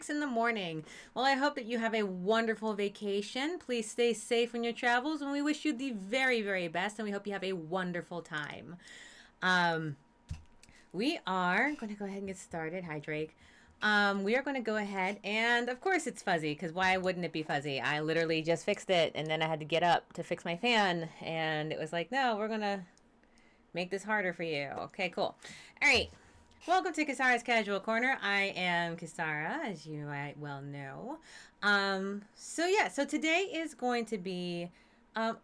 6 in the morning. Well, I hope that you have a wonderful vacation. Please stay safe on your travels, and we wish you the very, very best, and we hope you have a wonderful time. We are going to go ahead and get started. Hi, Drake. We are going to go ahead, and of course it's fuzzy, because why wouldn't it be fuzzy? I literally just fixed it, and then I had to get up to fix my fan, and it was like, no, we're going to make this harder for you. Okay, cool. All right. Welcome to Kisara's Casual Corner. I am Kisara, as you might well know. So today is going to be a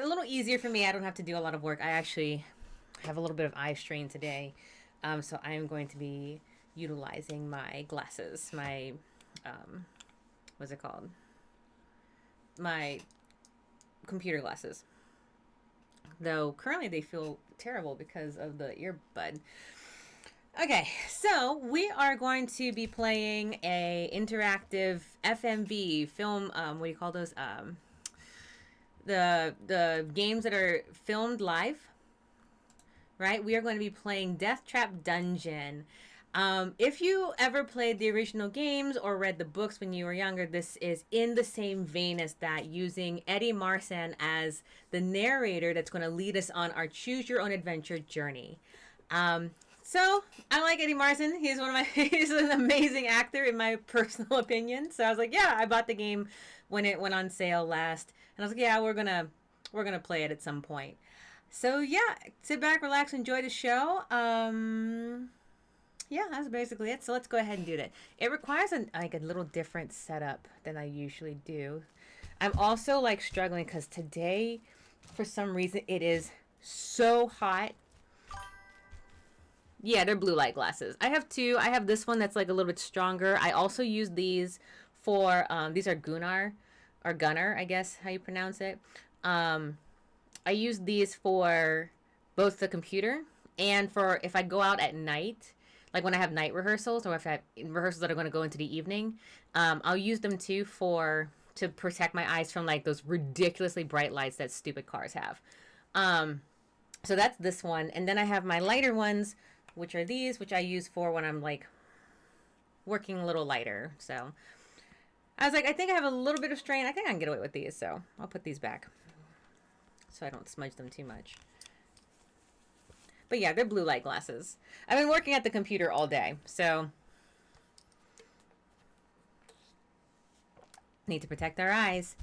little easier for me. I don't have to do a lot of work. I actually have a little bit of eye strain today. So I'm going to be utilizing my glasses, my, what's it called? My computer glasses. Though currently they feel terrible because of the earbud. Okay, so we are going to be playing a interactive FMV film. What do you call those? The games that are filmed live. Right, we are going to be playing Deathtrap Dungeon. If you ever played the original games or read the books when you were younger, this is in the same vein as that, using Eddie Marsan as the narrator that's going to lead us on our choose your own adventure journey. So I like Eddie Marsan. He's he's an amazing actor in my personal opinion. So I was like, yeah, I bought the game when it went on sale last, and I was like, yeah, we're gonna play it at some point. So yeah, sit back, relax, enjoy the show. Yeah, that's basically it. So let's go ahead and do that. It requires a little different setup than I usually do. I'm also like struggling because today, for some reason, it is so hot. Yeah, they're blue light glasses. I have two. I have this one that's like a little bit stronger. I also use these for, these are Gunnar, or Gunner, I guess how you pronounce it. I use these for both the computer and for if I go out at night, like when I have night rehearsals or if I have rehearsals that are going to go into the evening. I'll use them too to protect my eyes from like those ridiculously bright lights that stupid cars have. So that's this one. And then I have my lighter ones, which are these, which I use for when I'm like working a little lighter. So I was like, I think I have a little bit of strain. I think I can get away with these. So I'll put these back so I don't smudge them too much. But yeah, they're blue light glasses. I've been working at the computer all day, so need to protect our eyes.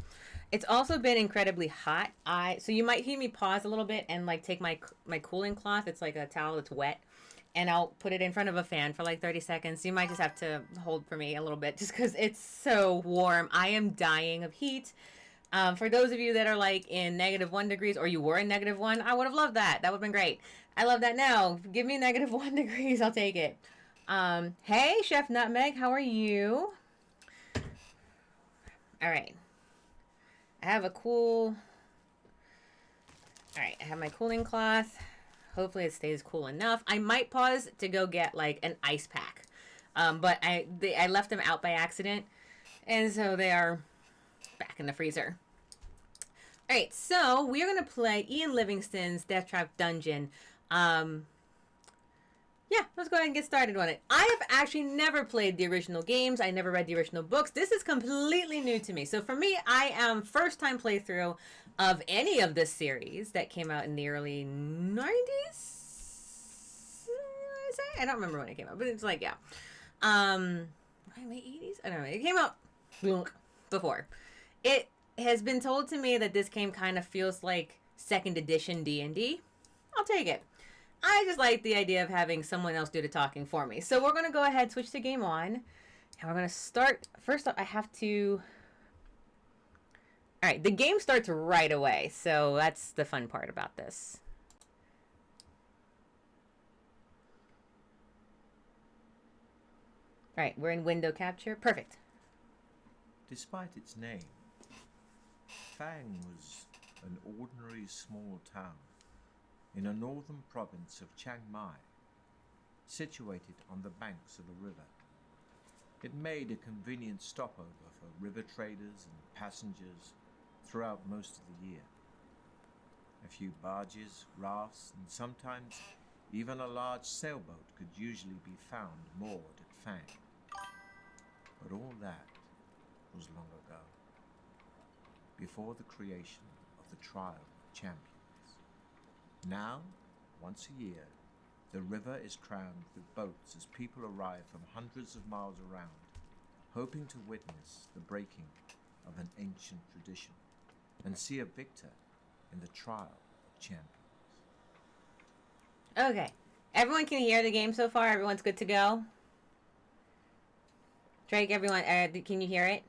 It's also been incredibly hot. So you might hear me pause a little bit and like take my cooling cloth. It's like a towel that's wet, and I'll put it in front of a fan for like 30 seconds. You might just have to hold for me a little bit just because it's so warm. I am dying of heat. For those of you that are like in -1 degrees, or you were in -1, I would have loved that. That would have been great. I love that now. Give me -1 degrees. I'll take it. Hey, Chef Nutmeg, how are you? All right. I have I have my cooling cloth. Hopefully it stays cool enough. I might pause to go get like an ice pack. But I left them out by accident, and so they are back in the freezer. All right, so we are going to play Ian Livingstone's Deathtrap Dungeon. Yeah, let's go ahead and get started on it. I have actually never played the original games. I never read the original books. This is completely new to me. So for me, I am first time playthrough of any of this series that came out in the early 90s. I don't remember when it came out, but it's like, yeah. Late 80s? I don't know. It came out before. It has been told to me that this game kind of feels like second edition D&D. I'll take it. I just like the idea of having someone else do the talking for me. So we're going to go ahead, switch to game on, and we're going to start. First up, I have to... All right, the game starts right away, so that's the fun part about this. All right, we're in window capture. Perfect. Despite its name, Fang was an ordinary small town in a northern province of Chiang Mai, situated on the banks of a river. It made a convenient stopover for river traders and passengers throughout most of the year. A few barges, rafts, and sometimes even a large sailboat could usually be found moored at Fang. But all that was long ago, before the creation of the Trial of Champions. Now, once a year, the river is crammed with boats as people arrive from hundreds of miles around, hoping to witness the breaking of an ancient tradition and see a victor in the Trial of Champions. Okay. Everyone can hear the game so far? Everyone's good to go? Drake, everyone, can you hear it?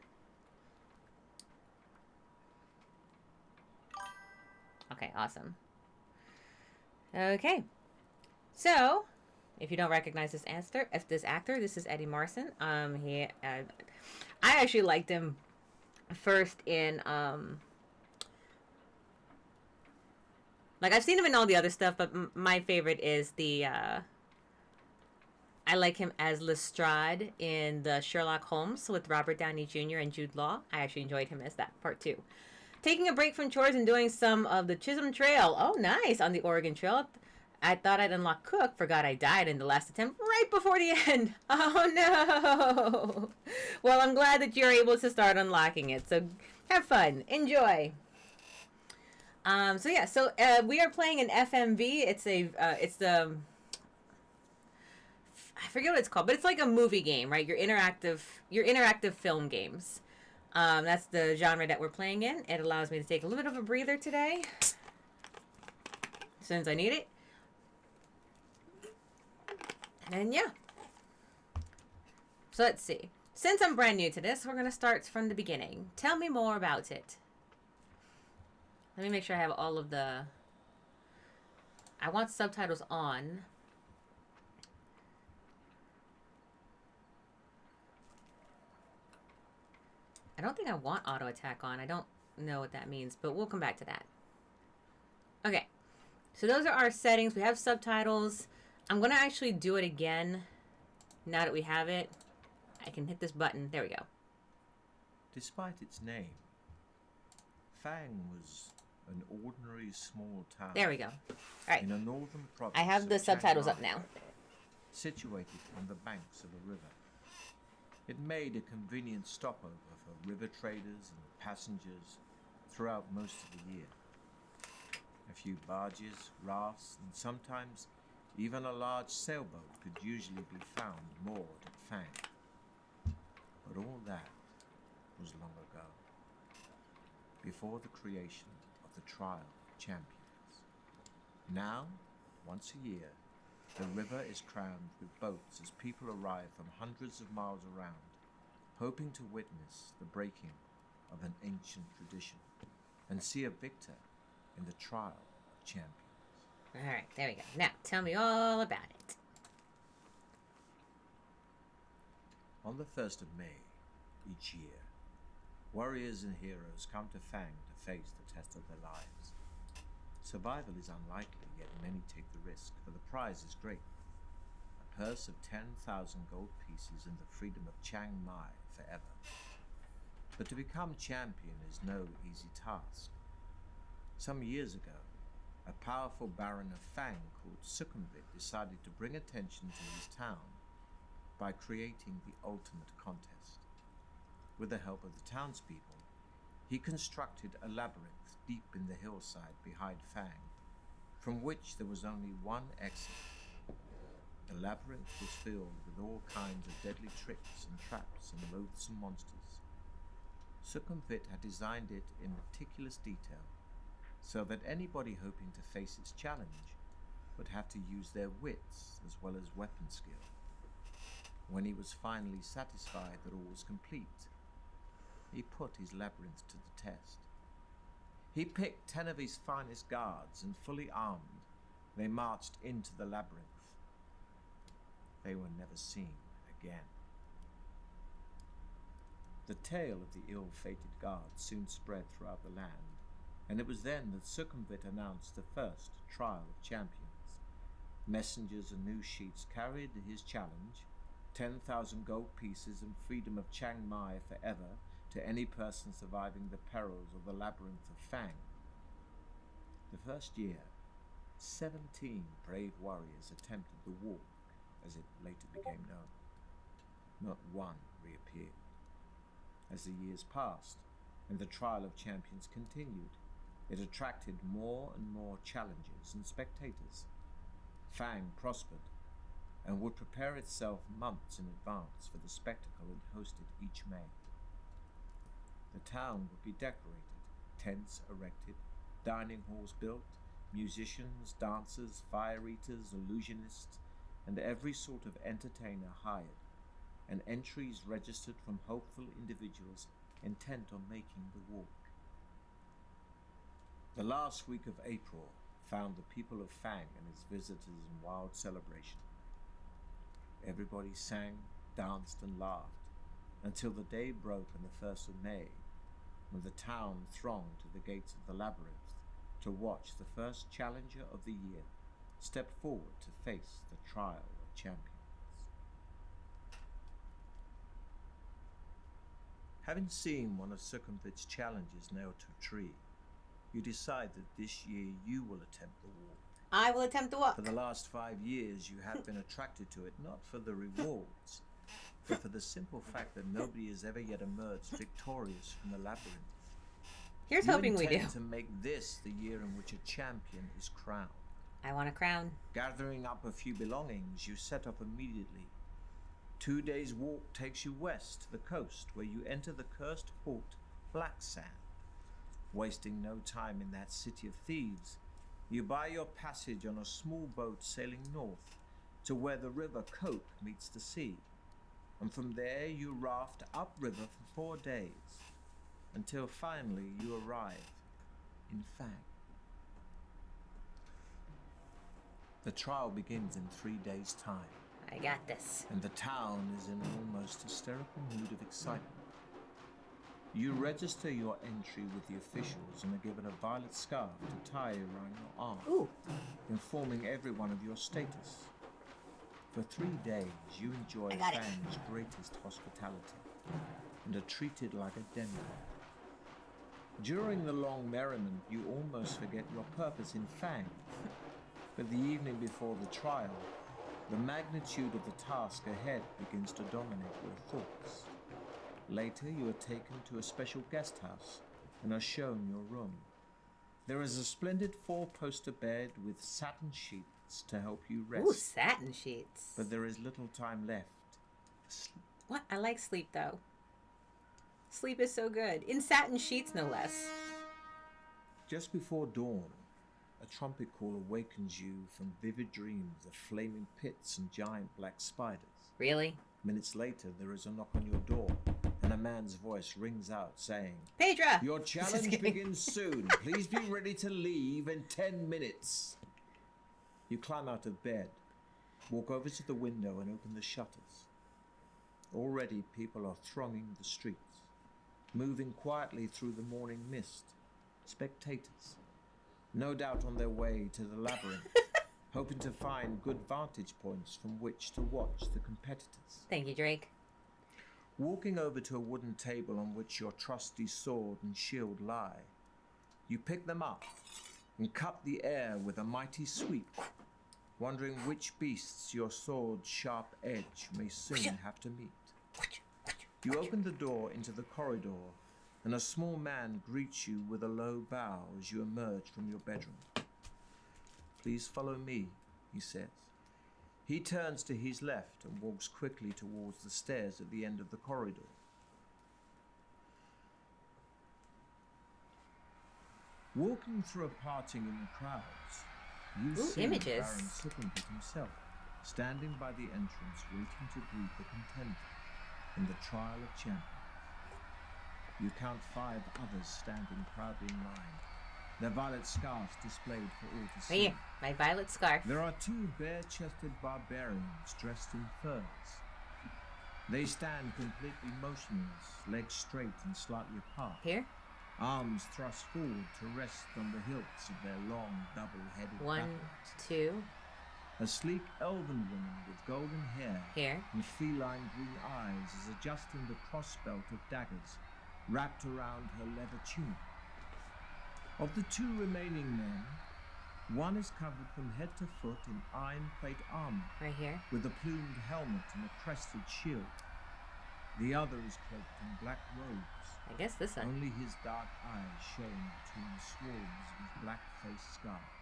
Okay, awesome. Okay. So, if you don't recognize this actor, this is Eddie Marsan. I actually liked him first in like I've seen him in all the other stuff, but my favorite is the I like him as Lestrade in the Sherlock Holmes with Robert Downey Jr. and Jude Law. I actually enjoyed him as that part too. Taking a break from chores and doing some of the Chisholm Trail. Oh, nice. On the Oregon Trail. I thought I'd unlock Cook. Forgot I died in the last attempt right before the end. Oh, no. Well, I'm glad that you're able to start unlocking it. So have fun. Enjoy. We are playing an FMV. It's the... I forget what it's called, but it's like a movie game, right? Your interactive film games. That's the genre that we're playing in. It allows me to take a little bit of a breather today, as soon as I need it. And yeah. So let's see. Since I'm brand new to this, we're going to start from the beginning. Tell me more about it. Let me make sure I have all of the... I want subtitles on. I don't think I want auto attack on. I don't know what that means, but we'll come back to that. Okay. So those are our settings. We have subtitles. I'm going to actually do it again. Now that we have it, I can hit this button. There we go. Despite its name, Fang was an ordinary small town. There we go. All right. In a northern province. I have the subtitles up now. Situated on the banks of a river. It made a convenient stopover for river traders and passengers throughout most of the year. A few barges, rafts, and sometimes even a large sailboat could usually be found moored at Fang. But all that was long ago, before the creation of the Trial of Champions. Now, once a year, the river is crammed with boats as people arrive from hundreds of miles around, hoping to witness the breaking of an ancient tradition and see a victor in the Trial of Champions. All right, there we go. Now, tell me all about it. On the 1st of May each year, warriors and heroes come to Fang to face the test of their lives. Survival is unlikely, yet many take the risk, for the prize is great. A purse of 10,000 gold pieces and the freedom of Chiang Mai forever. But to become champion is no easy task. Some years ago, a powerful baron of Fang called Sukhumvit decided to bring attention to his town by creating the ultimate contest. With the help of the townspeople, he constructed a labyrinth deep in the hillside behind Fang, from which there was only one exit. The labyrinth was filled with all kinds of deadly tricks and traps and loathsome monsters. Sukhumvit had designed it in meticulous detail, so that anybody hoping to face its challenge would have to use their wits as well as weapon skill. When he was finally satisfied that all was complete, he put his labyrinth to the test. He picked 10 of his finest guards, and fully armed, they marched into the labyrinth. They were never seen again. The tale of the ill-fated guards soon spread throughout the land, and it was then that Sukhumvit announced the first Trial of Champions. Messengers and news sheets carried his challenge, 10,000 gold pieces and freedom of Chiang Mai forever to any person surviving the perils of the labyrinth of Fang. The first year, 17 brave warriors attempted the walk, as it later became known. Not one reappeared. As the years passed and the trial of champions continued, it attracted more and more challengers and spectators. Fang prospered and would prepare itself months in advance for the spectacle it hosted each May. The town would be decorated, tents erected, dining halls built, musicians, dancers, fire eaters, illusionists, and every sort of entertainer hired, and entries registered from hopeful individuals intent on making the walk. The last week of April found the people of Fang and its visitors in wild celebration. Everybody sang, danced, and laughed until the day broke on the 1st of May, when the town thronged to the gates of the labyrinth to watch the first challenger of the year step forward to face the trial of champions. Having seen one of Circumvit's challenges nailed to a tree, you decide that this year you will attempt the walk. I will attempt the walk. For the last 5 years, you have been attracted to it, not for the rewards, but for the simple fact that nobody has ever yet emerged victorious from the labyrinth. Here's hoping we do. You intend to make this the year in which a champion is crowned. I want a crown. Gathering up a few belongings, you set off immediately. 2 days' walk takes you west to the coast, where you enter the cursed port, Black Sand. Wasting no time in that city of thieves, you buy your passage on a small boat sailing north to where the river Coke meets the sea, and from there you raft upriver for 4 days, until finally you arrive in Fang. The trial begins in 3 days' time. I got this. And the town is in an almost hysterical mood of excitement. You register your entry with the officials and are given a violet scarf to tie around your arm, Ooh. informing everyone of your status. For 3 days, you enjoy Fang's greatest hospitality and are treated like a demigod. During the long merriment, you almost forget your purpose in Fang. But the evening before the trial, the magnitude of the task ahead begins to dominate your thoughts. Later, you are taken to a special guest house and are shown your room. There is a splendid 4-poster bed with satin sheets to help you rest. Ooh, satin sheets. But there is little time left for sleep. What? I like sleep, though. Sleep is so good. In satin sheets, no less. Just before dawn, a trumpet call awakens you from vivid dreams of flaming pits and giant black spiders. Really? Minutes later, there is a knock on your door, and a man's voice rings out saying, Pedra! "Your challenge begins soon. Please be ready to leave in 10 minutes. You climb out of bed, walk over to the window and open the shutters. Already people are thronging the streets, moving quietly through the morning mist. Spectators, no doubt on their way to the labyrinth, hoping to find good vantage points from which to watch the competitors. Thank you, Drake. Walking over to a wooden table on which your trusty sword and shield lie, you pick them up and cut the air with a mighty sweep, wondering which beasts your sword's sharp edge may soon have to meet. You open the door into the corridor, and a small man greets you with a low bow as you emerge from your bedroom. "Please follow me," he says. He turns to his left and walks quickly towards the stairs at the end of the corridor. Walking through a parting in the crowds, you see images. Baron Sittington himself, standing by the entrance waiting to greet the contender in the trial of champions. You count 5 others standing proudly in line, their violet scarves displayed for all to see. Here, my violet scarf. There are 2 bare-chested barbarians dressed in furs. They stand completely motionless, legs straight and slightly apart. Here? Arms thrust forward to rest on the hilts of their long, double-headed 1, weapons. 2. A sleek elven woman with golden hair Here. and feline green eyes is adjusting the crossbelt of daggers wrapped around her leather tunic. Of the 2 remaining men, one is covered from head to foot in iron plate armor, Right here. with a plumed helmet and a crested shield. The other is cloaked in black robes. I guess this one. Only his dark eyes showing between the swarms of his black-faced scars.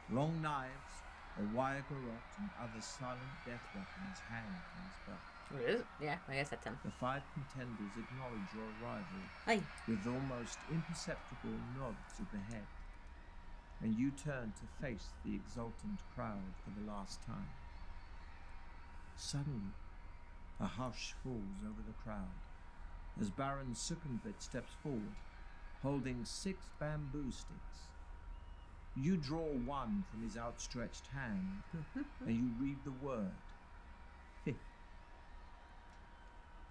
Long knives, a wire garrote, and other silent death weapons hang from his belt. Yeah, I guess that's him. The 5 contenders acknowledge your arrival Aye. with almost imperceptible nods of the head, and you turn to face the exultant crowd for the last time. Suddenly, a hush falls over the crowd as Baron Suckenbit steps forward, holding 6 bamboo sticks. You draw one from his outstretched hand, and you read the word, "Fifth."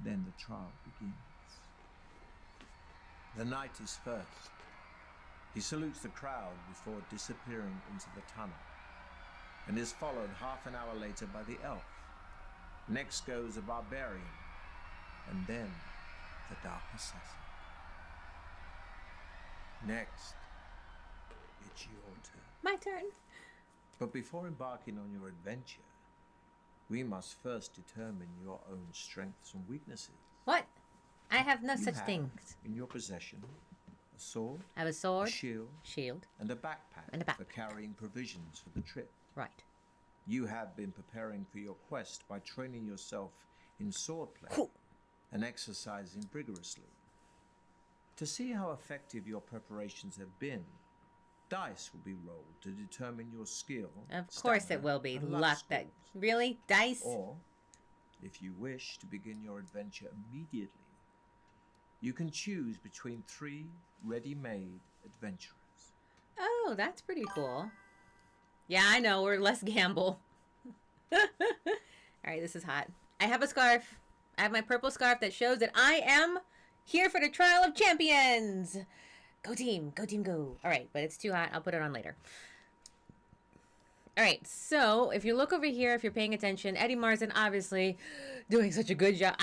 Then the trial begins. The knight is first. He salutes the crowd before disappearing into the tunnel, and is followed half an hour later by the elf. Next goes a barbarian, and then the dark assassin. Next, it's your turn. My turn. But before embarking on your adventure, we must first determine your own strengths and weaknesses. What? I have no You such have things. in your possession a sword, I have a sword, a shield, and a backpack for carrying provisions for the trip. Right. You have been preparing for your quest by training yourself in swordplay and exercising rigorously. To see how effective your preparations have been, dice will be rolled to determine your skill. Of course it will be. Luck that... Really? Dice? Or, if you wish to begin your adventure immediately, you can choose between 3 ready-made adventurers. Oh, that's pretty cool. Yeah, I know. We're less gamble. All right, this is hot. I have a scarf. I have my purple scarf that shows that I am here for the Trial of Champions. Go team. Go team, go. All right, but it's too hot. I'll put it on later. All right, so if you look over here, if you're paying attention, Eddie Marsan obviously doing such a good job.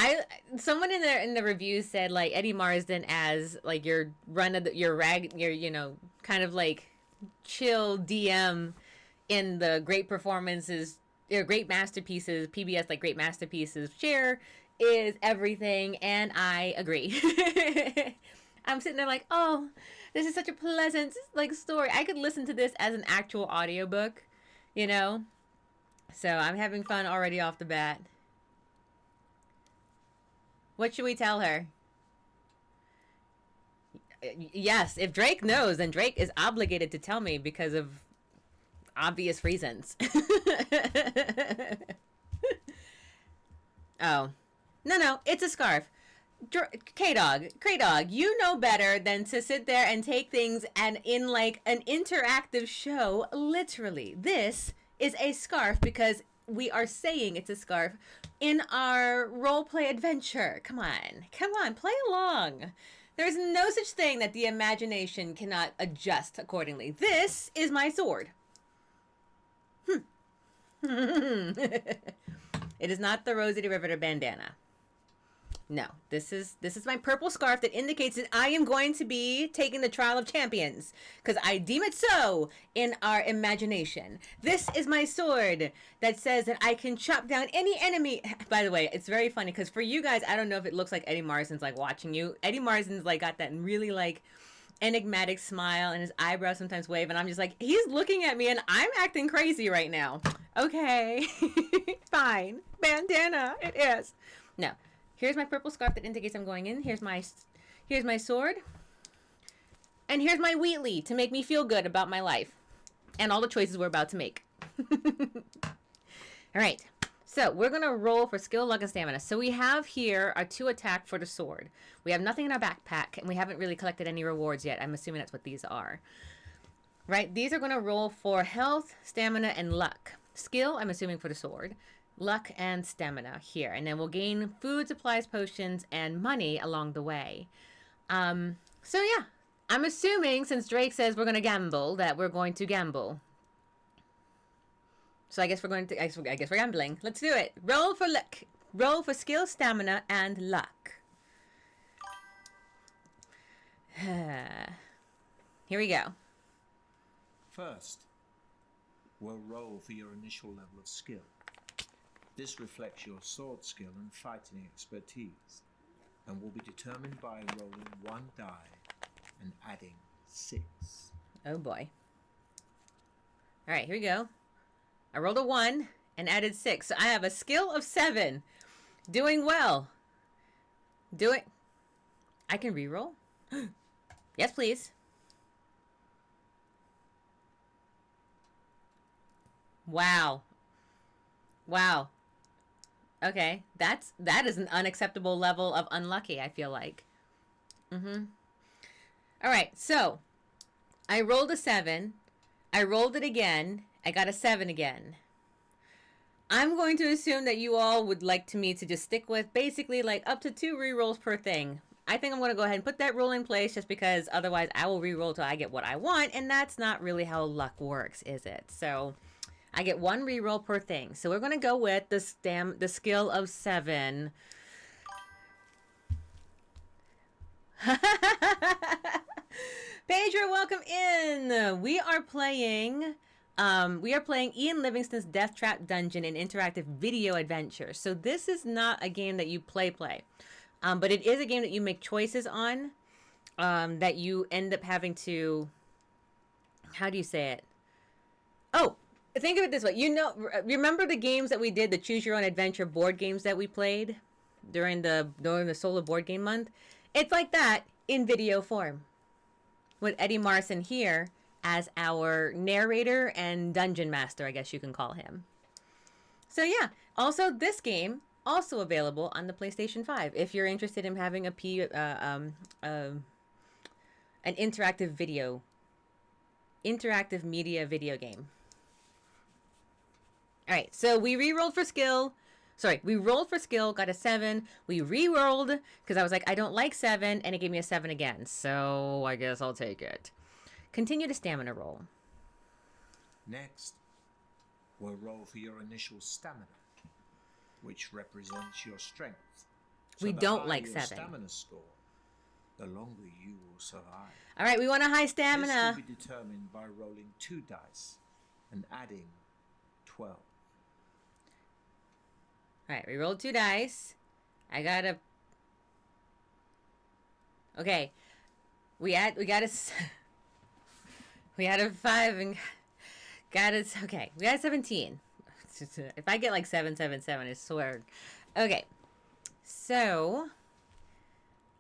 Someone in the reviews said like Eddie Marsan as like your you know, kind of like chill DM in the great performances, great masterpieces, PBS like great masterpieces share is everything, and I agree. I'm sitting there like, oh, this is such a pleasant like story. I could listen to this as an actual audiobook, you know? So I'm having fun already off the bat. What should we tell her? Yes, if Drake knows, then Drake is obligated to tell me because of obvious reasons. Oh. No, it's a scarf. K-Dog, you know better than to sit there and take things and in like an interactive show, literally. This is a scarf because we are saying it's a scarf in our roleplay adventure. Come on, play along. There's no such thing that the imagination cannot adjust accordingly. This is my sword. It is not the Rosity Riveter bandana. No, this is my purple scarf that indicates that I am going to be taking the Trial of Champions because I deem it so in our imagination. This is my sword that says that I can chop down any enemy. By the way, it's very funny because for you guys, I don't know if it looks like Eddie Marsan's like watching you. Eddie Marsan's like got that really like enigmatic smile and his eyebrows sometimes wave, and I'm just like, he's looking at me and I'm acting crazy right now. Okay, fine. Bandana, it is. No. Here's my purple scarf that indicates I'm going in. Here's my sword. And here's my Wheatley to make me feel good about my life. And all the choices we're about to make. All right. So we're going to roll for skill, luck, and stamina. So we have here our 2 attack for the sword. We have nothing in our backpack. And we haven't really collected any rewards yet. I'm assuming that's what these are. Right? These are going to roll for health, stamina, and luck. Skill, I'm assuming for the sword. Luck and stamina here, and then we'll gain food, supplies, potions, and money along the way. So yeah, I'm assuming since Drake says we're gonna gamble, that we're going to gamble. So I guess we're going to. I guess we're gambling. Let's do it. Roll for luck. Roll for skill, stamina, and luck. Here we go. First, we'll roll for your initial level of skill. This reflects your sword skill and fighting expertise, and will be determined by rolling 1 die and adding 6. Oh boy. Alright, here we go. I rolled a 1 and added 6. So I have a skill of 7. Doing well. I can reroll? Yes, please. Wow. Wow. Okay. That is an unacceptable level of unlucky, I feel like. Alright, so I rolled a 7. I rolled it again. I got a 7 again. I'm going to assume that you all would like me to just stick with basically like up to 2 rerolls per thing. I think I'm going to go ahead and put that rule in place just because otherwise I will reroll till I get what I want, and that's not really how luck works, is it? So I get 1 reroll per thing. So we're going to go with the skill of 7. Pedro, welcome in. We are playing Ian Livingstone's Deathtrap Dungeon, an interactive video adventure. So this is not a game that you play, but it is a game that you make choices on, that you end up having to, how do you say it? Oh, think of it this way. You know, remember the games that we did, the Choose Your Own Adventure board games that we played during the Solo Board Game Month? It's like that in video form, with Eddie Marsan here as our narrator and dungeon master, I guess you can call him. So yeah, also this game also available on the PlayStation 5 if you're interested in having an interactive media video game. All right, so we re-rolled for skill. Sorry, we rolled for skill, got a 7. We re-rolled because I was like, I don't like 7, and it gave me a 7 again. So I guess I'll take it. Continue to stamina roll. Next, we'll roll for your initial stamina, which represents your strength. So we don't like 7. Stamina score, the longer you will survive. All right, we want a high stamina. This will be determined by rolling 2 dice and adding 12. All right, we rolled 2 dice. I got a. Okay, we had a 5 and got it. Okay, we got a 17. If I get like 777, I swear. Okay, so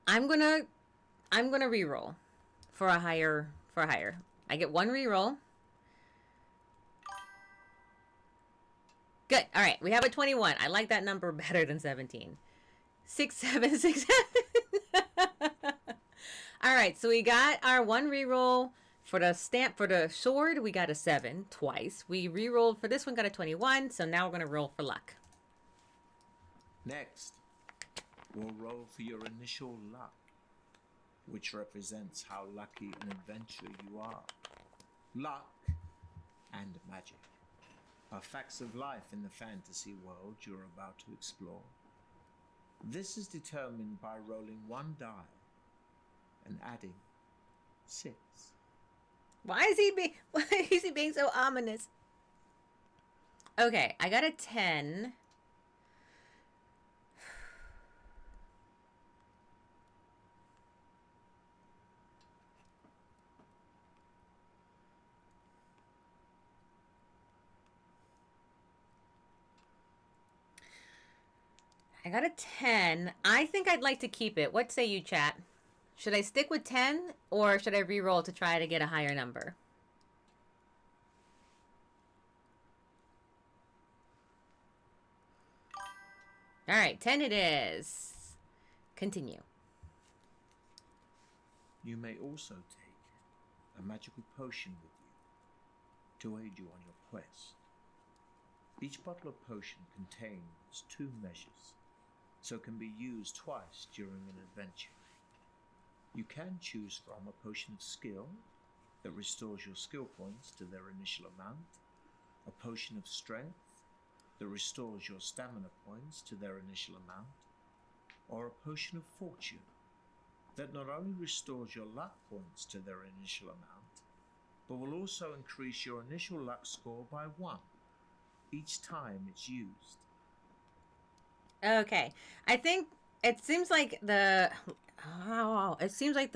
I'm gonna reroll for a higher. I get 1 reroll. Good. All right, we have a 21. I like that number better than 17. 6, 7, 6, 7. All right, so we got our 1 reroll for the sword. We got a 7 twice. We rerolled for this one, got a 21. So now we're gonna roll for luck. Next, we'll roll for your initial luck, which represents how lucky an adventurer you are. Luck and magic are facts of life in the fantasy world you're about to explore. This is determined by rolling 1 die and adding 6. Why is he being so ominous? Okay, I got a 10. I got a 10. I think I'd like to keep it. What say you, chat? Should I stick with 10 or should I re-roll to try to get a higher number? All right, 10 it is. Continue. You may also take a magical potion with you to aid you on your quest. Each bottle of potion contains 2 measures, so can be used twice during an adventure. You can choose from a potion of skill that restores your skill points to their initial amount, a potion of strength that restores your stamina points to their initial amount, or a potion of fortune that not only restores your luck points to their initial amount, but will also increase your initial luck score by 1 each time it's used. Okay. I think it seems like the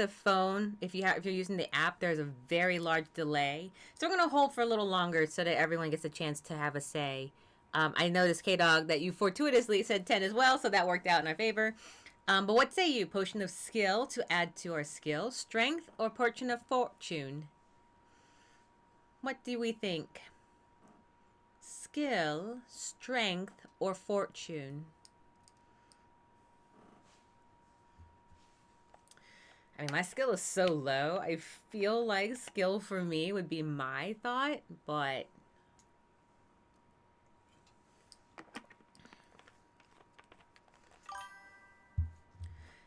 phone, if you're using the app, there's a very large delay. So we're gonna hold for a little longer so that everyone gets a chance to have a say. I noticed, K Dog, that you fortuitously said 10 as well, so that worked out in our favor. But what say you? Potion of skill to add to our skill, strength, or potion of fortune? What do we think? Skill, strength, or fortune? I mean, my skill is so low. I feel like skill for me would be my thought, but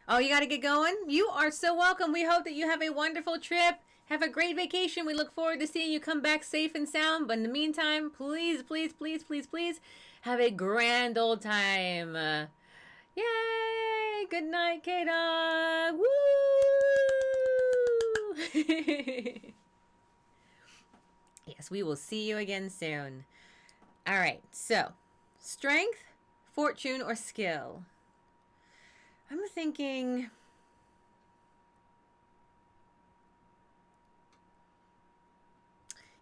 oh, you got to get going? You are so welcome. We hope that you have a wonderful trip. Have a great vacation. We look forward to seeing you come back safe and sound. But in the meantime, please, please, please, please, please have a grand old time. Yay! Good night, K-Dog. Woo! Yes, we will see you again soon. All right, so strength, fortune, or skill? I'm thinking.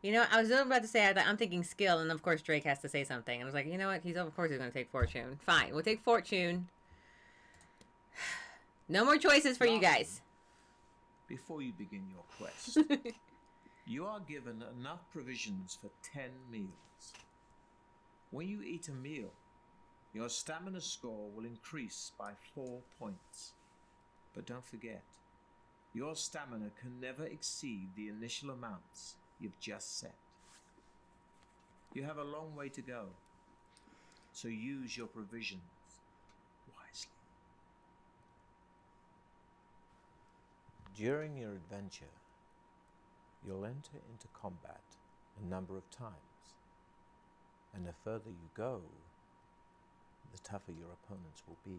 You know, I was about to say I'm thinking skill, and of course Drake has to say something. And I was like, you know what? Of course he's going to take fortune. Fine, we'll take fortune. No more choices for you guys. Before you begin your quest, you are given enough provisions for 10 meals. When you eat a meal, your stamina score will increase by 4 points. But don't forget, your stamina can never exceed the initial amounts you've just set. You have a long way to go, so use your provisions wisely. During your adventure, you'll enter into combat a number of times, and the further you go, the tougher your opponents will be.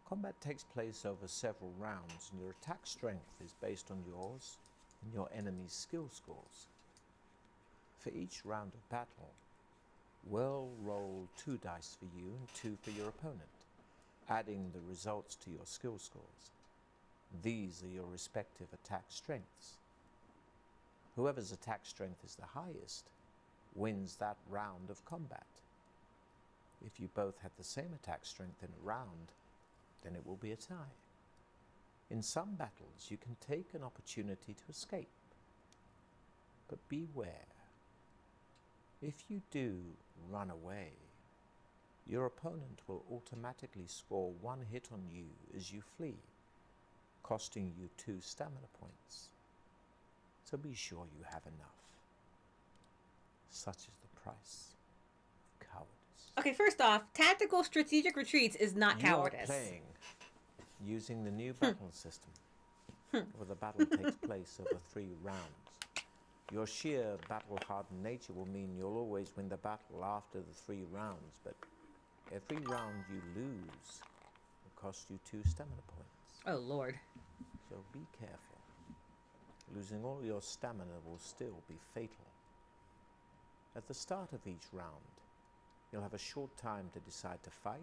Combat takes place over several rounds, and your attack strength is based on yours and your enemy's skill scores. For each round of battle, we'll roll 2 dice for you and 2 for your opponent, adding the results to your skill scores. These are your respective attack strengths. Whoever's attack strength is the highest wins that round of combat. If you both had the same attack strength in a round, then it will be a tie. In some battles, you can take an opportunity to escape. But beware. If you do run away, your opponent will automatically score 1 hit on you as you flee, costing you 2 stamina points. So be sure you have enough. Such is the price of cowardice. Okay, first off, tactical strategic retreats is not cowardice. You are playing using the new battle system, where the battle takes place over 3 rounds. Your sheer battle-hardened nature will mean you'll always win the battle after the 3 rounds, but every round you lose will cost you 2 stamina points. Oh, Lord. So be careful. Losing all your stamina will still be fatal. At the start of each round, you'll have a short time to decide to fight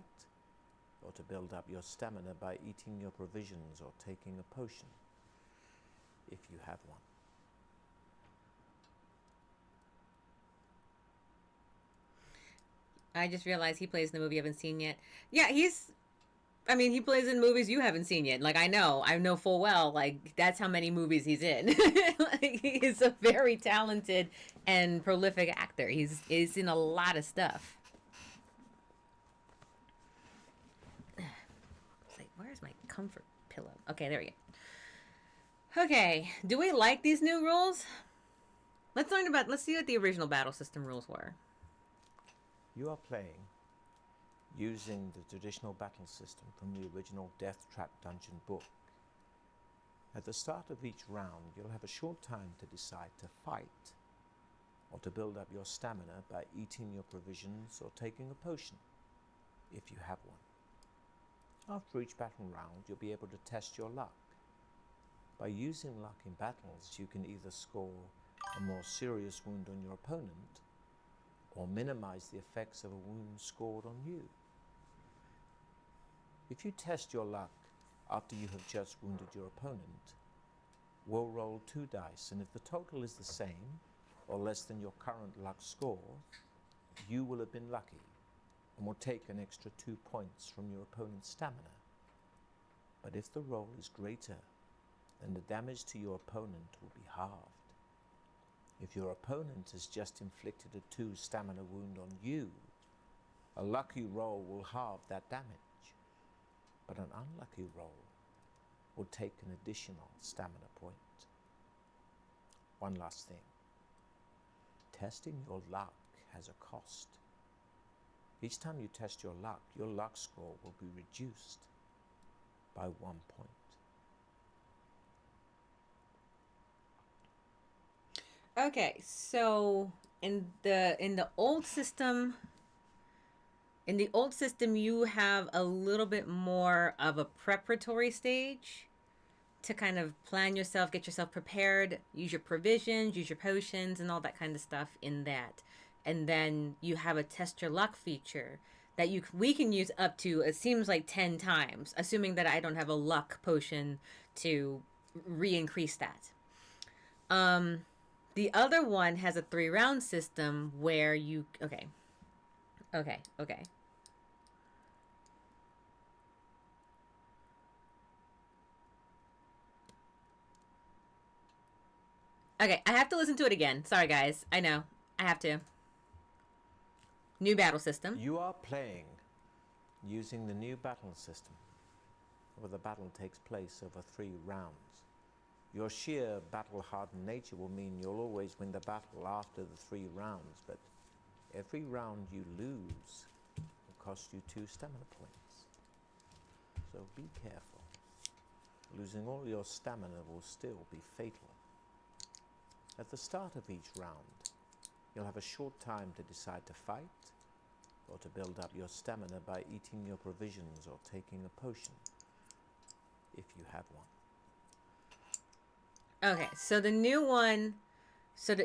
or to build up your stamina by eating your provisions or taking a potion, if you have one. I just realized he plays in the movie I haven't seen yet. Yeah, he plays in movies you haven't seen yet. Like, I know full well, like, that's how many movies he's in. Like, he is a very talented and prolific actor. He's in a lot of stuff. It's like, where's my comfort pillow? Okay, there we go. Okay, do we like these new rules? Let's see what the original battle system rules were. You are playing using the traditional battle system from the original Deathtrap Dungeon book. At the start of each round, you'll have a short time to decide to fight or to build up your stamina by eating your provisions or taking a potion, if you have one. After each battle round, you'll be able to test your luck. By using luck in battles, you can either score a more serious wound on your opponent or minimize the effects of a wound scored on you. If you test your luck after you have just wounded your opponent, we'll roll 2 dice, and if the total is the same or less than your current luck score, you will have been lucky and will take an extra 2 points from your opponent's stamina. But if the roll is greater, then the damage to your opponent will be halved. If your opponent has just inflicted a 2 stamina wound on you, a lucky roll will halve that damage, but an unlucky roll will take an additional stamina point. One last thing. Testing your luck has a cost. Each time you test your luck score will be reduced by 1 point. Okay, so in the old system, you have a little bit more of a preparatory stage to kind of plan yourself, get yourself prepared, use your provisions, use your potions, and all that kind of stuff in that. And then you have a test your luck feature that we can use up to, it seems like 10 times, assuming that I don't have a luck potion to re-increase that. The other one has a 3-round system where you... Okay. Okay. Okay, I have to listen to it again. Sorry, guys. I know. I have to. New battle system. You are playing using the new battle system, where the battle takes place over 3 rounds. Your sheer battle-hardened nature will mean you'll always win the battle after the 3 rounds, but every round you lose will cost you 2 stamina points. So be careful. Losing all your stamina will still be fatal. At the start of each round, you'll have a short time to decide to fight or to build up your stamina by eating your provisions or taking a potion, if you have one. Okay, so the new one...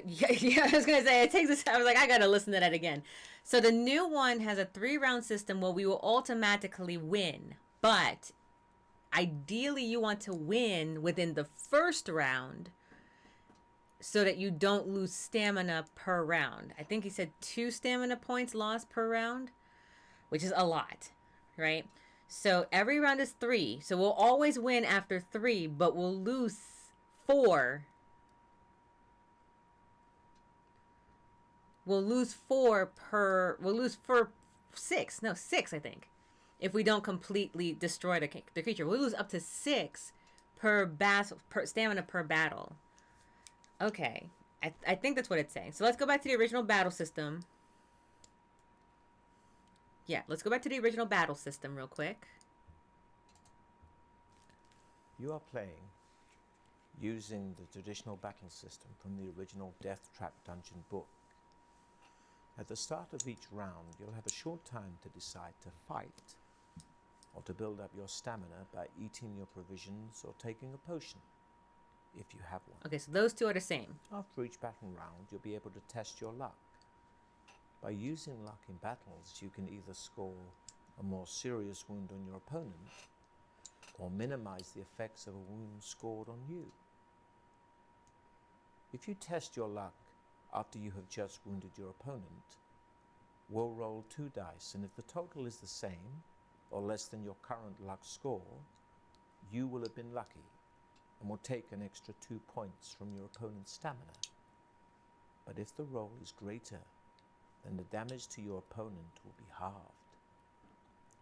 yeah, I was going to say, it takes us... I was like, I got to listen to that again. So the new one has a 3-round system where we will automatically win. But ideally, you want to win within the first round so that you don't lose stamina per round. I think he said 2 stamina points lost per round, which is a lot, right? So every round is 3. So we'll always win after 3, but we'll lose 4. We'll lose 6. No, 6, I think. If we don't completely destroy the creature. We'll lose up to 6 per stamina per battle. Okay, I think that's what it's saying. So let's go back to the original battle system. Yeah, let's go back to the original battle system real quick. You are playing using the traditional battle system from the original Deathtrap Dungeon book. At the start of each round, you'll have a short time to decide to fight or to build up your stamina by eating your provisions or taking a potion, if you have one. Okay, so those 2 are the same. After each battle round, you'll be able to test your luck. By using luck in battles, you can either score a more serious wound on your opponent or minimize the effects of a wound scored on you. If you test your luck after you have just wounded your opponent, we'll roll 2 dice, and if the total is the same or less than your current luck score, you will have been lucky and will take an extra 2 points from your opponent's stamina. But if the roll is greater, then the damage to your opponent will be halved.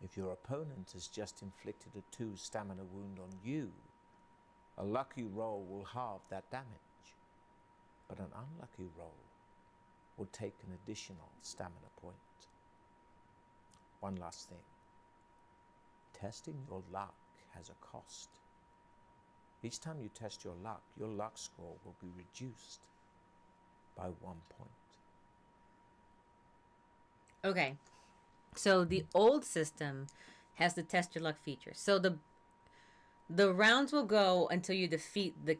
If your opponent has just inflicted a 2 stamina wound on you, a lucky roll will halve that damage, but an unlucky roll will take an additional stamina point. One last thing. Testing your luck has a cost. Each time you test your luck score will be reduced by 1 point. Okay, so the old system has the test your luck feature. So the rounds will go until you defeat the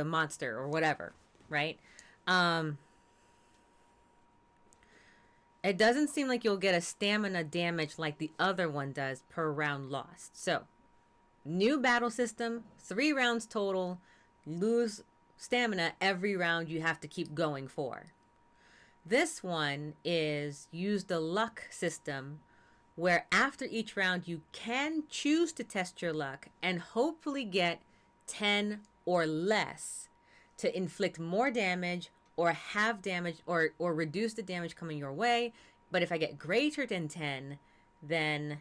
monster or whatever, right? It doesn't seem like you'll get a stamina damage like the other one does per round lost. So, new battle system, 3 rounds total, lose stamina every round you have to keep going for. This one is use the luck system where after each round you can choose to test your luck and hopefully get 10 or less to inflict more damage or have damage or reduce the damage coming your way. But if I get greater than 10, then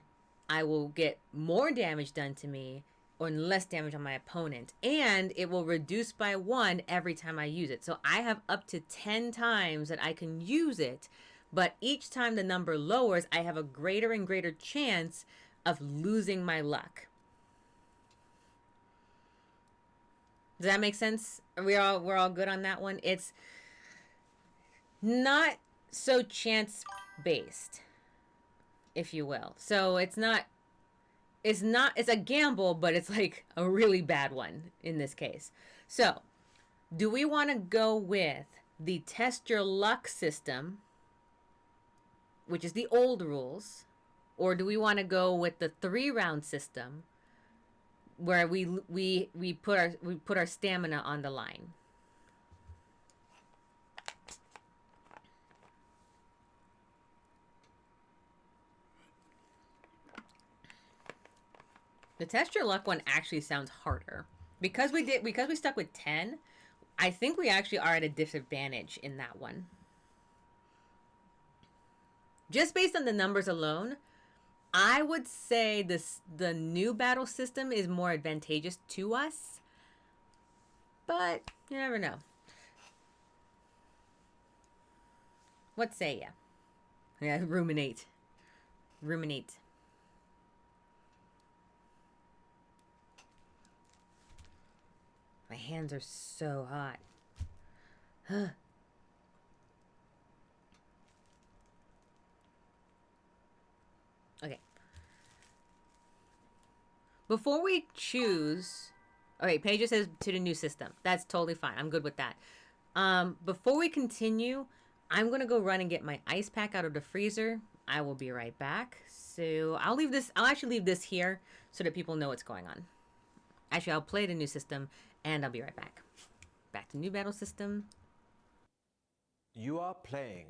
I will get more damage done to me or less damage on my opponent. And it will reduce by 1 every time I use it. So I have up to 10 times that I can use it. But each time the number lowers, I have a greater and greater chance of losing my luck. Does that make sense? We're all good on that one? It's not so chance based, if you will. So it's a gamble, but it's like a really bad one in this case. So, do we want to go with the test your luck system, which is the old rules, or do we want to go with the 3-round system where we put our stamina on the line? The test your luck one actually sounds harder. Because we stuck with 10, I think we actually are at a disadvantage in that one. Just based on the numbers alone, I would say the new battle system is more advantageous to us. But you never know. What say ya? Yeah, ruminate. Ruminate. My hands are so hot. Huh. Okay. Before we choose... Okay, Paige says to the new system. That's totally fine. I'm good with that. Before we continue, I'm going to go run and get my ice pack out of the freezer. I will be right back. So I'll actually leave this here so that people know what's going on. Actually, I'll play the new system and I'll be right back. Back to new battle system. You are playing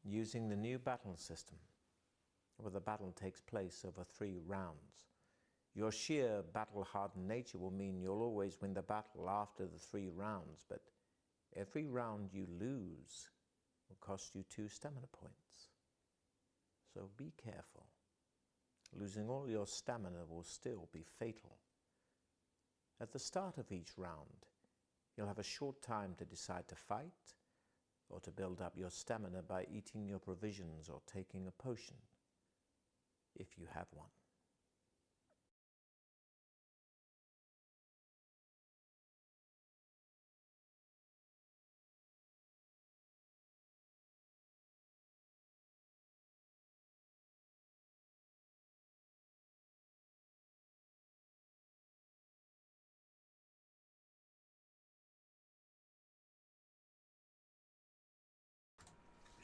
using the new battle system, where the battle takes place over 3 rounds. Your sheer battle-hardened nature will mean you'll always win the battle after the 3 rounds, but every round you lose will cost you 2 stamina points. So be careful. Losing all your stamina will still be fatal. At the start of each round, you'll have a short time to decide to fight or to build up your stamina by eating your provisions or taking a potion, if you have one.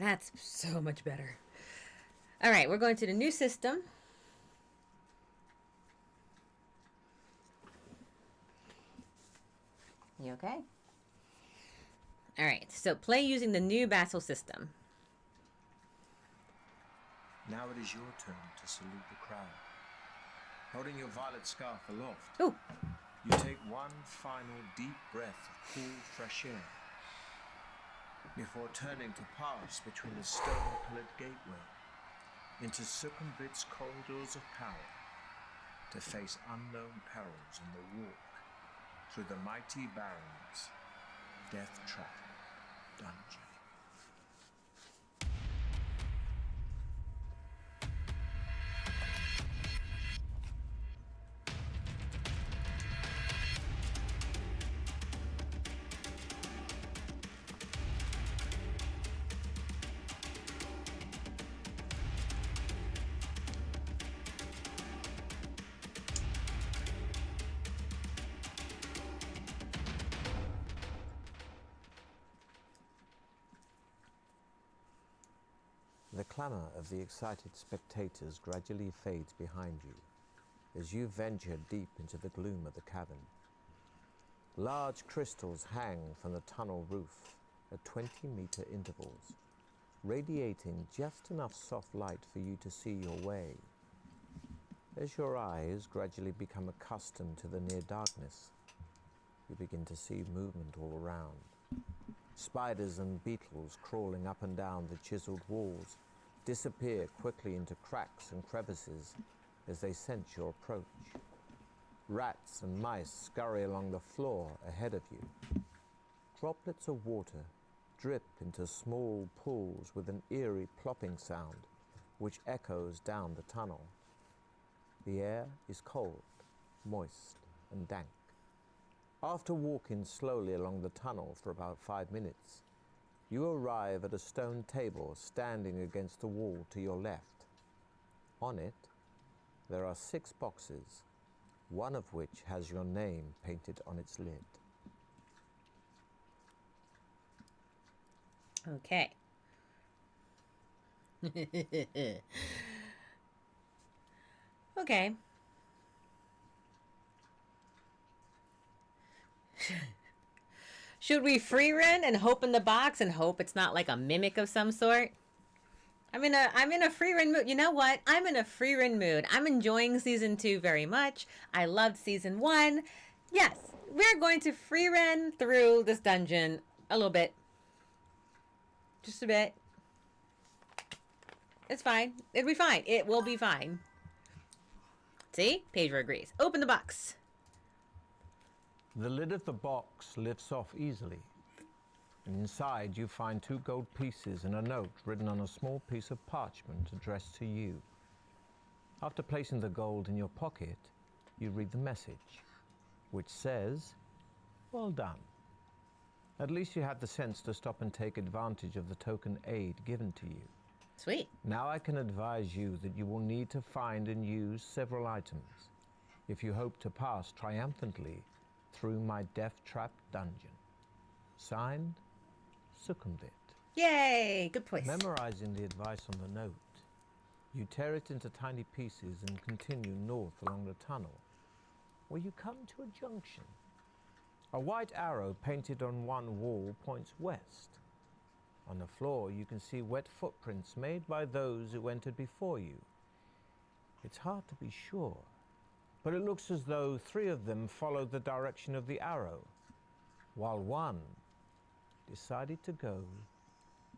That's so much better. All right, we're going to the new system. You okay? All right, so play using the new battle system. Now it is your turn to salute the crowd. Holding your violet scarf aloft, Ooh. you take one final deep breath of cool, fresh air before turning to pass between the stone-pillared gateway into circumvent's corridors of power to face unknown perils in the walk through the mighty Baron's Deathtrap Dungeon. The clamour of the excited spectators gradually fades behind you as you venture deep into the gloom of the cavern. Large crystals hang from the tunnel roof at 20-meter intervals, radiating just enough soft light for you to see your way. As your eyes gradually become accustomed to the near darkness, you begin to see movement all around. Spiders and beetles crawling up and down the chiseled walls disappear quickly into cracks and crevices as they sense your approach. Rats and mice scurry along the floor ahead of you. Droplets of water drip into small pools with an eerie plopping sound which echoes down the tunnel. The air is cold, moist, and dank. After walking slowly along the tunnel for about 5 minutes, you arrive at a stone table standing against the wall to your left. On it, there are 6 boxes, one of which has your name painted on its lid. Okay. Okay. Should we free run and hope in the box and hope it's not like a mimic of some sort? I'm in a free run mood. You know what? I'm in a free run mood. I'm enjoying season 2 very much. I loved season 1. Yes, we're going to free run through this dungeon a little bit. Just a bit. It's fine. It'll be fine. It will be fine. See? Pedro agrees. Open the box. The lid of the box lifts off easily. Inside you find 2 gold pieces and a note written on a small piece of parchment addressed to you. After placing the gold in your pocket, you read the message, which says, "Well done. At least you had the sense to stop and take advantage of the token aid given to you. Sweet. Now I can advise you that you will need to find and use several items if you hope to pass triumphantly through my Deathtrap Dungeon. Signed, Succumbit." Yay! Good place. Memorizing the advice on the note, you tear it into tiny pieces and continue north along the tunnel, where you come to a junction. A white arrow painted on one wall points west. On the floor, you can see wet footprints made by those who entered before you. It's hard to be sure, but it looks as though 3 of them followed the direction of the arrow, while one decided to go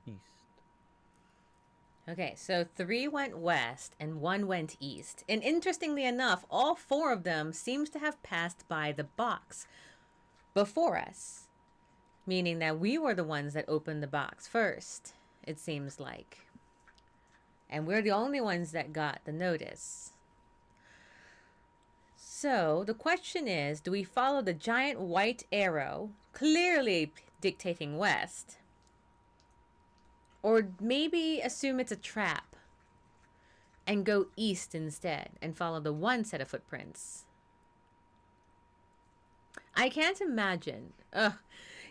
east. Okay, so 3 went west and 1 went east. And interestingly enough, all 4 of them seems to have passed by the box before us. Meaning that we were the ones that opened the box first, it seems like. And we're the only ones that got the notice. So the question is, do we follow the giant white arrow, clearly dictating west? Or maybe assume it's a trap and go east instead and follow the one set of footprints? I can't imagine.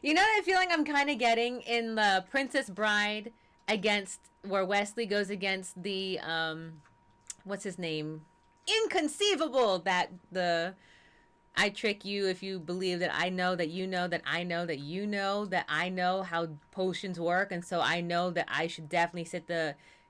You know that feeling I'm kind of getting in the Princess Bride against where Wesley goes against the what's his name? Inconceivable that the I trick you if you believe that I know that you know that I know that you know that I know how potions work, and so I know that I should definitely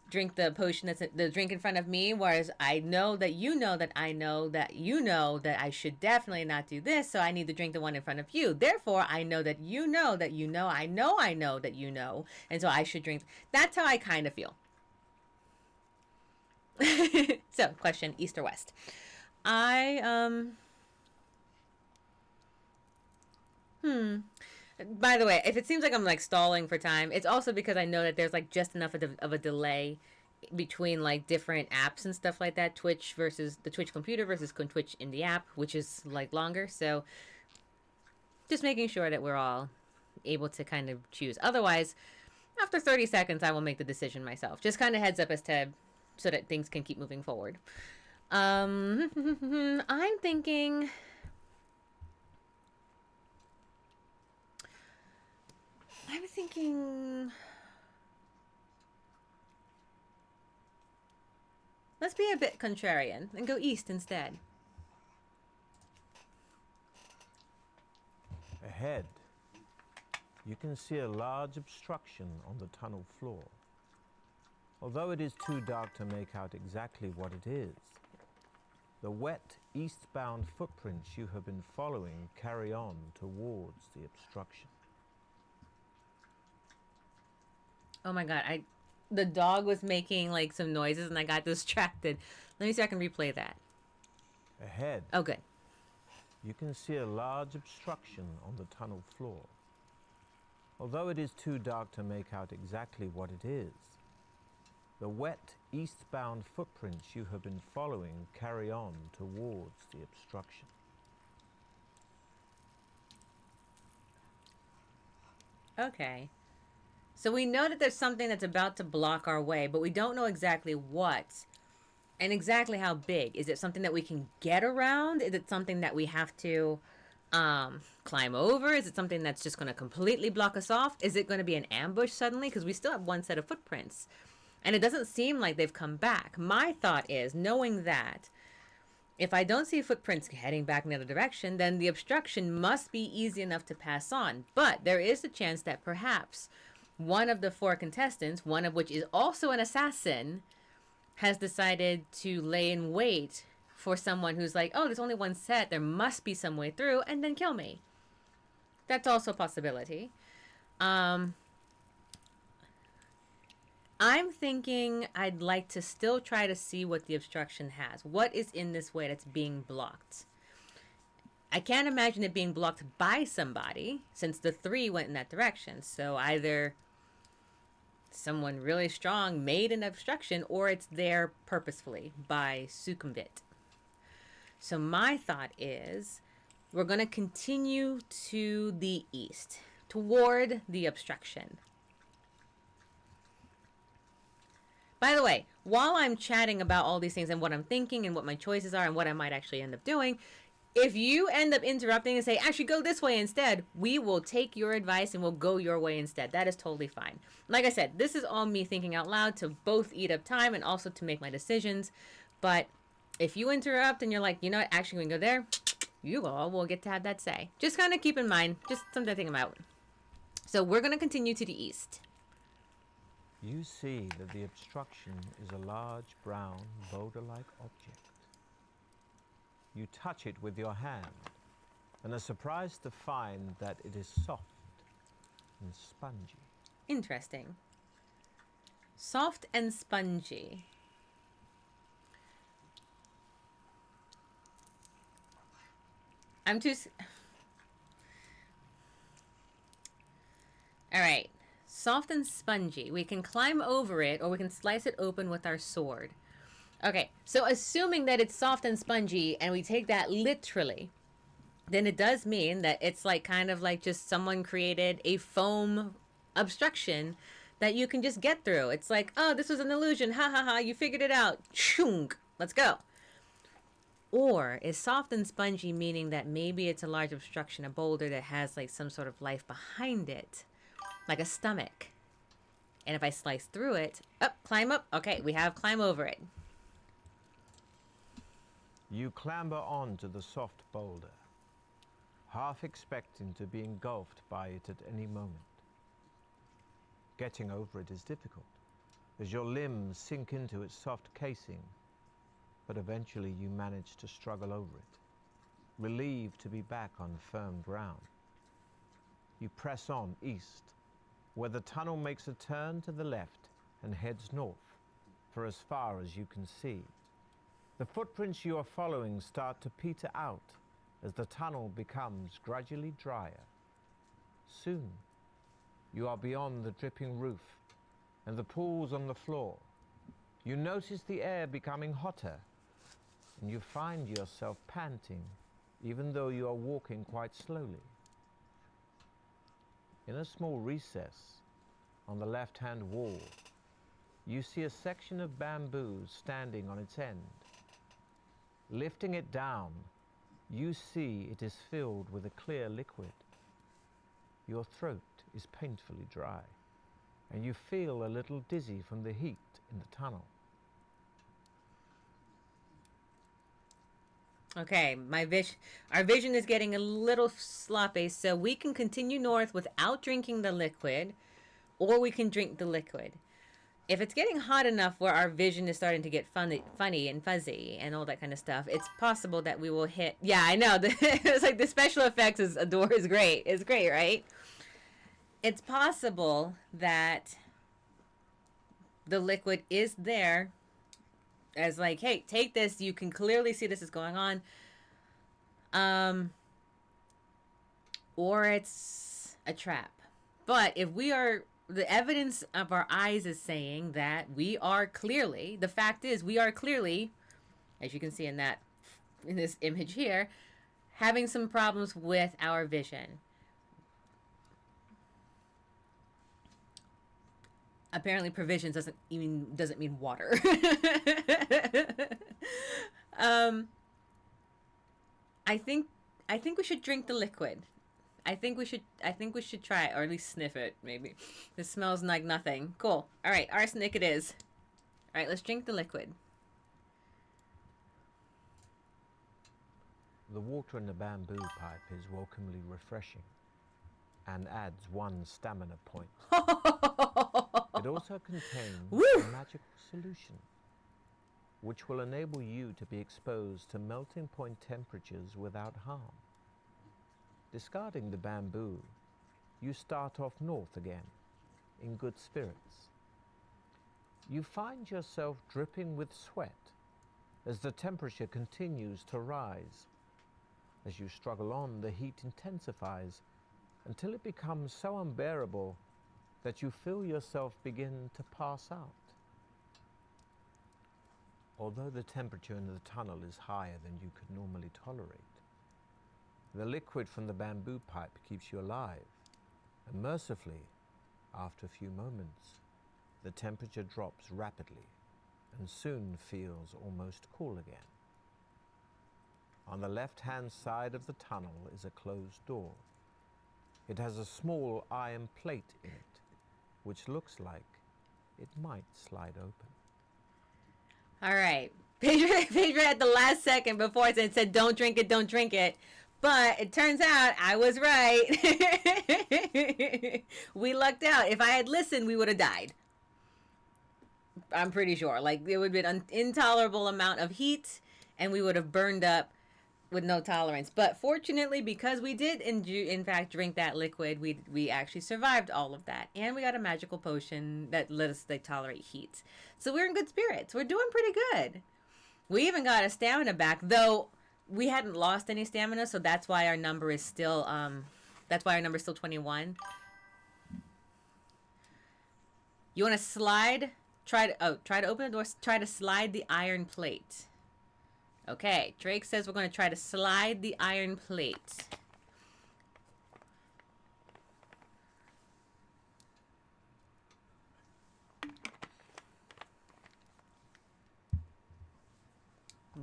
drink the potion that's the drink in front of me, whereas I know that you know that I know that you know that I should definitely not do this, so I need to drink the one in front of you. Therefore, I know that you know that you know I know that you know, and so I should drink. That's how I kind of feel. So, question, east or west? By the way, if it seems like I'm like stalling for time, it's also because I know that there's like just enough of a delay between like different apps and stuff like that. Twitch versus the Twitch computer versus Twitch in the app, which is like longer. So just making sure that we're all able to kind of choose. Otherwise, after 30 seconds, I will make the decision myself. Just kind of heads up as to so that things can keep moving forward. I'm thinking. Let's be a bit contrarian and go east instead. Ahead, you can see a large obstruction on the tunnel floor. Although it is too dark to make out exactly what it is, the wet, eastbound footprints you have been following carry on towards the obstruction. Oh my god, the dog was making like some noises and I got distracted. Let me see if I can replay that. Ahead, Oh, good. you can see a large obstruction on the tunnel floor. Although it is too dark to make out exactly what it is, the wet, eastbound footprints you have been following carry on towards the obstruction. Okay. So we know that there's something that's about to block our way, but we don't know exactly what and exactly how big. Is it something that we can get around? Is it something that we have to climb over? Is it something that's just going to completely block us off? Is it going to be an ambush suddenly? Because we still have one set of footprints. And it doesn't seem like they've come back. My thought is, knowing that, if I don't see footprints heading back in the other direction, then the obstruction must be easy enough to pass on. But there is a chance that perhaps one of the 4 contestants, one of which is also an assassin, has decided to lay in wait for someone who's like, oh, there's only one set, there must be some way through, and then kill me. That's also a possibility. I'm thinking I'd like to still try to see what the obstruction has. What is in this way that's being blocked? I can't imagine it being blocked by somebody, since the 3 went in that direction. So either someone really strong made an obstruction, or it's there purposefully by succumbit. So my thought is we're going to continue to the east, toward the obstruction. By the way, while I'm chatting about all these things and what I'm thinking and what my choices are and what I might actually end up doing, if you end up interrupting and say, actually go this way instead, we will take your advice and we'll go your way instead. That is totally fine. Like I said, this is all me thinking out loud to both eat up time and also to make my decisions. But if you interrupt and you're like, you know what, actually we can go there, you all will get to have that say. Just kind of keep in mind, just something to think about. So we're going to continue to the east. You see that the obstruction is a large brown boulder-like object. You touch it with your hand and are surprised to find that it is soft and spongy. Interesting. Soft and spongy. I'm too... All right. Soft and spongy. We can climb over it or we can slice it open with our sword. Okay, so assuming that it's soft and spongy and we take that literally, then it does mean that it's like kind of like just someone created a foam obstruction that you can just get through. It's like, oh, this was an illusion. Ha ha ha, you figured it out. Chunk. Let's go. Or is soft and spongy meaning that maybe it's a large obstruction, a boulder that has like some sort of life behind it, like a stomach. And if I slice through it, climb up. Okay, we have climb over it. You clamber onto the soft boulder, half expecting to be engulfed by it at any moment. Getting over it is difficult, as your limbs sink into its soft casing, but eventually you manage to struggle over it, relieved to be back on firm ground. You press on east, where the tunnel makes a turn to the left and heads north for as far as you can see. The footprints you are following start to peter out as the tunnel becomes gradually drier. Soon, you are beyond the dripping roof and the pools on the floor. You notice the air becoming hotter, and you find yourself panting, even though you are walking quite slowly. In a small recess on the left-hand wall, you see a section of bamboo standing on its end. Lifting it down, you see it is filled with a clear liquid. Your throat is painfully dry, and you feel a little dizzy from the heat in the tunnel. Okay, our vision is getting a little sloppy, so we can continue north without drinking the liquid, or we can drink the liquid. If it's getting hot enough where our vision is starting to get funny and fuzzy and all that kind of stuff, it's possible that we will hit. Yeah, I know. It's like the special effects is great. It's great, right? It's possible that the liquid is there as like, hey, take this. You can clearly see this is going on. Or it's a trap. But if we are, the evidence of our eyes is saying that we are clearly, the fact is we are clearly, as you can see in this image here, having some problems with our vision. Apparently provisions doesn't mean water. I think we should drink the liquid. I think we should try it, or at least sniff it, maybe. This smells like nothing. Cool. All right, arsenic it is. All right, let's drink the liquid. The water in the bamboo pipe is welcomely refreshing and adds 1 stamina point. It also contains a magical solution, which will enable you to be exposed to melting point temperatures without harm. Discarding the bamboo, you start off north again, in good spirits. You find yourself dripping with sweat as the temperature continues to rise. As you struggle on, the heat intensifies until it becomes so unbearable that you feel yourself begin to pass out. Although the temperature in the tunnel is higher than you could normally tolerate, the liquid from the bamboo pipe keeps you alive, and mercifully, after a few moments, the temperature drops rapidly and soon feels almost cool again. On the left-hand side of the tunnel is a closed door. It has a small iron plate in it, which looks like it might slide open. All right. Pedro at the last second before it said, don't drink it, don't drink it. But it turns out I was right. We lucked out. If I had listened, we would have died. I'm pretty sure. Like, there would have been an intolerable amount of heat, and we would have burned up with no tolerance. But fortunately, because we did in fact drink that liquid, we actually survived all of that, and we got a magical potion that let us tolerate heat. So we're in good spirits. We're doing pretty good. We even got a stamina back, though we hadn't lost any stamina, so that's why our number is still 21. You want to slide? Try to open the door. Try to slide the iron plate. Okay, Drake says we're going to try to slide the iron plate.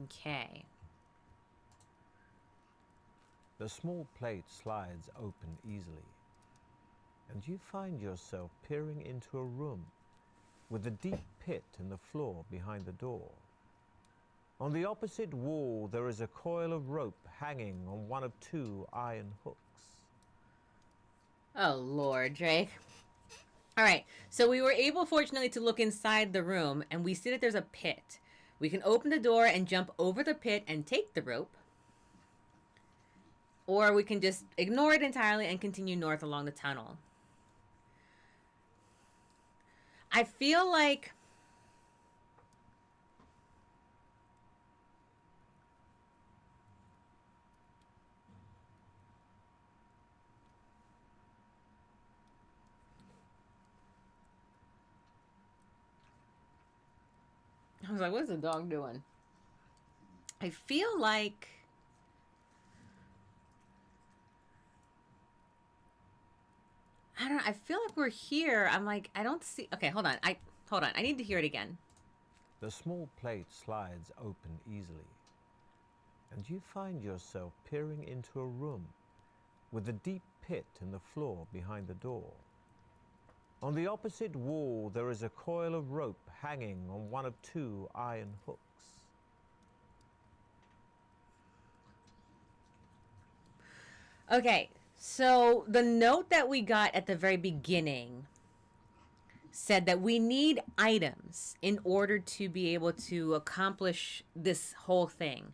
Okay. The small plate slides open easily, and you find yourself peering into a room with a deep pit in the floor behind the door. On the opposite wall, there is a coil of rope hanging on one of 2 iron hooks. Oh, Lord, Drake. All right, so we were able, fortunately, to look inside the room, and we see that there's a pit. We can open the door and jump over the pit and take the rope. Or we can just ignore it entirely and continue north along the tunnel. I feel like... I was like, what's the dog doing? I feel like... I don't know. I feel like we're here. I'm like, I don't see... Okay, hold on. I need to hear it again. The small plate slides open easily, and you find yourself peering into a room with a deep pit in the floor behind the door. On the opposite wall, there is a coil of rope hanging on one of 2 iron hooks. Okay, so the note that we got at the very beginning said that we need items in order to be able to accomplish this whole thing.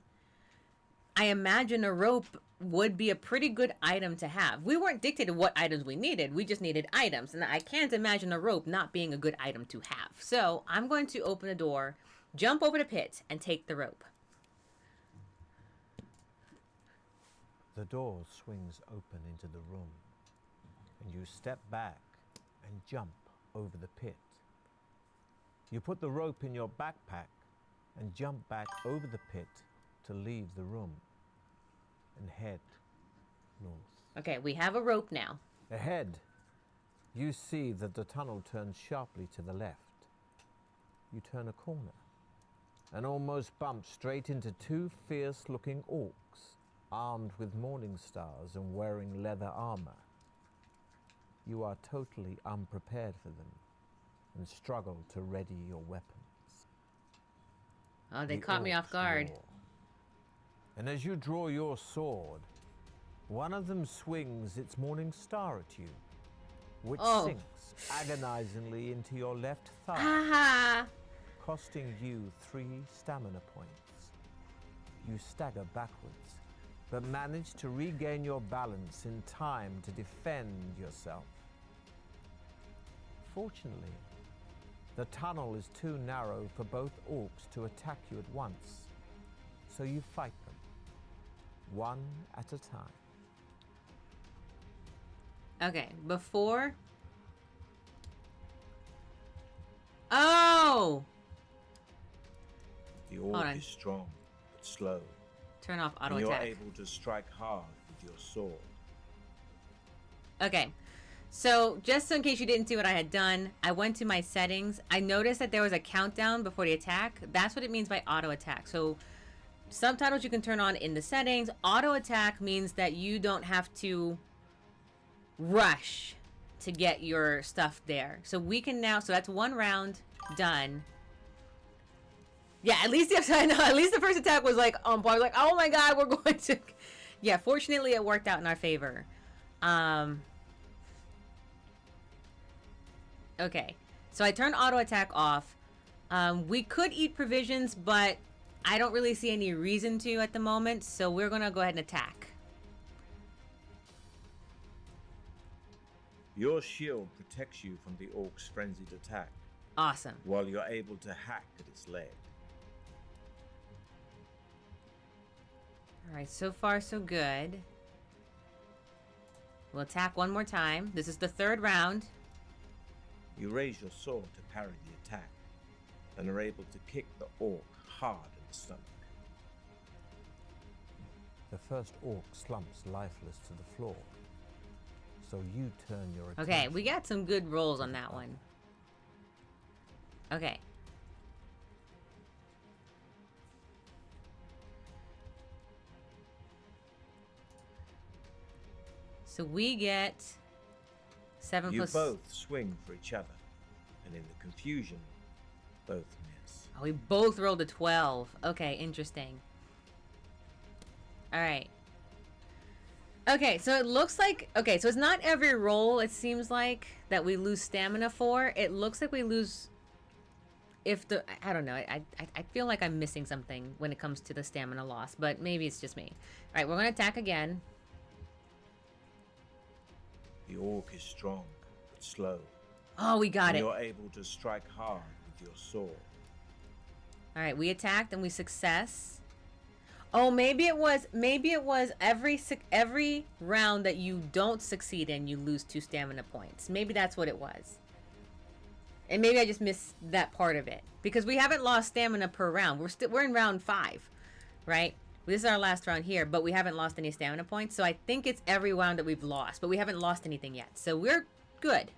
I imagine a rope would be a pretty good item to have. We weren't dictated what items we needed. We just needed items. And I can't imagine a rope not being a good item to have. So I'm going to open the door, jump over the pit, and take the rope. The door swings open into the room, and you step back and jump over the pit. You put the rope in your backpack and jump back over the pit to leave the room and head north. Okay, we have a rope now. Ahead, you see that the tunnel turns sharply to the left. You turn a corner and almost bump straight into two fierce-looking orcs, armed with morning stars and wearing leather armor. You are totally unprepared for them and struggle to ready your weapons. Oh, they caught me off guard. Roar. And as you draw your sword, one of them swings its morning star at you, which sinks agonizingly into your left thigh, costing you 3 stamina points. You stagger backwards, but manage to regain your balance in time to defend yourself. Fortunately, the tunnel is too narrow for both orcs to attack you at once, so you fight them, one at a time. Okay, before... Oh! The orc is strong, but slow. Turn off auto and attack. you're able to strike hard with your sword. Okay, so just in case you didn't see what I had done, I went to my settings. I noticed that there was a countdown before the attack. That's what it means by auto attack. So subtitles you can turn on in the settings. Auto attack means that you don't have to rush to get your stuff there. So we can now, so that's 1 round done. Yeah, at least I know. At least the first attack was like on point. Like, oh my god, we're going to. Yeah, fortunately it worked out in our favor. Okay, so I turned auto attack off. We could eat provisions, but I don't really see any reason to at the moment. So we're gonna go ahead and attack. Your shield protects you from the orc's frenzied attack. Awesome. While you're able to hack at its leg. All right, so far so good. We'll attack one more time. This is the 3rd round. You raise your sword to parry the attack, and are able to kick the orc hard in the stomach. The first orc slumps lifeless to the floor, so you turn your attention. Okay, we got some good rolls on that one. Okay. So we get 7 You plus... both swing for each other, and in the confusion, both miss. Oh, we both rolled a 12. Okay, interesting. Alright. Okay, so it looks like... Okay, so it's not every roll, it seems like, that we lose stamina for. It looks like we lose... If the... I don't know. I feel like I'm missing something when it comes to the stamina loss, but maybe it's just me. Alright, we're going to attack again. The orc is strong, but slow. Oh, we got and it. You're able to strike hard with your sword. Alright, we attacked and we success. Oh, maybe it was every round that you don't succeed in, you lose 2 stamina points. Maybe that's what it was. And maybe I just missed that part of it. Because we haven't lost stamina per round. We're in round 5, right? This is our last round here, but we haven't lost any stamina points. So I think it's every round that we've lost, but we haven't lost anything yet. So we're good.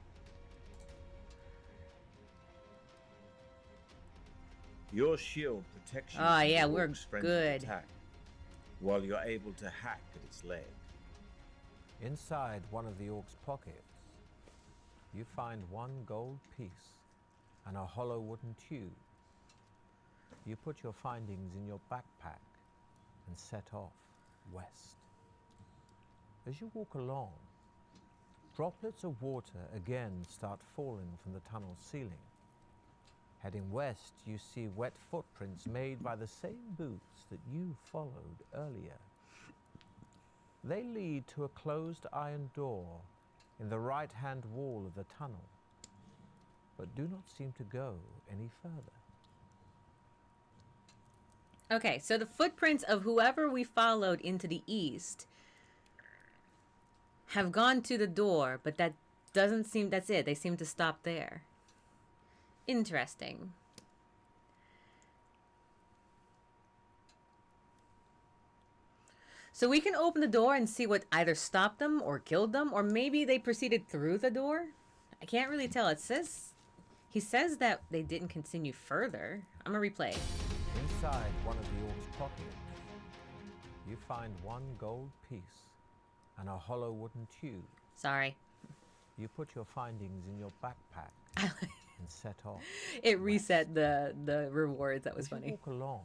Your shield protects you Oh, from yeah, the we're orc's frenzied good. attack, while you're able to hack at its leg. Inside one of the orc's pockets, you find 1 gold piece and a hollow wooden tube. You put your findings in your backpack and set off west. As you walk along, droplets of water again start falling from the tunnel's ceiling. Heading west, you see wet footprints made by the same boots that you followed earlier. They lead to a closed iron door in the right-hand wall of the tunnel, but do not seem to go any further. Okay, so the footprints of whoever we followed into the east have gone to the door, but that doesn't seem, that's it. They seem to stop there. Interesting. So we can open the door and see what either stopped them or killed them, or maybe they proceeded through the door. I can't really tell. It says, he says that they didn't continue further. I'm gonna replay. Inside one of the orc's pockets, you find one gold piece and a hollow wooden tube. Sorry. You put your findings in your backpack and set off. It reset the rewards. That was funny. As you walk along,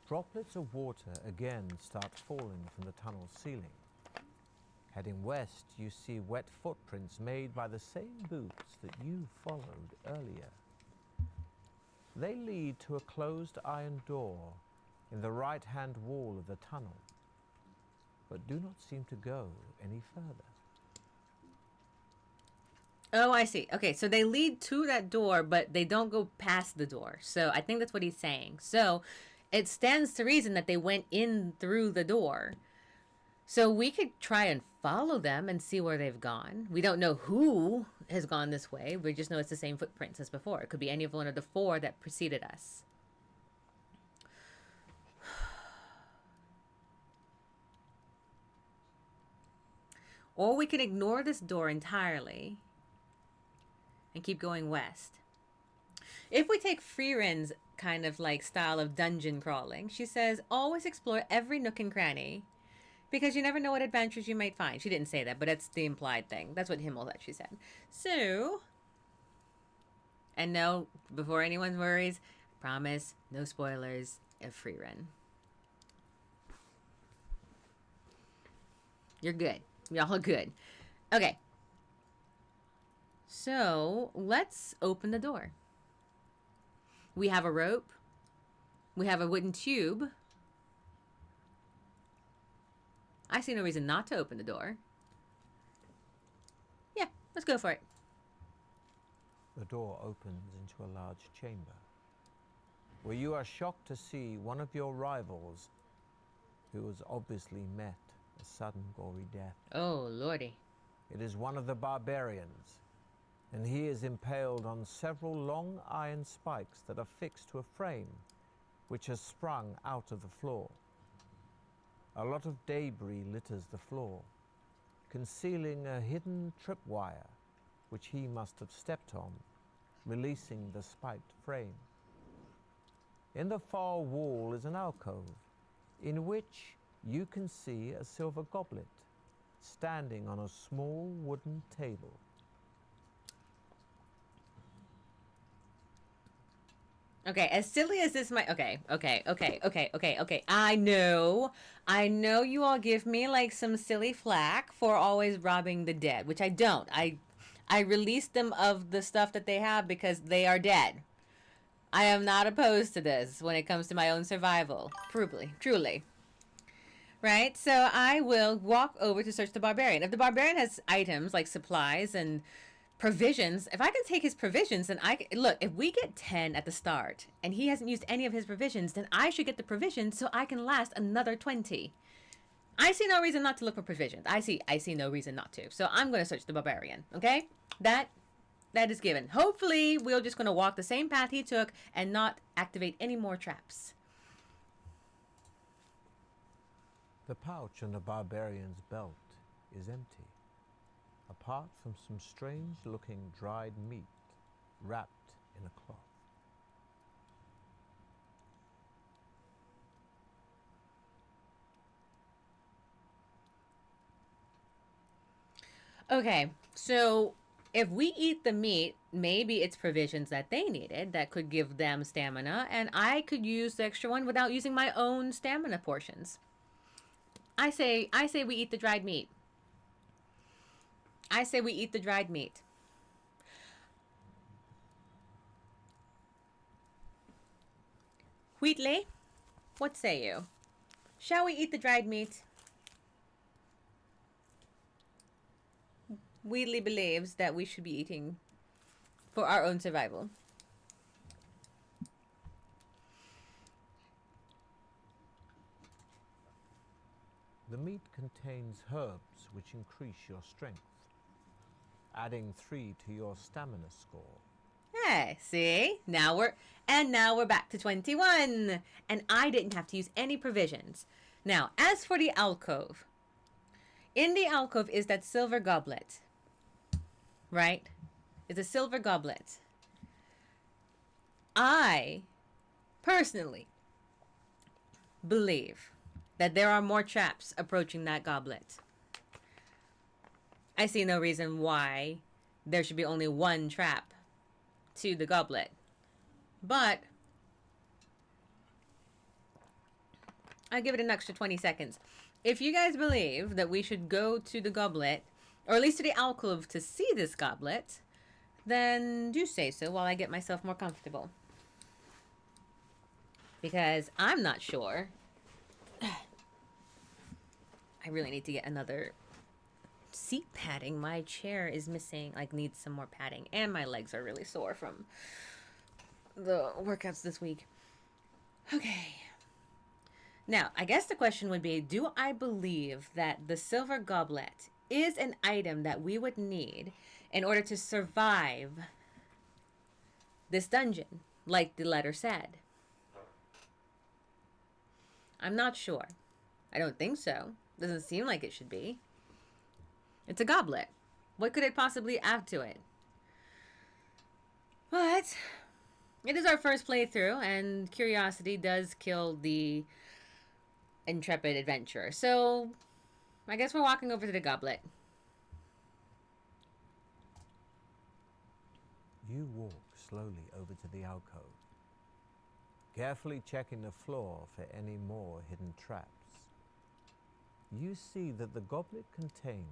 droplets of water again start falling from the tunnel's ceiling. Heading west, you see wet footprints made by the same boots that you followed earlier. They lead to a closed iron door in the right-hand wall of the tunnel, but do not seem to go any further. Oh, I see. Okay, so they lead to that door, but they don't go past the door. So I think that's what he's saying. So it stands to reason that they went in through the door. So we could try and follow them and see where they've gone. We don't know who has gone this way. We just know it's the same footprints as before. It could be any of one of the four that preceded us. Or we can ignore this door entirely and keep going west. If we take Freeren's kind of like style of dungeon crawling, she says, always explore every nook and cranny because you never know what adventures you might find. She didn't say that, but that's the implied thing. That's what Himmel actually said. So, and no, before anyone worries, I promise, no spoilers of Freeren. You're good. Y'all are good. Okay. So, let's open the door. We have a rope. We have a wooden tube. I see no reason not to open the door. Yeah, let's go for it. The door opens into a large chamber, where you are shocked to see one of your rivals, who has obviously met a sudden gory death. Oh, lordy. It is one of the barbarians, and he is impaled on several long iron spikes that are fixed to a frame which has sprung out of the floor. A lot of debris litters the floor, concealing a hidden tripwire which he must have stepped on, releasing the spiked frame. In the far wall is an alcove, in which you can see a silver goblet standing on a small wooden table. Okay, as silly as this might... Okay. I know you all give me, like, some silly flack for always robbing the dead, which I don't. I release them of the stuff that they have because they are dead. I am not opposed to this when it comes to my own survival. Truly. Right? So I will walk over to search the barbarian. If the barbarian has items like supplies and provisions, if I can take his provisions, then I can, look, if we get 10 at the start and he hasn't used any of his provisions, then I should get the provisions so I can last another 20. I see no reason not to look for provisions. I see no reason not to. So I'm going to search the barbarian, okay? That is given. Hopefully, we're just going to walk the same path he took and not activate any more traps. The pouch on the barbarian's belt is empty, apart from some strange-looking dried meat wrapped in a cloth. Okay, so if we eat the meat, maybe it's provisions that they needed that could give them stamina, and I could use the extra one without using my own stamina portions. I say we eat the dried meat. I say we eat the dried meat. Wheatley, what say you? Shall we eat the dried meat? Wheatley believes that we should be eating for our own survival. The meat contains herbs which increase your strength, adding 3 to your stamina score. Hey, see? Now we're back to 21. And I didn't have to use any provisions. Now, as for the alcove. In the alcove is that silver goblet. Right? It's a silver goblet. I personally believe that there are more traps approaching that goblet. I see no reason why there should be only one trap to the goblet. But I'll give it an extra 20 seconds. If you guys believe that we should go to the goblet, or at least to the alcove to see this goblet, then do say so while I get myself more comfortable. Because I'm not sure. I really need to get another seat padding. My chair is missing, like needs some more padding. And my legs are really sore from the workouts this week. Okay. Now, I guess the question would be, do I believe that the silver goblet is an item that we would need in order to survive this dungeon, like the letter said? I'm not sure. I don't think so. Doesn't seem like it should be. It's a goblet. What could it possibly add to it? But it is our first playthrough, and curiosity does kill the intrepid adventurer. So I guess we're walking over to the goblet. You walk slowly over to the alcove, carefully checking the floor for any more hidden traps. You see that the goblet contains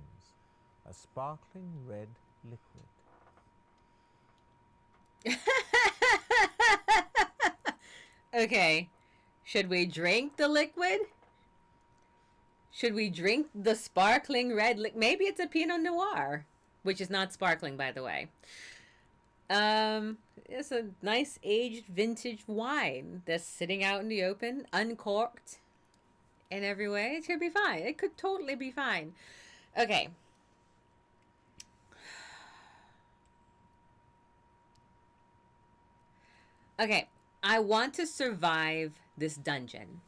a sparkling red liquid. Okay. Should we drink the liquid? Should we drink the sparkling red liquid? Maybe it's a Pinot Noir, which is not sparkling, by the way. It's a nice aged vintage wine that's sitting out in the open, uncorked in every way. It could be fine. It could totally be fine. Okay. Okay. I want to survive this dungeon.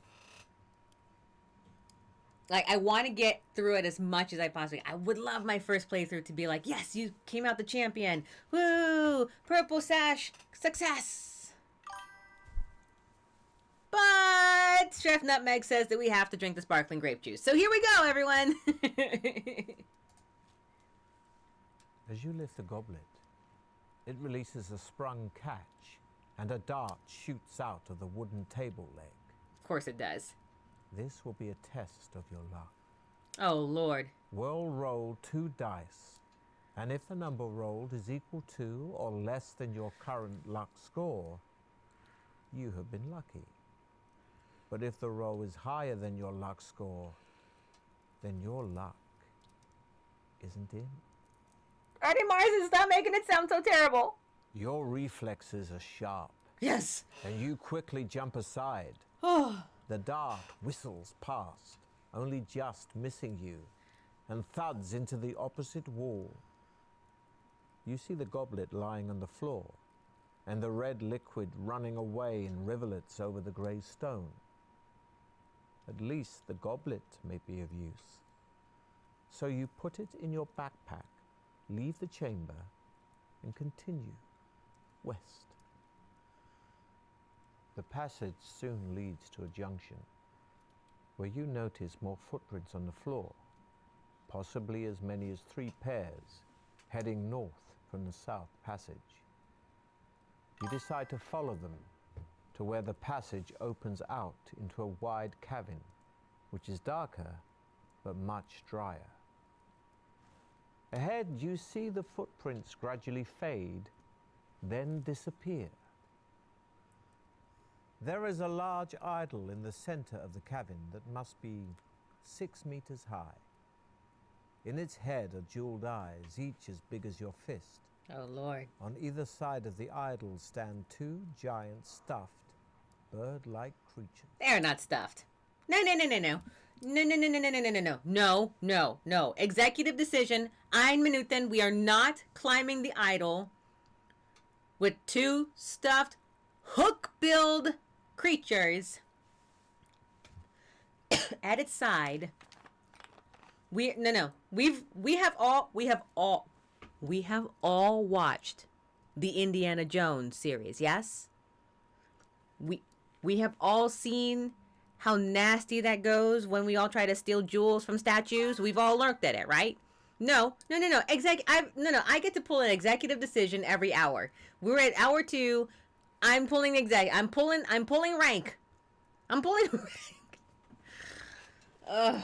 Like, I want to get through it as much as I possibly can. I would love my first playthrough to be like, yes, you came out the champion. Woo! Purple sash. Success! But Chef Nutmeg says that we have to drink the sparkling grape juice. So here we go, everyone. As you lift the goblet, it releases a sprung catch, and a dart shoots out of the wooden table leg. Of course it does. This will be a test of your luck. Oh, Lord. We'll roll 2 dice, and if the number rolled is equal to or less than your current luck score, you have been lucky. But if the roll is higher than your luck score, then your luck isn't in. Eddie Marsan, stop making it sound so terrible. Your reflexes are sharp. Yes. And you quickly jump aside. Oh. The dart whistles past, only just missing you, and thuds into the opposite wall. You see the goblet lying on the floor, and the red liquid running away in rivulets over the grey stone. At least the goblet may be of use. So you put it in your backpack, leave the chamber, and continue west. The passage soon leads to a junction, where you notice more footprints on the floor, possibly as many as 3 pairs, heading north from the south passage. You decide to follow them to where the passage opens out into a wide cavern, which is darker but much drier. Ahead, you see the footprints gradually fade, then disappear. There is a large idol in the center of the cavern that must be 6 meters high. In its head are jeweled eyes, each as big as your fist. Oh, Lord. On either side of the idol stand 2 giant stuffed, bird-like creatures. They are not stuffed. No, no, no, no, no. No, no, no, no, no, no, no, no, no. No, no, no. Executive decision. Ein Minuten. We are not climbing the idol with 2 stuffed hook-billed creatures at its side. We have all watched the Indiana Jones series, yes? We have all seen how nasty that goes when we all try to steal jewels from statues. We've all lurked at it, right? No. I get to pull an executive decision every hour. We're at hour 2. I'm pulling I'm pulling rank. I'm pulling rank. Ugh,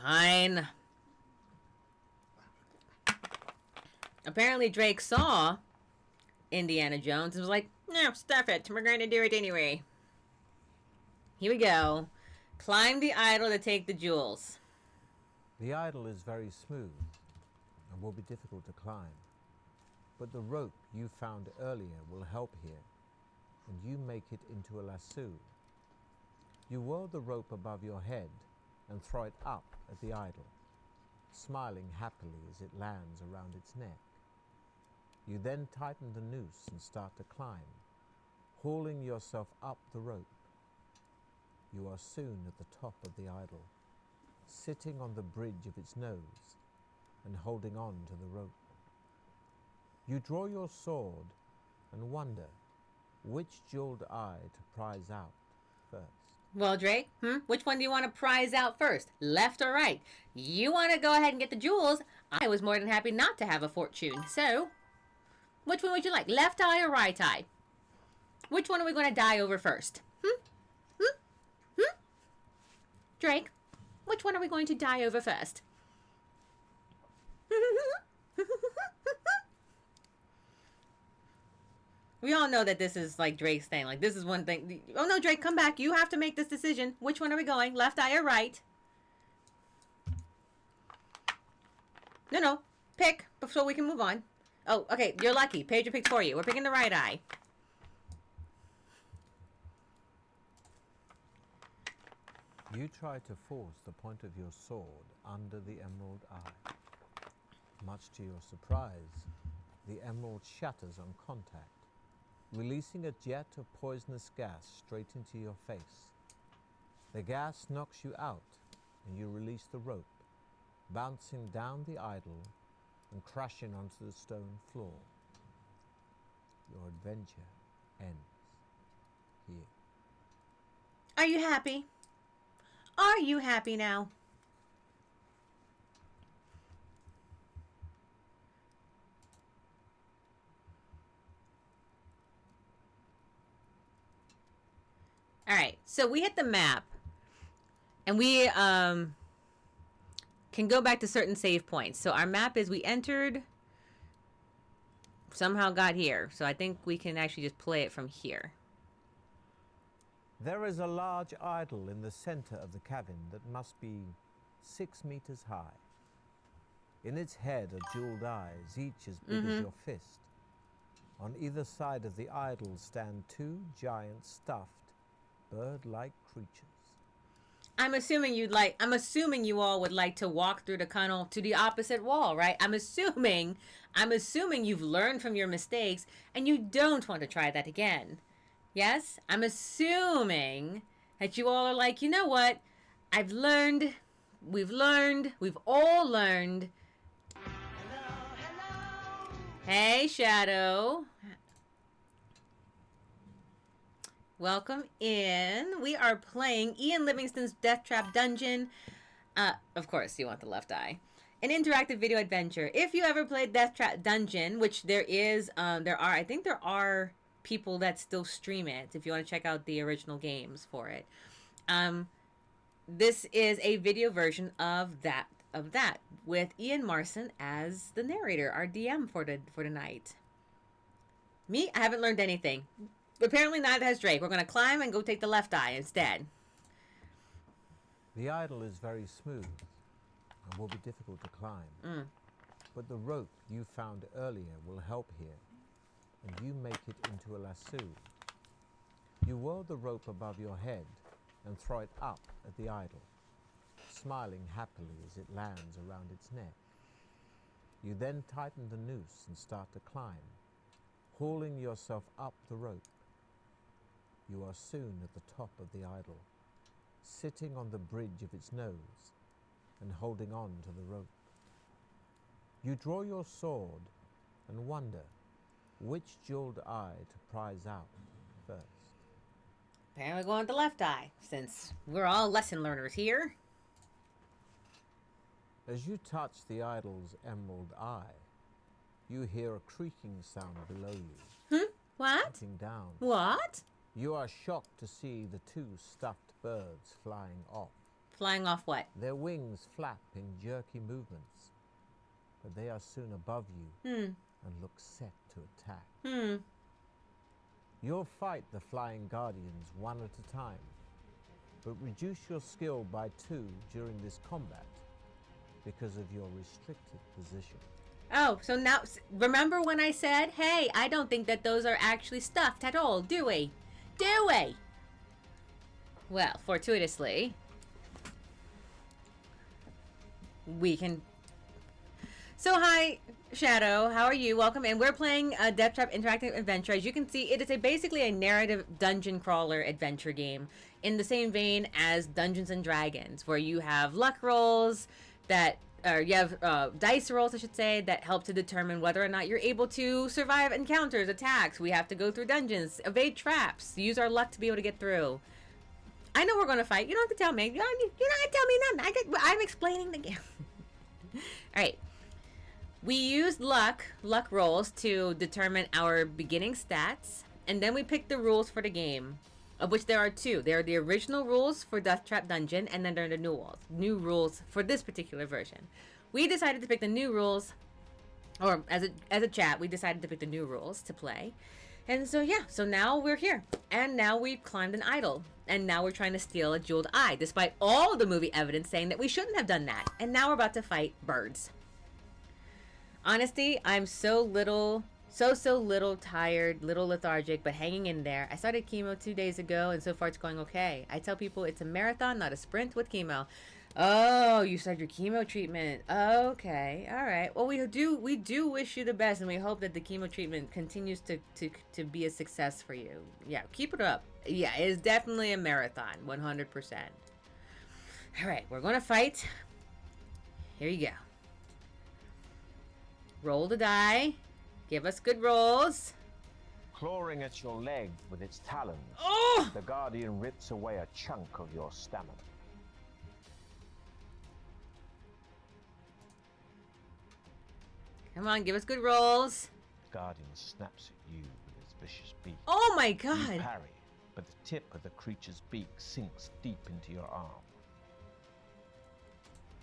fine. Apparently Drake saw Indiana Jones and was like, no, stuff it. We're going to do it anyway. Here we go. Climb the idol to take the jewels. The idol is very smooth and will be difficult to climb, but the rope you found earlier will help here, and you make it into a lasso. You whirl the rope above your head and throw it up at the idol, smiling happily as it lands around its neck. You then tighten the noose and start to climb, hauling yourself up the rope. You are soon at the top of the idol, sitting on the bridge of its nose and holding on to the rope. You draw your sword and wonder which jeweled eye to prize out first. Well, Drake, which one do you want to prize out first? Left or right? You want to go ahead and get the jewels. I was more than happy not to have a fortune. So, which one would you like? Left eye or right eye? Which one are we going to die over first? Drake, which one are we going to die over first? We all know that this is like Drake's thing. Like, this is one thing. Oh, no, Drake, come back. You have to make this decision. Which one are we going? Left eye or right? No. Pick so we can move on. Oh, okay. You're lucky. Pedro picked for you. We're picking the right eye. You try to force the point of your sword under the emerald eye. Much to your surprise, the emerald shatters on contact, releasing a jet of poisonous gas straight into your face. The gas knocks you out, and you release the rope, bouncing down the idol and crashing onto the stone floor. Your adventure ends here. Are you happy? Are you happy now? All right, so we hit the map, and we can go back to certain save points. So our map is we entered, somehow got here. So I think we can actually just play it from here. There is a large idol in the center of the cavern that must be 6 meters high. In its head are jeweled eyes, each as big as your fist. On either side of the idol stand 2 giant stuffed, bird-like creatures. I'm assuming you all would like to walk through the tunnel to the opposite wall, right? I'm assuming you've learned from your mistakes and you don't want to try that again. Yes? I'm assuming that you all are like, you know what? We've all learned. Hello. Hey, Shadow. Welcome in. We are playing Ian Livingstone's Deathtrap Dungeon. Of course, you want the left eye. An interactive video adventure. If you ever played Deathtrap Dungeon, which there are people that still stream it if you want to check out the original games for it. this is a video version of that with Ian Marsan as the narrator, our DM for tonight. Me, I haven't learned anything. Apparently neither has Drake. We're going to climb and go take the left eye instead. The idol is very smooth and will be difficult to climb. But the rope you found earlier will help here, and you make it into a lasso. You whirl the rope above your head and throw it up at the idol, smiling happily as it lands around its neck. You then tighten the noose and start to climb, hauling yourself up the rope. You are soon at the top of the idol, sitting on the bridge of its nose and holding on to the rope. You draw your sword and wonder which jeweled eye to prize out first. Apparently going with the left eye, since we're all lesson learners here. As you touch the idol's emerald eye, you hear a creaking sound below you. What? Looking down, What? you are shocked to see the two stuffed birds flying off. Flying off what? Their wings flap in jerky movements, but they are soon above you and look set to attack. You'll fight the flying guardians one at a time, but reduce your skill by 2 during this combat because of your restricted position. Oh, so now, remember when I said, hey, I don't think that those are actually stuffed at all, do we? Do we? Well, fortuitously, we can... So, hi, Shadow. How are you? Welcome in. We're playing a Deathtrap Interactive Adventure. As you can see, it is basically a narrative dungeon crawler adventure game in the same vein as Dungeons and Dragons, where you have luck rolls that... or you have dice rolls, I should say, that help to determine whether or not you're able to survive encounters, attacks. We have to go through dungeons, evade traps, use our luck to be able to get through. I know we're going to fight. You don't have to tell me. You're not going to tell me nothing. I'm explaining the game. All right. We use luck rolls to determine our beginning stats, and then we pick the rules for the game, of which there are 2. There are the original rules for Deathtrap Dungeon, and then there are the new rules for this particular version. We decided to pick the new rules, or as a chat, we decided to pick the new rules to play. And so yeah, so now we're here, and now we've climbed an idol, and now we're trying to steal a jeweled eye, despite all the movie evidence saying that we shouldn't have done that. And now we're about to fight birds. Honestly, I'm so little tired, little lethargic, but hanging in there. I started chemo 2 days ago, and so far it's going okay. I tell people it's a marathon, not a sprint with chemo. Oh, you started your chemo treatment. Okay, all right. Well, we do wish you the best, and we hope that the chemo treatment continues to be a success for you. Yeah, keep it up. Yeah, it is definitely a marathon, 100%. All right, we're gonna fight. Here you go. Roll the die. Give us good rolls. Clawing at your leg with its talons, the guardian rips away a chunk of your stamina. Come on, give us good rolls. Guardian snaps at you with its vicious beak. Oh my You god. parry, but the tip of the creature's beak sinks deep into your arm.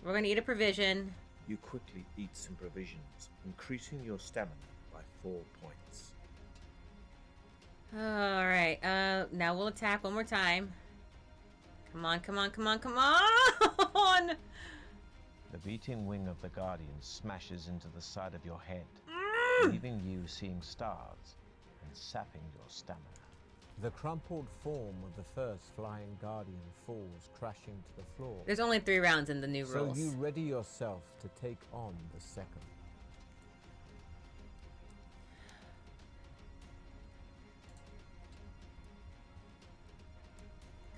We're gonna eat a provision. You quickly eat some provisions, increasing your stamina by 4 points. Alright, now we'll attack one more time. Come on, come on, come on, come on! The beating wing of the guardian smashes into the side of your head, leaving you seeing stars and sapping your stamina. The crumpled form of the first flying guardian falls crashing to the floor. There's only 3 rounds in the new rules. So you ready yourself to take on the second.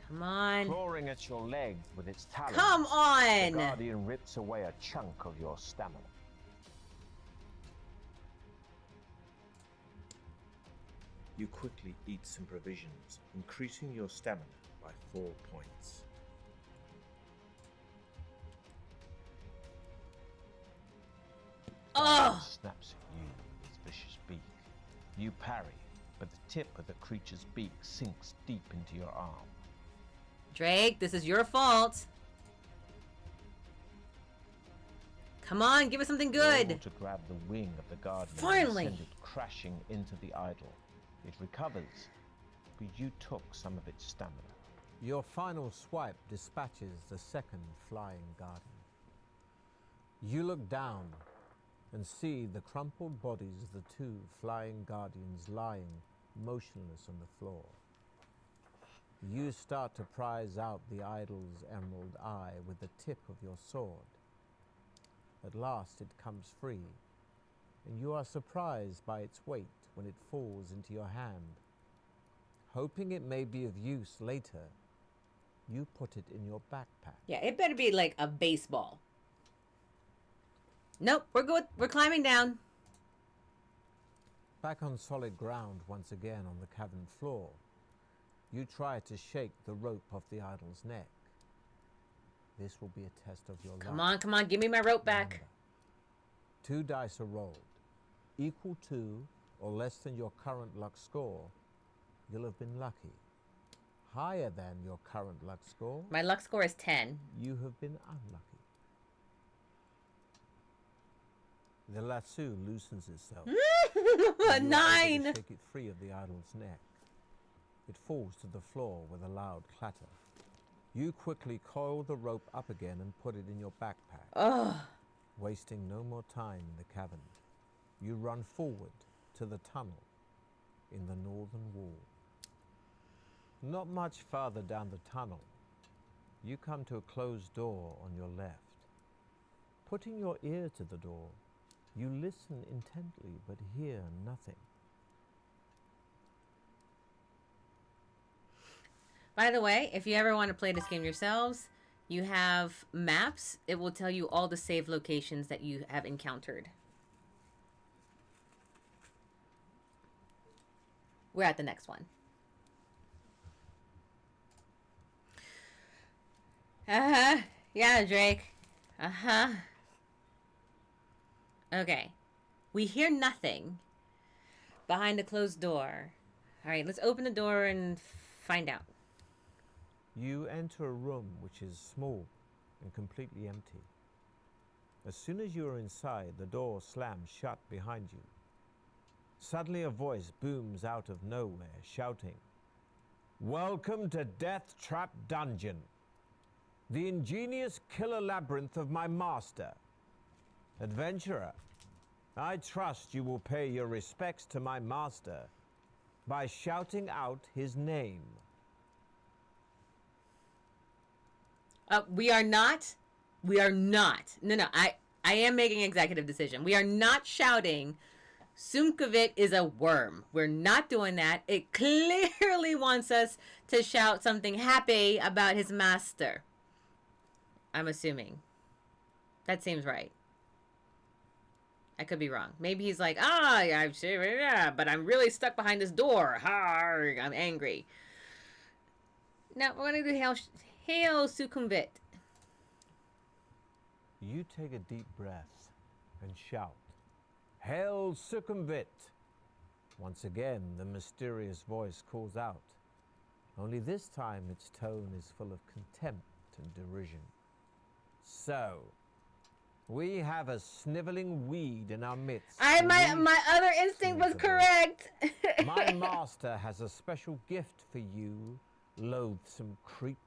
Come on. Clawing at your leg with its talons, Come on! the guardian rips away a chunk of your stamina. You quickly eat some provisions, increasing your stamina by 4 points. Oh! Snaps at you with its vicious beak. You parry, but the tip of the creature's beak sinks deep into your arm. Drake, this is your fault. Come on, give us something You're able good. to grab the wing of the guardian Finally. and send it crashing into the idol. It recovers, but you took some of its stamina. Your final swipe dispatches the second flying guardian. You look down and see the crumpled bodies of the two flying guardians lying motionless on the floor. You start to prize out the idol's emerald eye with the tip of your sword. At last it comes free, and you are surprised by its weight when it falls into your hand. Hoping it may be of use later, you put it in your backpack. Yeah, it better be like a baseball. Nope, we're good. We're climbing down. Back on solid ground once again on the cavern floor, you try to shake the rope off the idol's neck. This will be a test of your luck. Come on, give me my rope back. Remember, 2 dice are rolled. Equal to or less than your current luck score, you'll have been lucky. Higher than your current luck score, My luck score is 10. you have been unlucky. The lasso loosens itself. and you are able 9. to shake it free of the idol's neck. It falls to the floor with a loud clatter. You quickly coil the rope up again and put it in your backpack. Ugh. Wasting no more time in the cavern, you run forward to the tunnel in the northern wall. Not much farther down the tunnel, you come to a closed door on your left. Putting your ear to the door, you listen intently but hear nothing. By the way, if you ever want to play this game yourselves, you have maps. It will tell you all the save locations that you have encountered. We're at the next one. Uh-huh. Yeah, Drake. Uh-huh. Okay. We hear nothing behind the closed door. All right, let's open the door and find out. You enter a room which is small and completely empty. As soon as you are inside, the door slams shut behind you. Suddenly a voice booms out of nowhere, shouting, "Welcome to Deathtrap Dungeon, the ingenious killer labyrinth of my master. Adventurer, I trust you will pay your respects to my master by shouting out his name." We are not. No, I am making an executive decision. We are not shouting, Sumkovit is a worm. We're not doing that. It clearly wants us to shout something happy about his master. I'm assuming. That seems right. I could be wrong. Maybe he's like, I'm sure, yeah, but I'm really stuck behind this door. I'm angry. Now, we're going to do Hail Sukumvit. You take a deep breath and shout, "Hail Sukumvit!" Once again, the mysterious voice calls out. Only this time its tone is full of contempt and derision. "So, we have a sniveling weed in our midst. My other instinct was correct. My master has a special gift for you, loathsome creep."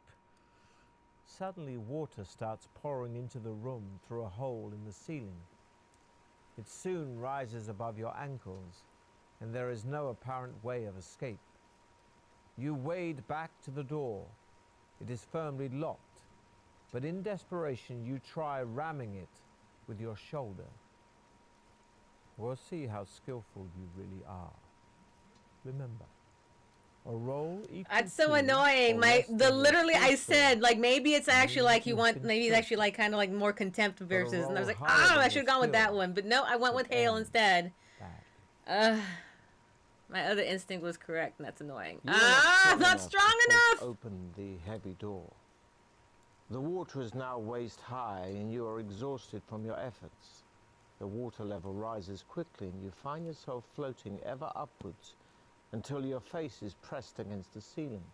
Suddenly, water starts pouring into the room through a hole in the ceiling. It soon rises above your ankles, and there is no apparent way of escape. You wade back to the door. It is firmly locked, but in desperation you try ramming it with your shoulder. We'll see how skillful you really are. Remember, a roll equal That's so to annoying. or less than your Literally I skill said score. like maybe it's actually like you You've want been maybe it's actually skillful. like kind of like more contempt versus and I was like, roll higher than I your should have gone with that skill one, but no, I went would with hail end instead. Bad. My other instinct was correct, and that's annoying. You are I'm not to strong force enough. Open the heavy door. The water is now waist high, and you are exhausted from your efforts. The water level rises quickly, and you find yourself floating ever upwards until your face is pressed against the ceiling.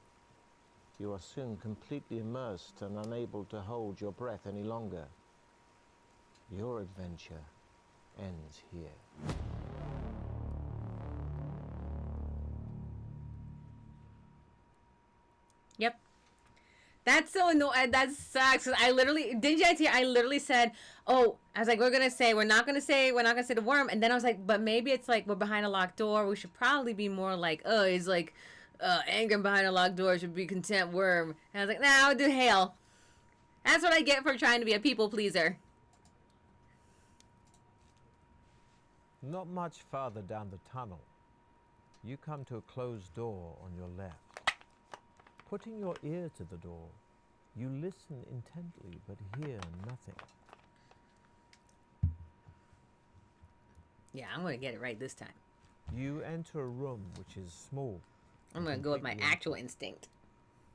You are soon completely immersed and unable to hold your breath any longer. Your adventure ends here. Yep. That's so annoying. That sucks. I literally didn't you guys hear? I literally said, "Oh, I was like, we're not gonna say the worm." And then I was like, "But maybe it's like we're behind a locked door. We should probably be more like, oh, it's like, anger behind a locked door should be content worm." And I was like, "Nah, I would do hail." That's what I get for trying to be a people pleaser. Not much farther down the tunnel, you come to a closed door on your left. Putting your ear to the door, you listen intently but hear nothing. Yeah, I'm gonna get it right this time. You enter a room which is small. I'm gonna go with my completely actual empty. instinct.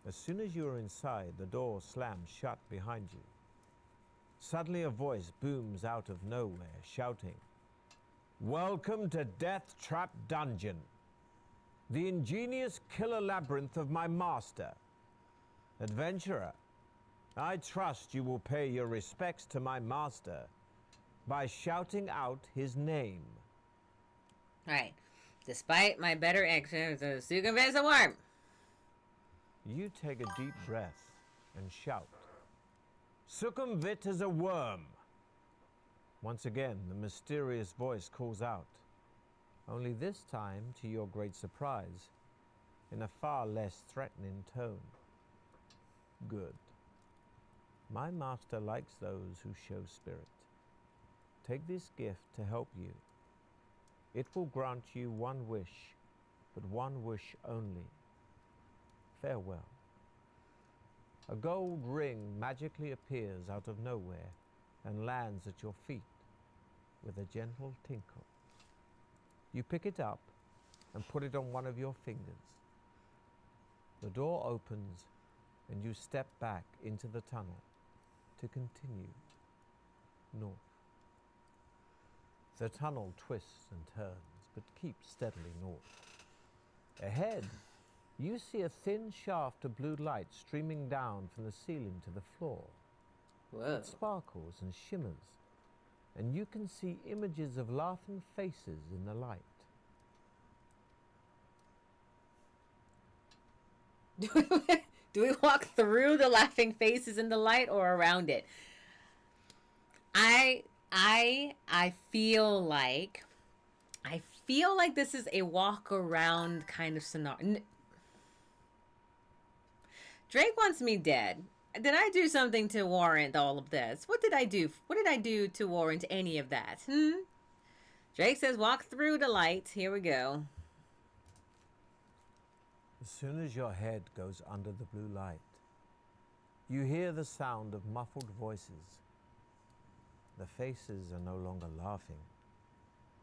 As soon as you are inside, the door slams shut behind you. Suddenly a voice booms out of nowhere, shouting, "Welcome to Deathtrap Dungeon, the ingenious killer labyrinth of my master. Adventurer, I trust you will pay your respects to my master by shouting out his name." Alright. Despite my better actions, the soooooo is a worm. You take a deep breath and shout, "Succumvit is a worm." Once again, the mysterious voice calls out, only this time, to your great surprise, in a far less threatening tone. Good. My master likes those who show spirit. Take this gift to help you. It will grant you one wish, but one wish only. Farewell. A gold ring magically appears out of nowhere and lands at your feet with a gentle tinkle. You pick it up and put it on one of your fingers. The door opens and you step back into the tunnel to continue north. The tunnel twists and turns, but keeps steadily north. Ahead, you see a thin shaft of blue light streaming down from the ceiling to the floor. Whoa. It sparkles and shimmers, and you can see images of laughing faces in the light. Do we walk through the laughing faces in the light or around it? I feel like this is a walk around kind of scenario. Drake wants me dead. Did I do something to warrant all of this? What did I do? What did I do to warrant any of that? Drake says walk through the light. Here we go. As soon as your head goes under the blue light, you hear the sound of muffled voices. The faces are no longer laughing,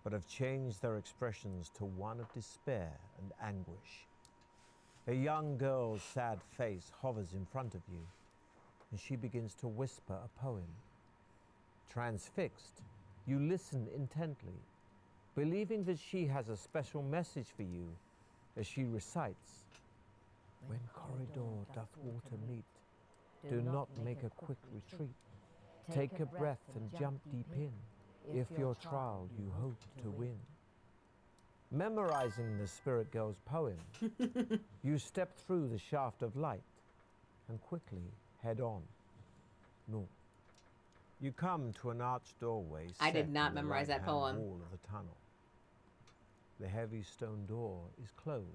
but have changed their expressions to one of despair and anguish. A young girl's sad face hovers in front of you, and she begins to whisper a poem. Transfixed, you listen intently, believing that she has a special message for you as she recites, "When corridor doth water meet, do not make a quick retreat. Take a breath and jump deep in, if your trial you hope to win." Memorizing the spirit girl's poem, you step through the shaft of light and quickly head on north. You come to an arched doorway. I did not set in the memorize that right-hand poem. wall of the tunnel. The heavy stone door is closed,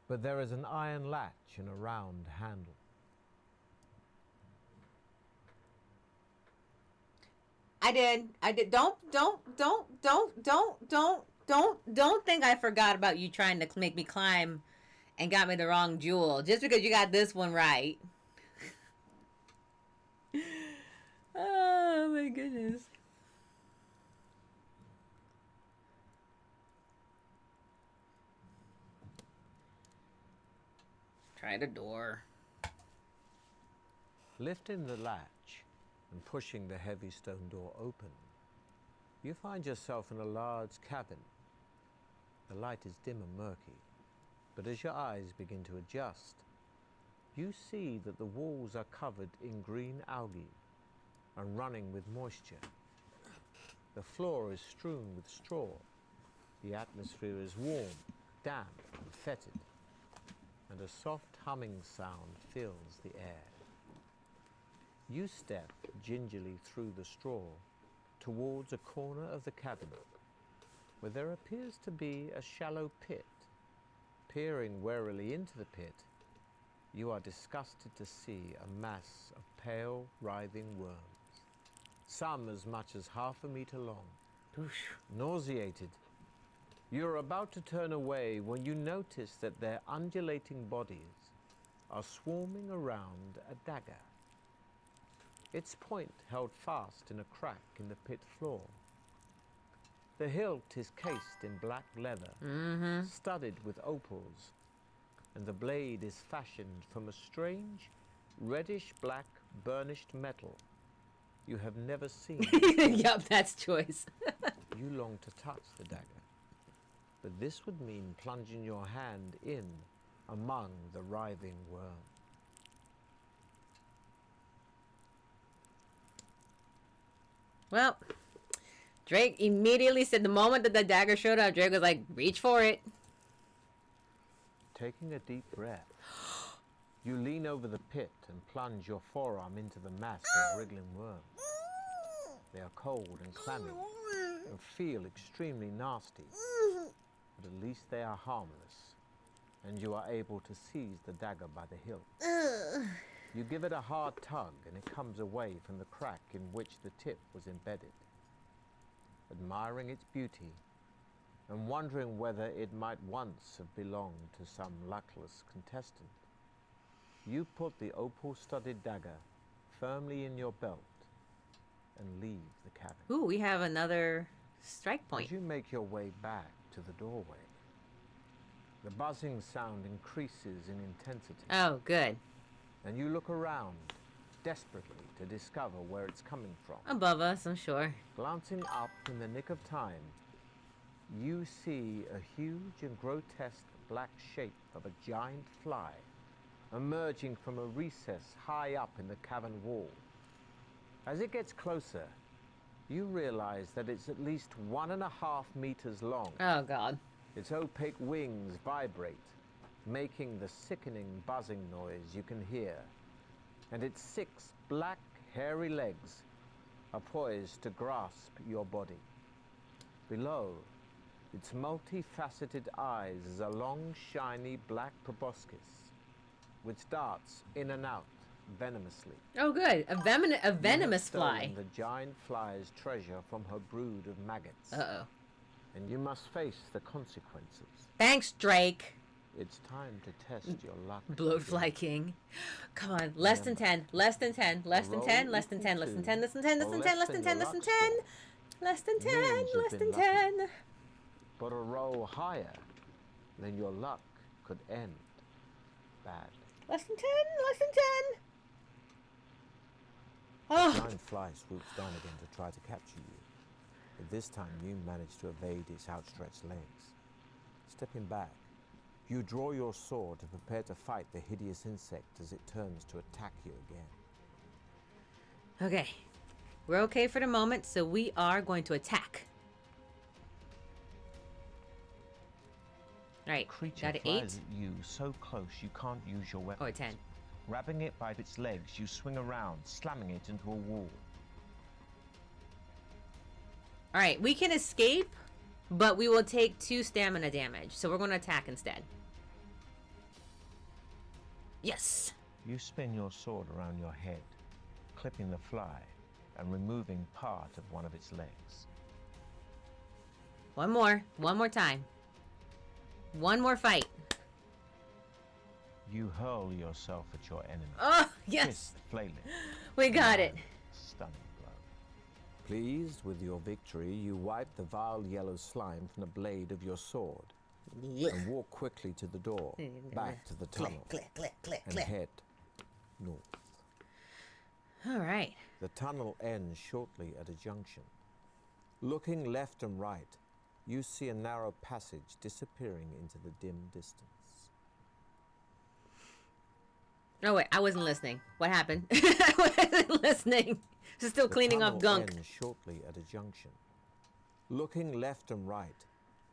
but there is an iron latch and a round handle. I did. Don't think I forgot about you trying to make me climb and got me the wrong jewel just because you got this one right. Oh my goodness. Try the door. Lifting the latch and pushing the heavy stone door open, you find yourself in a large cabin. The light is dim and murky, but as your eyes begin to adjust, you see that the walls are covered in green algae. and running with moisture. The floor is strewn with straw. The atmosphere is warm, damp, and fetid, and a soft humming sound fills the air. You step gingerly through the straw towards a corner of the cabin where there appears to be a shallow pit. Peering warily into the pit, you are disgusted to see a mass of pale, writhing worms, some as much as 1/2 meter long. Oof. Nauseated, you're about to turn away when you notice that their undulating bodies are swarming around a dagger. Its point held fast in a crack in the pit floor. The hilt is cased in black leather, studded with opals, and the blade is fashioned from a strange, reddish-black burnished metal you have never seen. Yup, that's choice. You long to touch the dagger, but this would mean plunging your hand in among the writhing worm. Well, Drake immediately said the moment that the dagger showed up, Drake was like, reach for it. Taking a deep breath, you lean over the pit and plunge your forearm into the mass of wriggling worms. They are cold and clammy and feel extremely nasty, but at least they are harmless, and you are able to seize the dagger by the hilt. You give it a hard tug and it comes away from the crack in which the tip was embedded. Admiring its beauty and wondering whether it might once have belonged to some luckless contestant, you put the opal-studded dagger firmly in your belt and leave the cabin. Ooh, we have another strike point. As you make your way back to the doorway, the buzzing sound increases in intensity. Oh, good. And you look around, desperately, to discover where it's coming from. Above us, I'm sure. Glancing up in the nick of time, you see a huge and grotesque black shape of a giant fly emerging from a recess high up in the cavern wall. As it gets closer, you realize that it's at least 1.5 meters long. Oh, God. Its opaque wings vibrate, making the sickening buzzing noise you can hear, and its 6 black, hairy legs are poised to grasp your body. Below, its multifaceted eyes is a long, shiny black proboscis, which darts in and out venomously. Oh, good. A venomous You have fly. stolen the giant fly's treasure from her brood of maggots, Uh-oh. and you must face the consequences. Thanks, Drake. It's time to test your luck. Bloatfly King. Come on. Less than 10. Less than 10. Less than 10. Less than 10. Less than 10. Less than 10. Less than 10. Less than 10. Less than 10. Less than 10. Less than 10. But a roll higher, then your luck could end bad. Less than 10. Less than 10. The Oh. giant fly swoops down again to try to capture you, but this time you manage to evade its outstretched legs. Stepping back, you draw your sword to prepare to fight the hideous insect as it turns to attack you again. Okay. We're okay for the moment, so we are going to attack. All right. Creature Got an flies 8 at you so close you can't use your weapon. or a 10. Grabbing it by its legs, you swing around, slamming it into a wall. All right. We can escape, but we will take 2 stamina damage. So we're going to attack instead. Yes. You spin your sword around your head, clipping the fly and removing part of one of its legs. One more. One more time. One more fight. You hurl yourself at your enemy. Oh, yes. Fist flailing. We got it. Stunning blow. Pleased with your victory, you wipe the vile yellow slime from the blade of your sword and walk quickly to the door, back to the tunnel, and head north. All right. The tunnel ends shortly at a junction. Looking left and right, you see a narrow passage disappearing into the dim distance. Oh, wait. I wasn't listening. What happened? I wasn't listening. Still The cleaning off tunnel gunk. ends shortly at a junction. Looking left and right,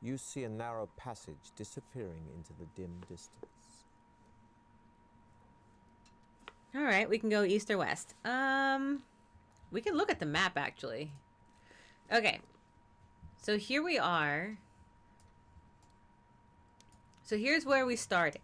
you see a narrow passage disappearing into the dim distance. All right, we can go east or west. We can look at the map actually. Okay. So here we are. So here's where we started.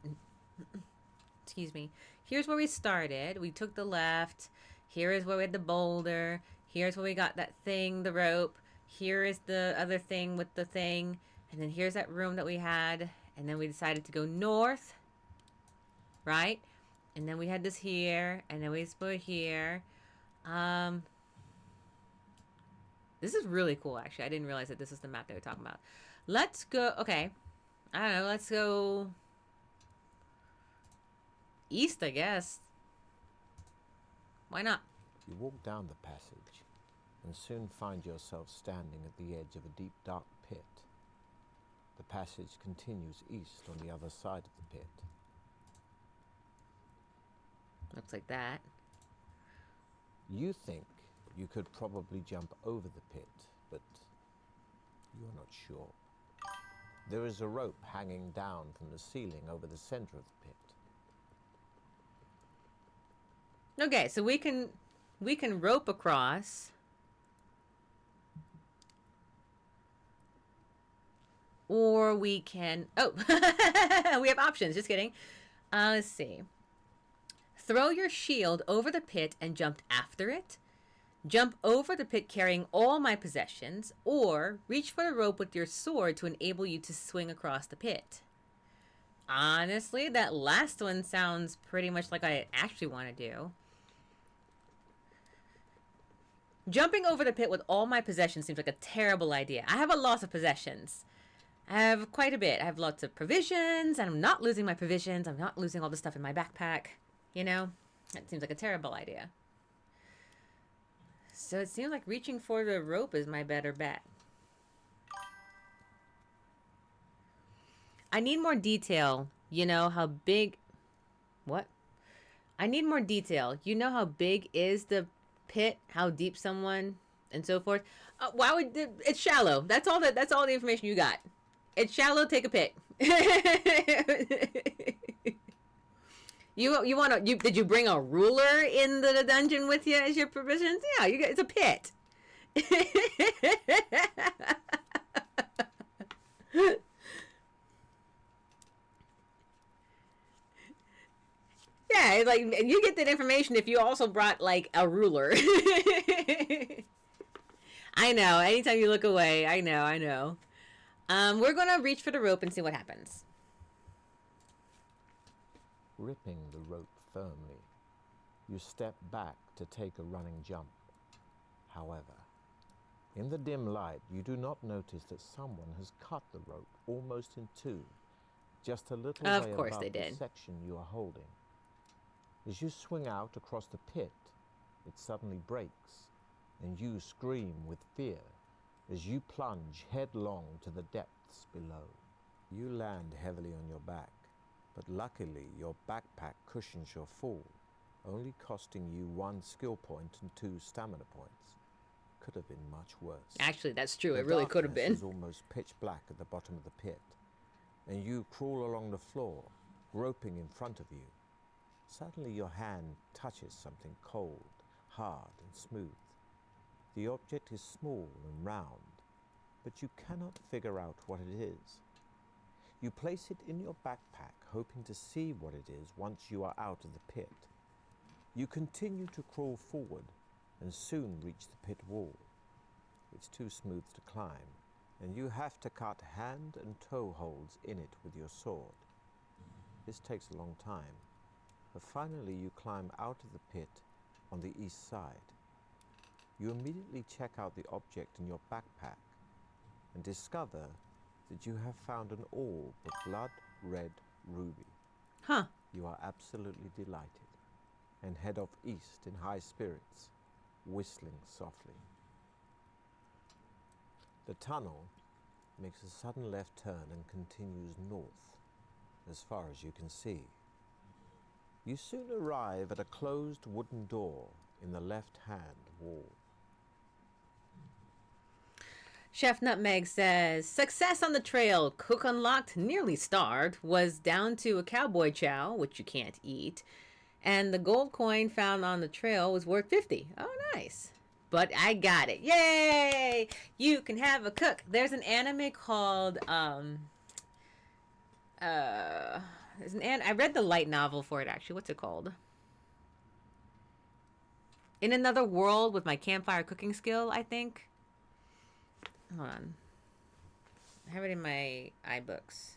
Excuse me. Here's where we started. We took the left. Here is where we had the boulder. Here's where we got that thing, the rope. Here is the other thing with the thing. And then here's that room that we had. And then we decided to go north. Right? And then we had this here. And then we split here. This is really cool, actually. I didn't realize that this is the map they were talking about. Let's go... Okay. I don't know. Let's go... east, I guess. Why not? You walk down the passage and soon find yourself standing at the edge of a deep, dark pit. The passage continues east on the other side of the pit. Looks like that. You think you could probably jump over the pit, but you're not sure. There is a rope hanging down from the ceiling over the center of the pit. Okay, so we can rope across. Or we can... Oh! We have options. Just kidding. Let's see. Throw your shield over the pit and jump after it. Jump over the pit carrying all my possessions. Or reach for the rope with your sword to enable you to swing across the pit. Honestly, that last one sounds pretty much like I actually want to do. Jumping over the pit with all my possessions seems like a terrible idea. I have a loss of possessions. I have quite a bit. I have lots of provisions, and I'm not losing my provisions. I'm not losing all the stuff in my backpack. You know? That seems like a terrible idea. So it seems like reaching for the rope is my better bet. I need more detail. You know how big... What? I need more detail. You know how big is the pit? How deep someone... And so forth. Why would... It's shallow. That's all the information you got. It's shallow, take a pit. You want to... Did you bring a ruler in the dungeon with you as your provisions? Yeah, it's a pit. Yeah, like, you get that information if you also brought, like, a ruler. I know. Anytime you look away, I know. We're going to reach for the rope and see what happens. Gripping the rope firmly, you step back to take a running jump. However, in the dim light, you do not notice that someone has cut the rope almost in two, just a little way above the section you are holding. As you swing out across the pit, it suddenly breaks, and you scream with fear as you plunge headlong to the depths below. You land heavily on your back, but luckily your backpack cushions your fall, only costing you 1 skill point and 2 stamina points. Could have been much worse. Actually, that's true. It really could have been. The darkness is almost pitch black at the bottom of the pit, and you crawl along the floor, groping in front of you. Suddenly your hand touches something cold, hard and smooth. The object is small and round, but you cannot figure out what it is. You place it in your backpack, hoping to see what it is once you are out of the pit. You continue to crawl forward and soon reach the pit wall. It's too smooth to climb, and you have to cut hand and toe holds in it with your sword. This takes a long time, but finally you climb out of the pit on the east side. You immediately check out the object in your backpack and discover that you have found an orb of blood-red ruby. Huh. You are absolutely delighted and head off east in high spirits, whistling softly. The tunnel makes a sudden left turn and continues north, as far as you can see. You soon arrive at a closed wooden door in the left-hand wall. Chef Nutmeg says, success on the trail. Cook unlocked, nearly starved, was down to a cowboy chow, which you can't eat. And the gold coin found on the trail was worth 50. Oh, nice. But I got it. Yay! You can have a cook. There's an anime called, I read the light novel for it, actually. What's it called? In Another World with My Campfire Cooking Skill, I think. Hold on. I have it in my iBooks.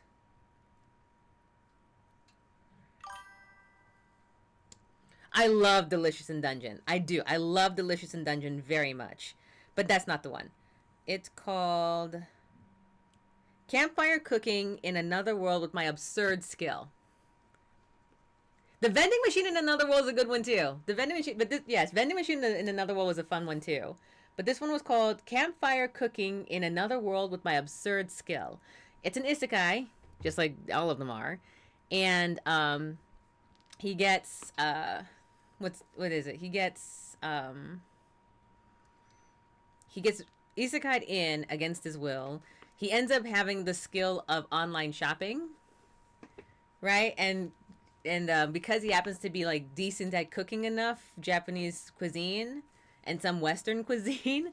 I love Delicious in Dungeon. I do. I love Delicious in Dungeon very much. But that's not the one. It's called Campfire Cooking in Another World with My Absurd Skill. The vending machine in Another World is a good one too. The vending machine, but this, yes, vending machine in Another World was a fun one too. But this one was called Campfire Cooking in Another World with My Absurd Skill. It's an isekai, just like all of them are. And he gets what is it? He gets isekai'd in against his will. He ends up having the skill of online shopping, right? And because he happens to be like decent at cooking enough Japanese cuisine and some Western cuisine,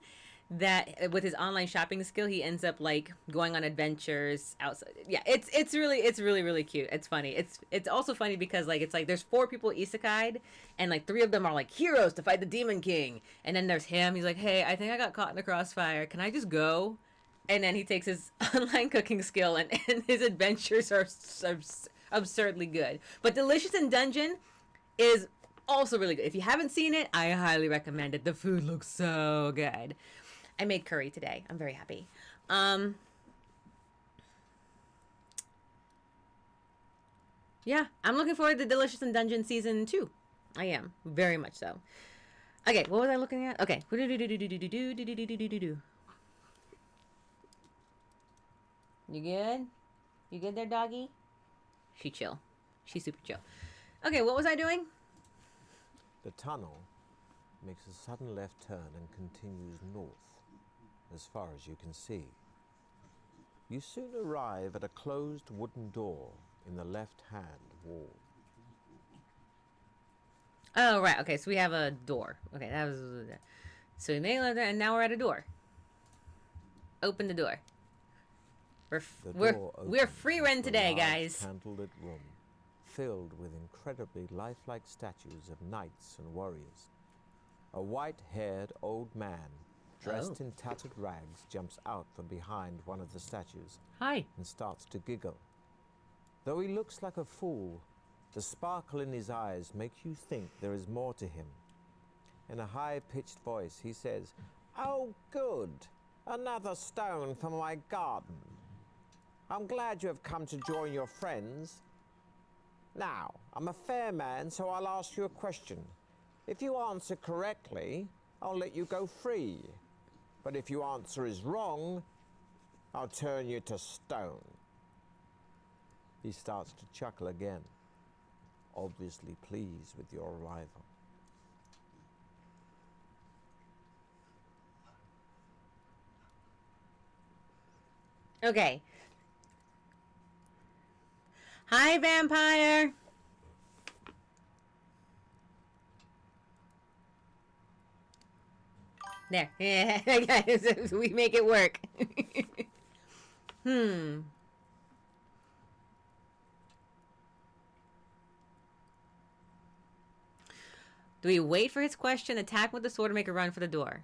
that with his online shopping skill, he ends up like going on adventures outside. Yeah, it's really cute. It's funny. It's also funny because like it's like there's 4 people isekai'd and like 3 of them are like heroes to fight the Demon King, and then there's him. He's like, hey, I think I got caught in the crossfire. Can I just go? And then he takes his online cooking skill, and his adventures are absurdly good. But Delicious in Dungeon is also really good. If you haven't seen it, I highly recommend it. The food looks so good. I made curry today. I'm very happy. Yeah, I'm looking forward to Delicious in Dungeon Season 2. I am. Very much so. Okay, what was I looking at? Okay. You good? You good there, doggy? She chill. She's super chill. Okay, what was I doing? The tunnel makes a sudden left turn and continues north, as far as you can see. You soon arrive at a closed wooden door in the left-hand wall. Oh, right. Okay, so we have a door. Okay, that was... So we made it, and now we're at a door. Open the door. We're free run today, guys. Candlelit room filled with incredibly lifelike statues of knights and warriors. A white-haired old man dressed in tattered rags jumps out from behind one of the statues. Hi. And starts to giggle. Though he looks like a fool, the sparkle in his eyes makes you think there is more to him. In a high-pitched voice, he says, "Oh, good. Another stone for my garden. I'm glad you have come to join your friends. Now, I'm a fair man, so I'll ask you a question. If you answer correctly, I'll let you go free. But if your answer is wrong, I'll turn you to stone." He starts to chuckle again, obviously pleased with your arrival. Okay. Hi, vampire. There. Yeah, guys, we make it work. Do we wait for his question, attack with the sword, or make a run for the door?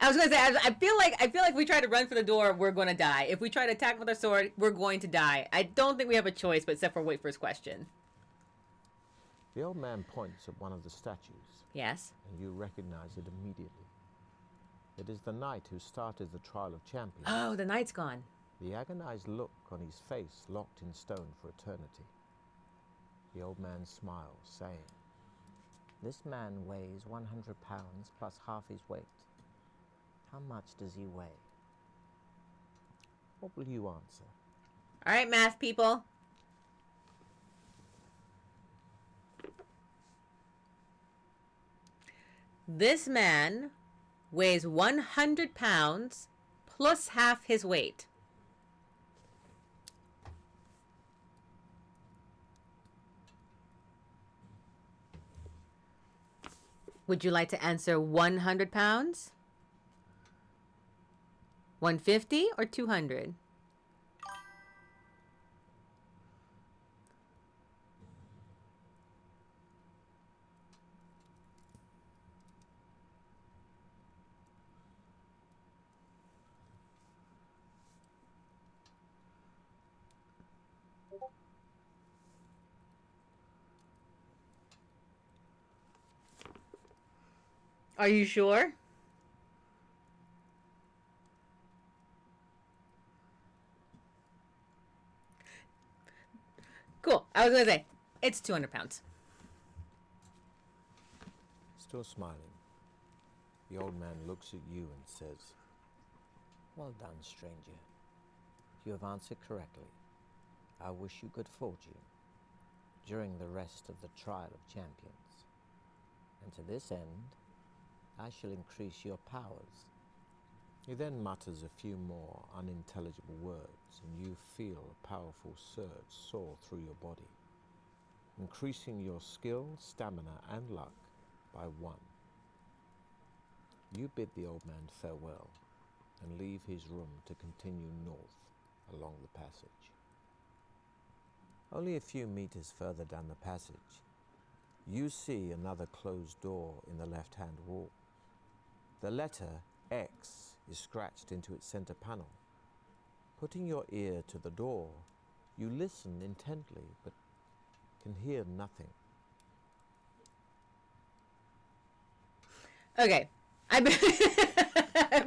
I was gonna say, I feel like we try to run for the door, we're gonna die. If we try to attack with our sword, we're going to die. I don't think we have a choice, but except for wait for his question. The old man points at one of the statues. Yes. And you recognize it immediately. It is the knight who started the trial of champions. Oh, the knight's gone. The agonized look on his face locked in stone for eternity. The old man smiles, saying, "This man weighs 100 pounds plus half his weight. How much does he weigh?" What will you answer? All right, math people. This man weighs 100 pounds plus half his weight. Would you like to answer 100 pounds? 150 or 200? Are you sure? Cool. I was going to say, it's 200 pounds. Still smiling, the old man looks at you and says, "Well done, stranger. You have answered correctly. I wish you good fortune during the rest of the trial of champions. And to this end, I shall increase your powers." He then mutters a few more unintelligible words, and you feel a powerful surge soar through your body, increasing your skill, stamina, and luck by 1. You bid the old man farewell and leave his room to continue north along the passage. Only a few meters further down the passage, you see another closed door in the left-hand wall. The letter X is scratched into its center panel. Putting your ear to the door, you listen intently, but can hear nothing. Okay. I've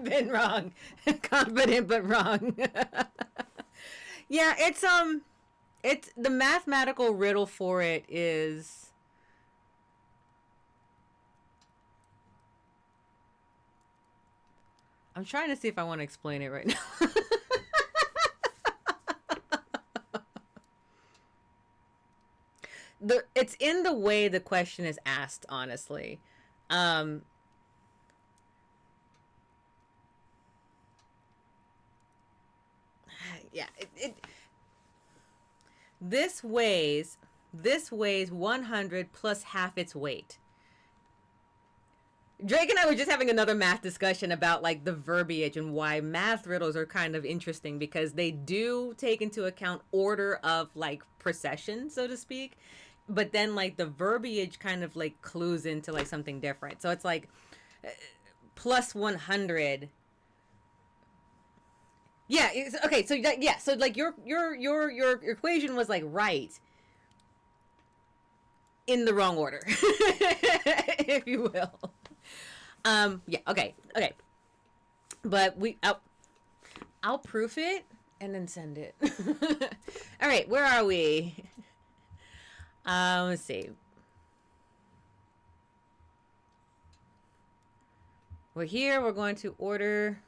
been wrong. Confident but wrong. Yeah, it's the mathematical riddle for it is I'm trying to see if I want to explain it right now. It's in the way the question is asked, honestly. Yeah, this weighs 100 plus half its weight. Drake and I were just having another math discussion about like the verbiage and why math riddles are kind of interesting, because they do take into account order of like procession, so to speak, but then like the verbiage kind of like clues into like something different. So it's like plus 100. Yeah. Okay. So yeah. So like your equation was like right in the wrong order, if you will. Yeah. Okay. But I'll proof it and then send it. All right. Where are we? Let's see. We're here. We're going to order.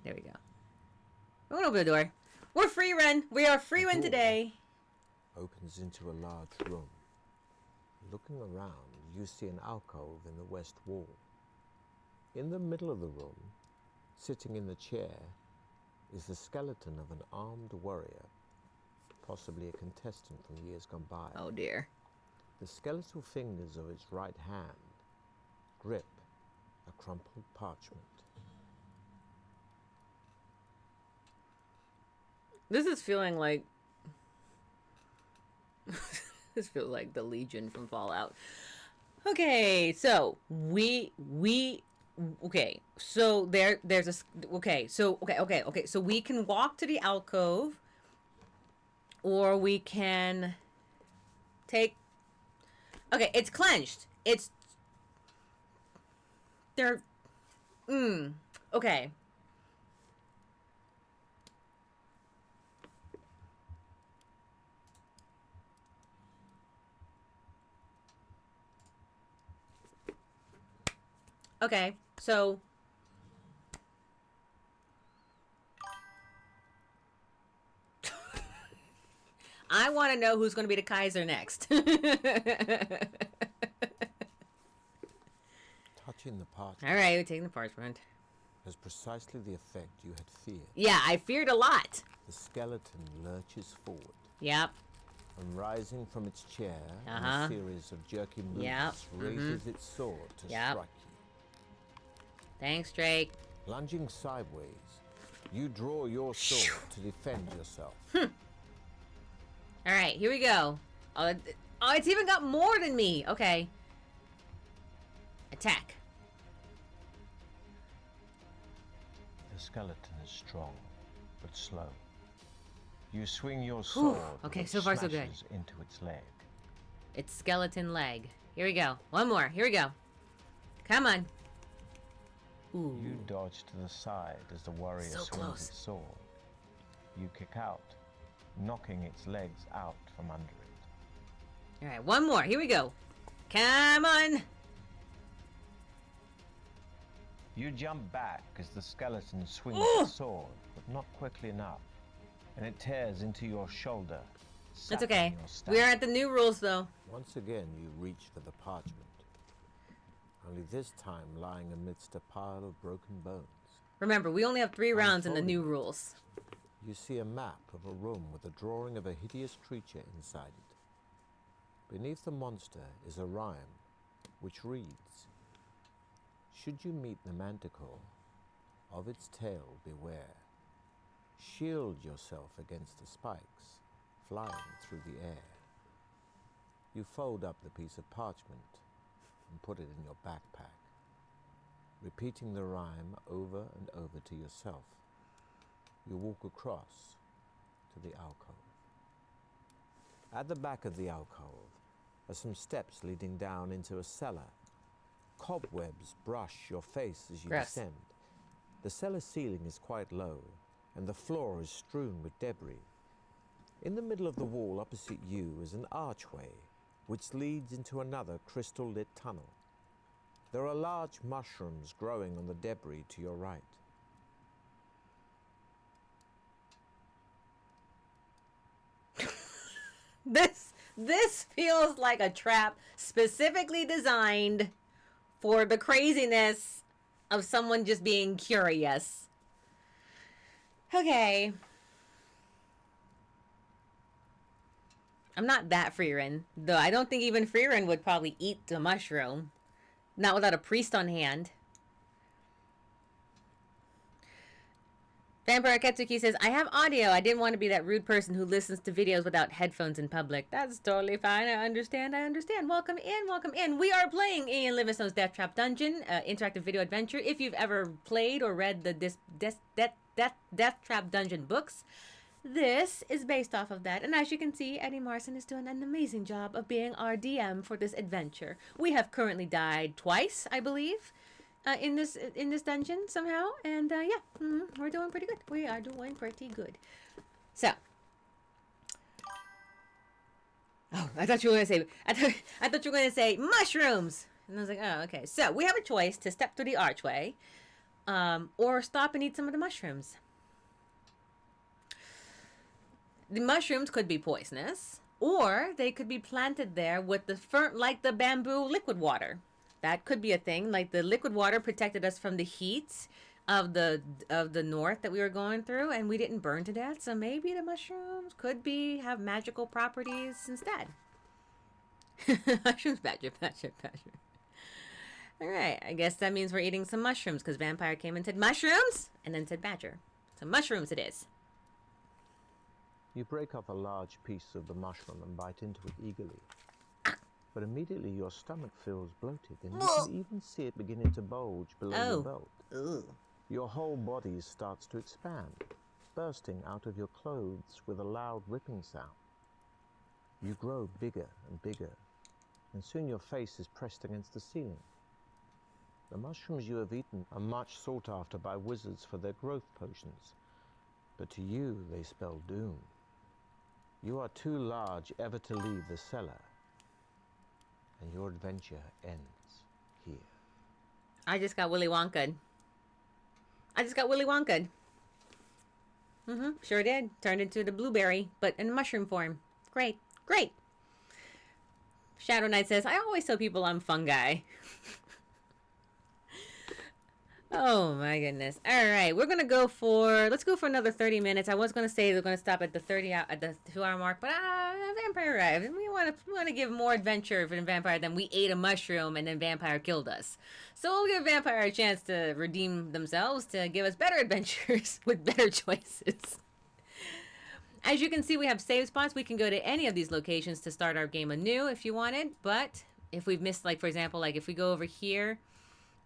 There we go. We're going to open the door. We're free run. We are free run today. Opens into a large room. Looking around, you see an alcove in the west wall. In the middle of the room, sitting in the chair, is the skeleton of an armed warrior, possibly a contestant from years gone by. Oh dear. The skeletal fingers of its right hand grip a crumpled parchment. This is feeling like this feels like the Legion from Fallout. Okay, so okay, so there's a okay, so so we can walk to the alcove, or we can take. Okay, it's clenched. It's there. Okay. Okay, so I want to know who's going to be the Kaiser next. Touching the parchment All right, we're taking the parchment. has precisely the effect you had feared. Yeah, I feared a lot. The skeleton lurches forward, Yep. and rising from its chair in Uh-huh. a series of jerky movements, Yep. raises its sword to Yep. strike you. Thanks, Drake. Lunging sideways, you draw your sword to defend yourself. All right, here we go. Oh, it's even got more than me. Okay. Attack. The skeleton is strong, but slow. You swing your sword, Okay, which so far so good. smashes into its leg. It's skeleton leg. Here we go. One more. Here we go. Come on. Ooh. You dodge to the side as the warrior So swings close. its sword. You kick out, knocking its legs out from under it. All right, one more. Here we go. Come on. You jump back as the skeleton swings Ooh! its sword, but not quickly enough, and it tears into your shoulder. That's sapping okay. your stamina. We're at the new rules, though. Once again, you reach for the parchment, only this time lying amidst a pile of broken bones. Remember, we only have 3 rounds in the Unfolding. new rules. You see a map of a room with a drawing of a hideous creature inside it. Beneath the monster is a rhyme, which reads, "Should you meet the manticore, of its tail beware. Shield yourself against the spikes, flying through the air." You fold up the piece of parchment and put it in your backpack, repeating the rhyme over and over to yourself. You walk across to the alcove. At the back of the alcove are some steps leading down into a cellar. Cobwebs brush your face as you Gross. descend. The cellar ceiling is quite low, and the floor is strewn with debris. In the middle of the wall opposite you is an archway, which leads into another crystal-lit tunnel. There are large mushrooms growing on the debris to your right. This feels like a trap specifically designed for the craziness of someone just being curious. Okay. I'm not that Freerin, though I don't think even Freerin would probably eat the mushroom. Not without a priest on hand. Vampire Ketsuki says, I have audio. I didn't want to be that rude person who listens to videos without headphones in public. That's totally fine. I understand. Welcome in, welcome in. We are playing Ian Livingstone's Deathtrap Dungeon, interactive video adventure. If you've ever played or read the Deathtrap Dungeon books, this is based off of that. And as you can see, Eddie Marsan is doing an amazing job of being our DM for this adventure. We have currently died twice, I believe. In this dungeon somehow, and we're doing pretty good. We are doing pretty good. So, I thought you were gonna say mushrooms, and I was like, oh, okay. So we have a choice to step through the archway, or stop and eat some of the mushrooms. The mushrooms could be poisonous, or they could be planted there with like the bamboo liquid water. That could be a thing. Like the liquid water protected us from the heat of the north that we were going through, and we didn't burn to death. So maybe the mushrooms could have magical properties instead. Mushrooms, badger. All right, I guess that means we're eating some mushrooms because Vampire came and said mushrooms, and then said badger. So mushrooms it is. You break off a large piece of the mushroom and bite into it eagerly. But immediately your stomach feels bloated, and you can even see it beginning to bulge below your belt. Ugh. Your whole body starts to expand, bursting out of your clothes with a loud ripping sound. You grow bigger and bigger, and soon your face is pressed against the ceiling. The mushrooms you have eaten are much sought after by wizards for their growth potions, but to you they spell doom. You are too large ever to leave the cellar, and your adventure ends here. I just got Willy Wonka'd. Sure did. Turned into the blueberry, but in mushroom form. Great. Great. Shadow Knight says, I always tell people I'm fungi. Oh my goodness. All right, we're gonna go for, let's go for another 30 minutes. I was gonna say we're gonna stop at the 2-hour mark, but Vampire arrived. We want to give more adventure for the vampire than we ate a mushroom and then vampire killed us. So we'll give vampire a chance to redeem themselves, to give us better adventures with better choices. As you can see, we have save spots. We can go to any of these locations to start our game anew if you wanted. But if we've missed, like for example, like if we go over here,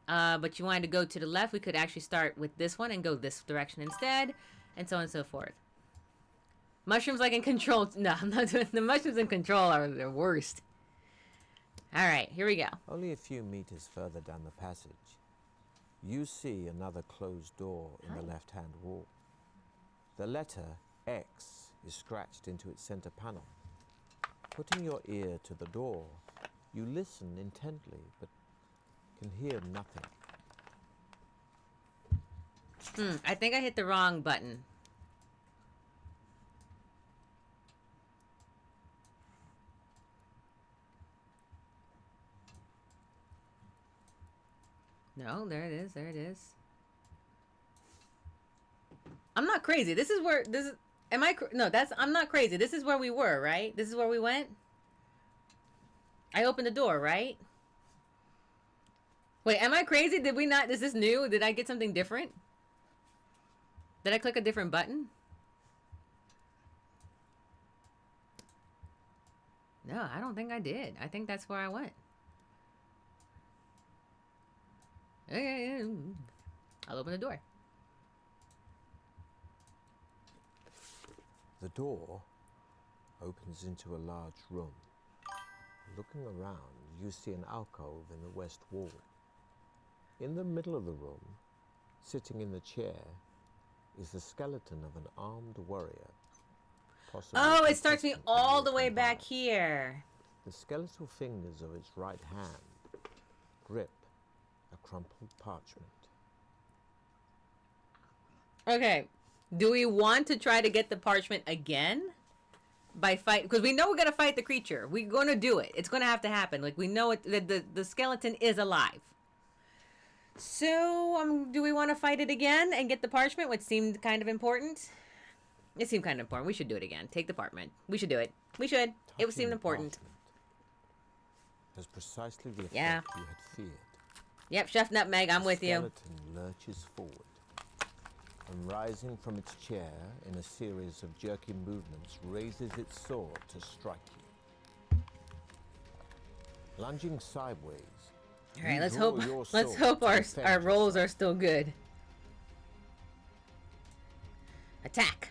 but you wanted to go to the left, we could actually start with this one and go this direction instead, and so on and so forth. Mushrooms like in Control. No, I'm not doing the mushrooms in Control are the worst. All right, here we go. Only a few meters further down the passage, you see another closed door in the left-hand wall. The letter X is scratched into its center panel. Putting your ear to the door, you listen intently, but can hear nothing. I think I hit the wrong button. No, there it is. There it is. I'm not crazy. This is where this is. Am I? No, that's. I'm not crazy. This is where we were, right? This is where we went. I opened the door, right? Wait, am I crazy? Did we not? Is this new? Did I get something different? Did I click a different button? No, I don't think I did. I think that's where I went. Okay, I'll open the door. The door opens into a large room. Looking around, you see an alcove in the west wall. In the middle of the room, sitting in the chair, is the skeleton of an armed warrior. Oh, it starts me all the way back here. The skeletal fingers of its right hand grip a crumpled parchment. Okay, do we want to try to get the parchment again? By fight, because we know we're gonna fight the creature. We're gonna do it. It's gonna have to happen. Like we know it. The skeleton is alive. So do we want to fight it again and get the parchment, which seemed kind of important? It seemed kind of important. We should do it again. Take the parchment. We should do it. We should. It seemed important. Has precisely the effect Yeah. you had feared. Yep, Chef Nutmeg, I'm with you. The skeleton lurches forward, and rising from its chair in a series of jerky movements, raises its sword to strike you. Lunging sideways. All right, let's hope our rolls are still good. Attack.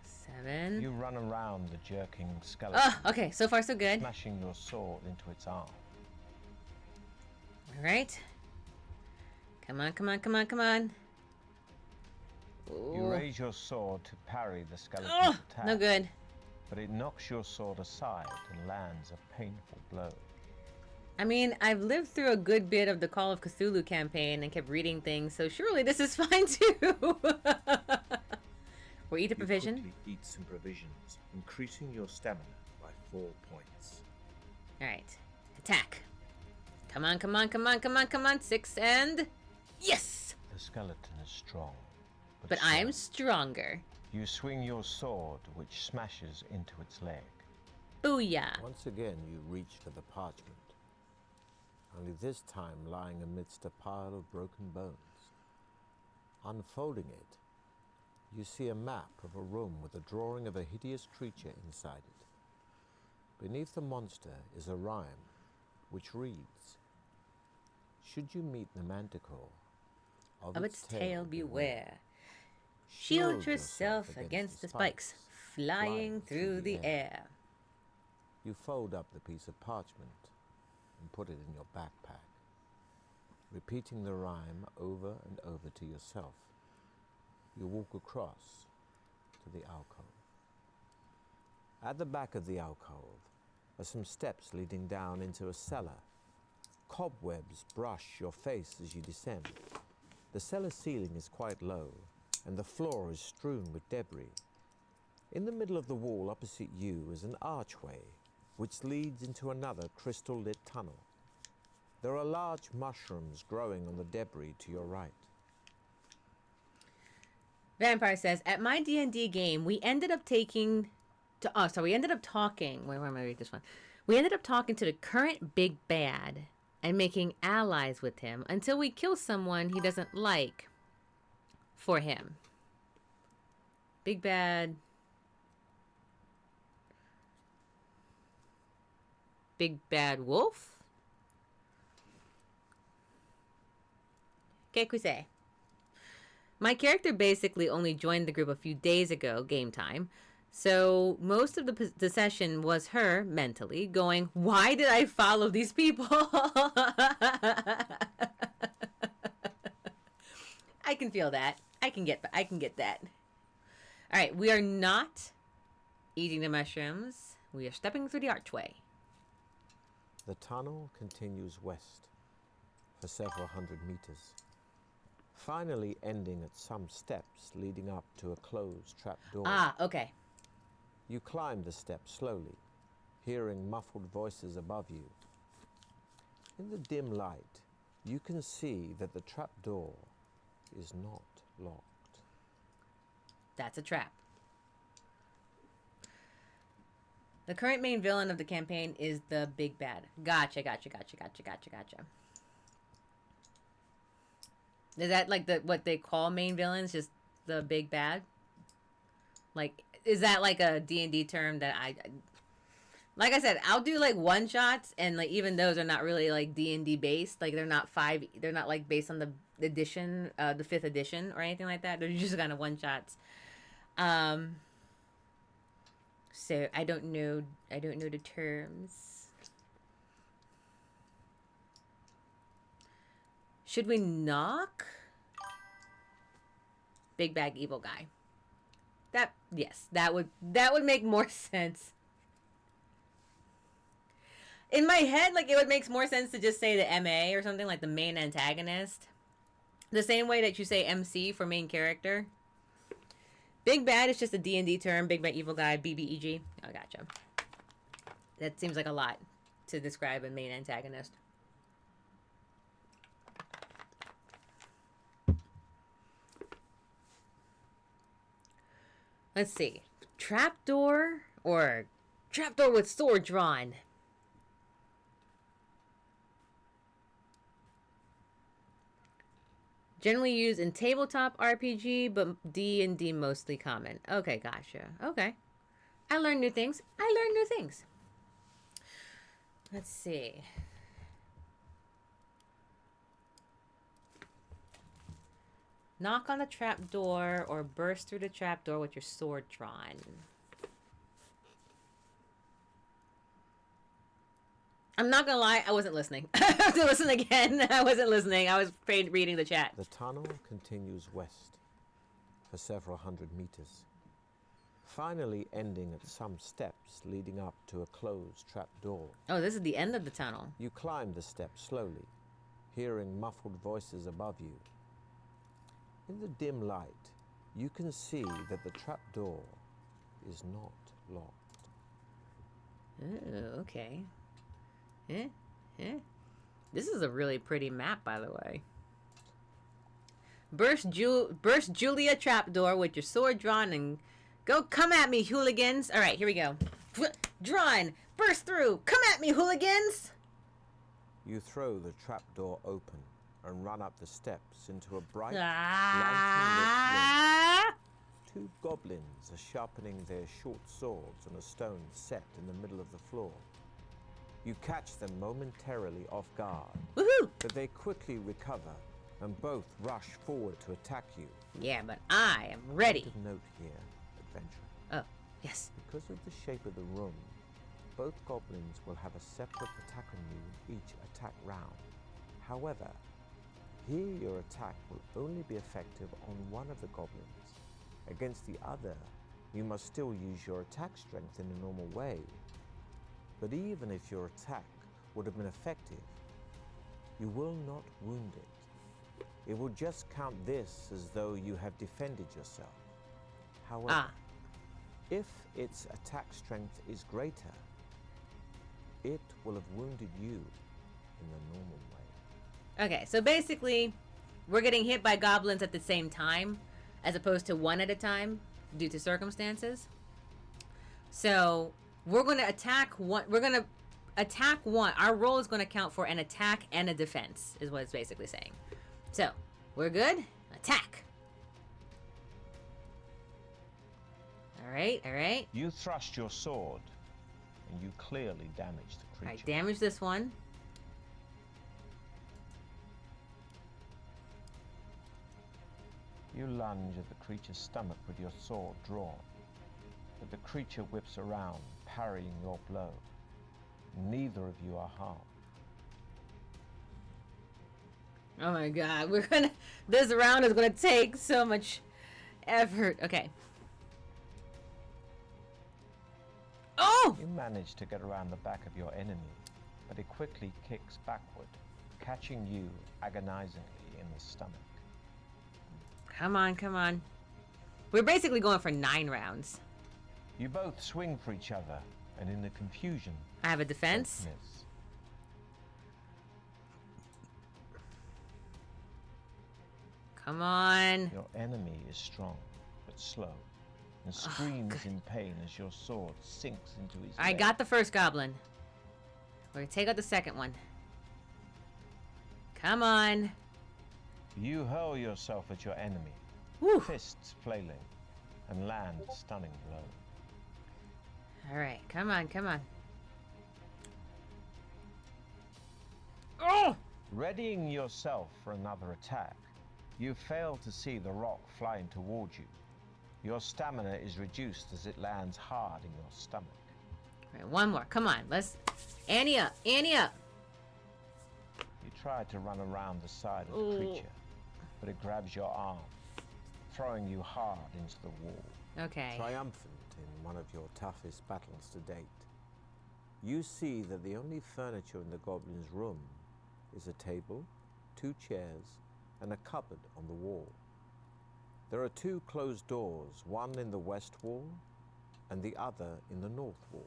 7. You run around the jerking skeleton. Oh, okay. So far, so good. Smashing your sword into its arm. All right. Come on, come on, come on, come on. Ooh. You raise your sword to parry the skeleton's attack. No good. But it knocks your sword aside and lands a painful blow. I mean, I've lived through a good bit of the Call of Cthulhu campaign and kept reading things, so surely this is fine too. We'll eat a provision. Quickly eat some provisions, increasing your stamina by 4 points. All right, attack. Come on, come on, come on, come on, come on. 6 and yes. The skeleton is strong, but I am stronger. You swing your sword, which smashes into its leg. Booyah! Once again, you reach for the parchment, only this time lying amidst a pile of broken bones. Unfolding it, you see a map of a room with a drawing of a hideous creature inside it. Beneath the monster is a rhyme, which reads, "Should you meet the manticore, of its tail beware. Shield yourself against the spikes flying through the air." You fold up the piece of parchment and put it in your backpack, repeating the rhyme over and over to yourself. You walk across to the alcove. At the back of the alcove are some steps leading down into a cellar. Cobwebs brush your face as you descend. The cellar ceiling is quite low, and the floor is strewn with debris. In the middle of the wall opposite you is an archway, which leads into another crystal-lit tunnel. There are large mushrooms growing on the debris to your right. Vampire says, at my D&D game, we ended up talking. Wait, where am I reading this one? We ended up talking to the current big bad and making allies with him until we kill someone he doesn't like for him. Big bad. Big bad wolf? Que say? My character basically only joined the group a few days ago, game time. So most of the session was her mentally going, why did I follow these people? I can feel that. I can get that. All right, we are not eating the mushrooms. We are stepping through the archway. The tunnel continues west for several hundred meters, finally ending at some steps leading up to a closed trapdoor. Ah, okay. You climb the steps slowly, hearing muffled voices above you. In the dim light, you can see that the trapdoor is not locked. That's a trap. The current main villain of the campaign is the big bad. Gotcha. Is that like what they call main villains, just the big bad? Like, is that like a D&D term that like I said, I'll do like one shots, and like even those are not really like D&D based. Like they're not like based on the edition, the 5th edition or anything like that. They're just kind of one shots. So I don't know the terms. Should we knock? Big bag evil guy. That would make more sense. In my head, like, it would make more sense to just say the MA or something, like the main antagonist. The same way that you say MC for main character. Big bad is just a D&D term. Big bad evil guy, BBEG. Oh, gotcha. That seems like a lot to describe a main antagonist. Let's see. Trapdoor or trapdoor with sword drawn? Generally used in tabletop RPG, but D&D mostly common. Okay, gotcha. Okay. I learned new things. Let's see. Knock on the trapdoor or burst through the trapdoor with your sword drawn. I'm not gonna lie, I wasn't listening. I have to listen again. I wasn't listening. I was reading the chat. The tunnel continues west for several hundred meters, finally ending at some steps leading up to a closed trapdoor. Oh, this is the end of the tunnel. You climb the steps slowly, hearing muffled voices above you. In the dim light, you can see that the trapdoor is not locked. Oh, okay. This is a really pretty map, by the way. Burst Julia trapdoor with your sword drawn and go come at me, hooligans. All right, here we go. Drawn. Burst through. Come at me, hooligans. You throw the trapdoor open and run up the steps into a bright, Ah! lantern-lit room. Two goblins are sharpening their short swords on a stone set in the middle of the floor. You catch them momentarily off guard, Woohoo! but they quickly recover and both rush forward to attack you. Yeah, but I am ready. Point of note here, adventurer. Oh, yes. Because of the shape of the room, both goblins will have a separate attack on you in each attack round. However, here your attack will only be effective on one of the goblins. Against the other, you must still use your attack strength in a normal way. But even if your attack would have been effective, you will not wound it. It will just count this as though you have defended yourself. However, If its attack strength is greater, it will have wounded you in the normal way. Okay, so basically, we're getting hit by goblins at the same time, as opposed to one at a time, due to circumstances. So we're going to attack one. We're going to attack one. Our roll is going to count for an attack and a defense, is what it's basically saying. So we're good. Attack. All right, all right. You thrust your sword, and you clearly damage the creature. All right, damage this one. You lunge at the creature's stomach with your sword drawn, but the creature whips around, parrying your blow. Neither of you are harmed. Oh my god, we're gonna... This round is gonna take so much effort. Okay. Oh! You manage to get around the back of your enemy, but it quickly kicks backward, catching you agonizingly in the stomach. Come on, come on. We're basically going for 9 rounds. You both swing for each other, and in the confusion, I have a defense. both miss. Come on. Your enemy is strong, but slow, and screams in pain as your sword sinks into his I leg. got the first goblin. We're gonna take out the second one. Come on. You hurl yourself at your enemy, Woo. fists flailing, and land a stunning blow. All right, come on, come on. Oh! Readying yourself for another attack, you fail to see the rock flying towards you. Your stamina is reduced as it lands hard in your stomach. All right, one more. Come on, let's... Annie up, Annie up. You try to run around the side of the creature, but it grabs your arm, throwing you hard into the wall. Okay. Triumphant in one of your toughest battles to date, you see that the only furniture in the goblin's room is a table, 2 chairs, and a cupboard on the wall. There are 2 closed doors, one in the west wall and the other in the north wall.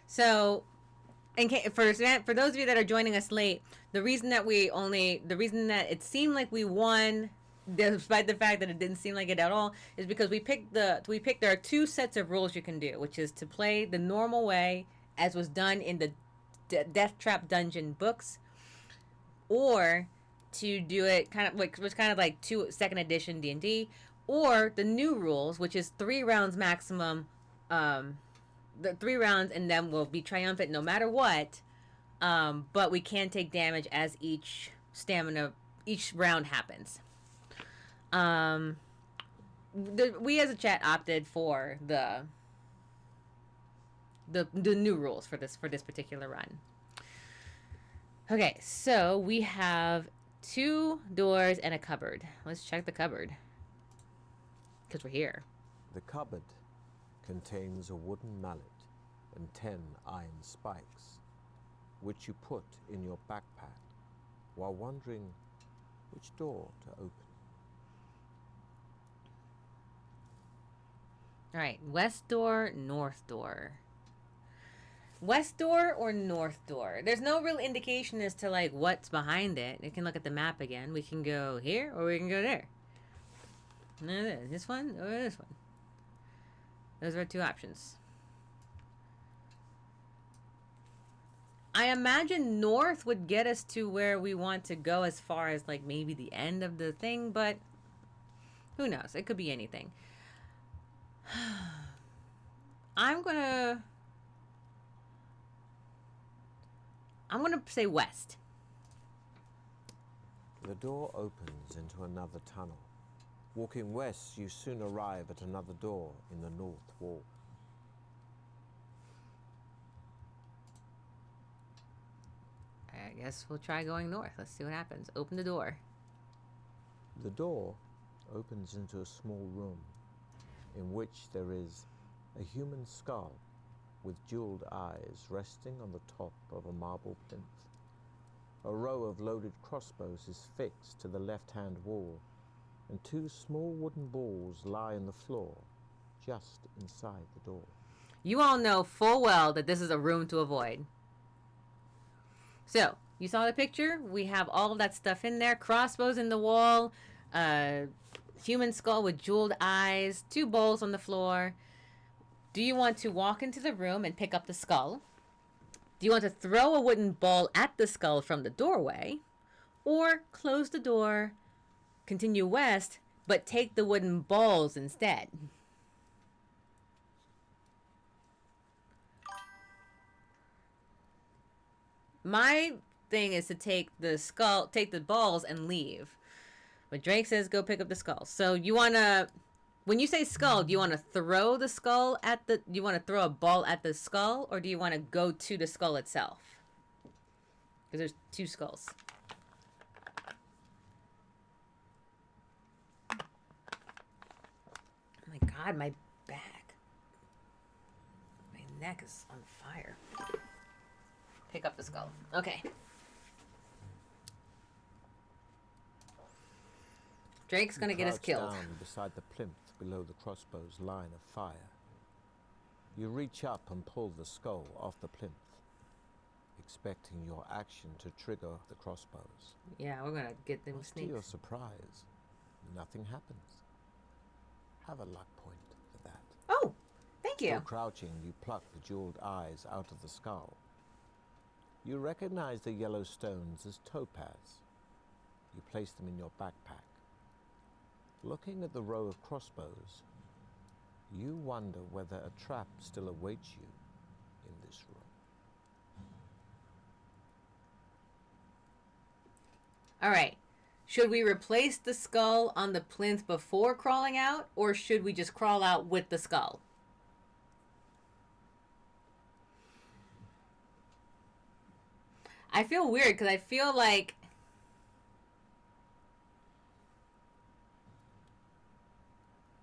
So, for those of you that are joining us late, the reason that it seemed like we won, despite the fact that it didn't seem like it at all, is because there are 2 sets of rules you can do, which is to play the normal way, as was done in the Deathtrap Dungeon books, or to do it kind of like 2nd edition D&D, or the new rules, which is 3 rounds maximum. The 3 rounds, and then we'll be triumphant no matter what. But we can take damage as each round happens. We as a chat opted for the new rules for this particular run. Okay, so we have 2 doors and a cupboard. Let's check the cupboard, because we're here. The cupboard contains a wooden mallet and 10 iron spikes, which you put in your backpack while wondering which door to open. All right, west door, north door. West door or north door? There's no real indication as to like what's behind it. You can look at the map again. We can go here or we can go there. This one or this one. Those are 2 options. I imagine north would get us to where we want to go as far as like maybe the end of the thing, but who knows? It could be anything. I'm gonna say west. The door opens into another tunnel. Walking west, you soon arrive at another door in the north wall. I guess we'll try going north. Let's see what happens. Open the door. The door opens into a small room in which there is a human skull with jeweled eyes resting on the top of a marble plinth. A row of loaded crossbows is fixed to the left-hand wall, and 2 small wooden balls lie on the floor just inside the door. You all know full well that this is a room to avoid. So, you saw the picture? We have all of that stuff in there. Crossbows in the wall, human skull with jeweled eyes, 2 bowls on the floor. Do you want to walk into the room and pick up the skull? Do you want to throw a wooden ball at the skull from the doorway? Or close the door, continue west, but take the wooden balls instead? My thing is to take the balls and leave. But Drake says go pick up the skull. So you want to, when you say skull, do you want to throw the skull at do you want to throw a ball at the skull, or do you want to go to the skull itself? Because there's 2 skulls. Oh my God, my back. My neck is on fire. Pick up the skull. Okay. Drake's gonna get us killed. Down beside the plinth below the crossbow's line of fire. You reach up and pull the skull off the plinth, expecting your action to trigger the crossbows. Yeah, we're gonna get them To your snakes. surprise, nothing happens. Have a luck point for that. Oh, thank you. Still crouching, you pluck the jeweled eyes out of the skull. You recognize the yellow stones as topaz. You place them in your backpack. Looking at the row of crossbows, you wonder whether a trap still awaits you in this room. All right. Should we replace the skull on the plinth before crawling out, or should we just crawl out with the skull? I feel weird because I feel like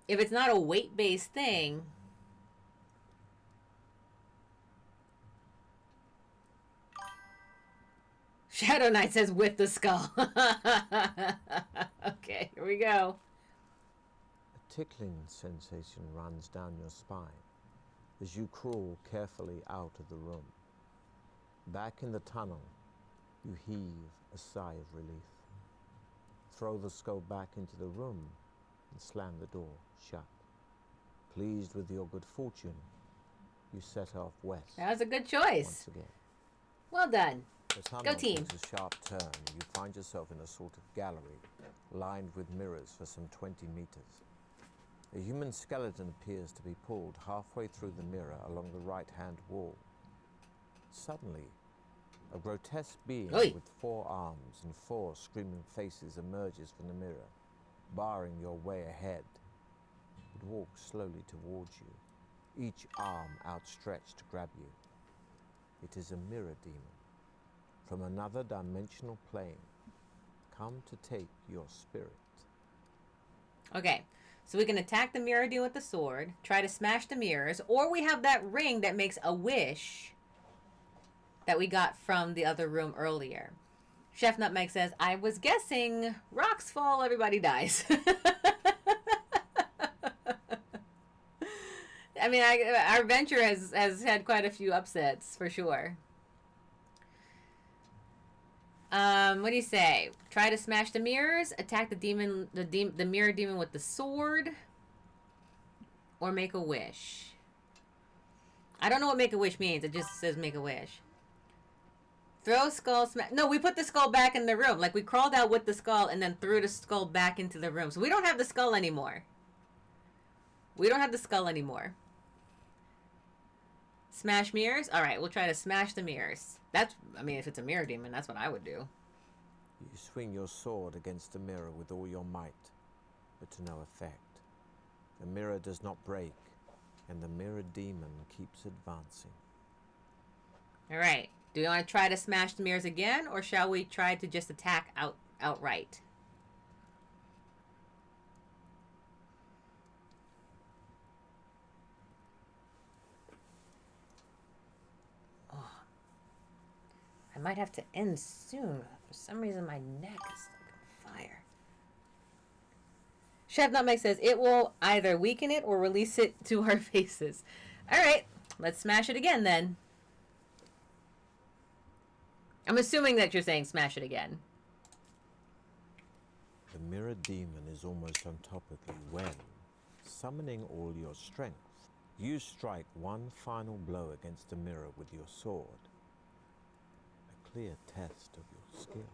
if it's not a weight-based thing, Shadow Knight says with the skull. Okay, here we go. A tickling sensation runs down your spine as you crawl carefully out of the room. Back in the tunnel, you heave a sigh of relief. Throw the skull back into the room and slam the door shut. Pleased with your good fortune, you set off west. That was a good choice. Once again. Well done. The tunnel Go team. takes a sharp turn. You find yourself in a sort of gallery, lined with mirrors for some 20 meters. A human skeleton appears to be pulled halfway through the mirror along the right-hand wall. Suddenly, a grotesque being Oi. with 4 arms and 4 screaming faces emerges from the mirror, barring your way ahead. It walks slowly towards you, each arm outstretched to grab you. It is a mirror demon from another dimensional plane, come to take your spirit. Okay, so we can attack the mirror demon with the sword, try to smash the mirrors, or we have that ring that makes a wish that we got from the other room earlier. Chef Nutmeg says, I was guessing rocks fall, everybody dies. I mean, our venture has had quite a few upsets, for sure. What do you say? Try to smash the mirrors, attack the mirror demon with the sword, or make a wish. I don't know what make a wish means. It just says make a wish. Throw skull smash. No, we put the skull back in the room. Like, we crawled out with the skull and then threw the skull back into the room. So we don't have the skull anymore. We don't have the skull anymore. Smash mirrors? Alright, we'll try to smash the mirrors. I mean, if it's a mirror demon, that's what I would do. You swing your sword against the mirror with all your might, but to no effect. The mirror does not break, and the mirror demon keeps advancing. Alright, do we want to try to smash the mirrors again, or shall we try to just attack outright? I might have to end soon. For some reason, my neck is like on fire. Chef Nutmeg says it will either weaken it or release it to our faces. All right, let's smash it again then. I'm assuming that you're saying smash it again. The mirror demon is almost on top of you when, summoning all your strength, you strike one final blow against the mirror with your sword. A clear test of your skill.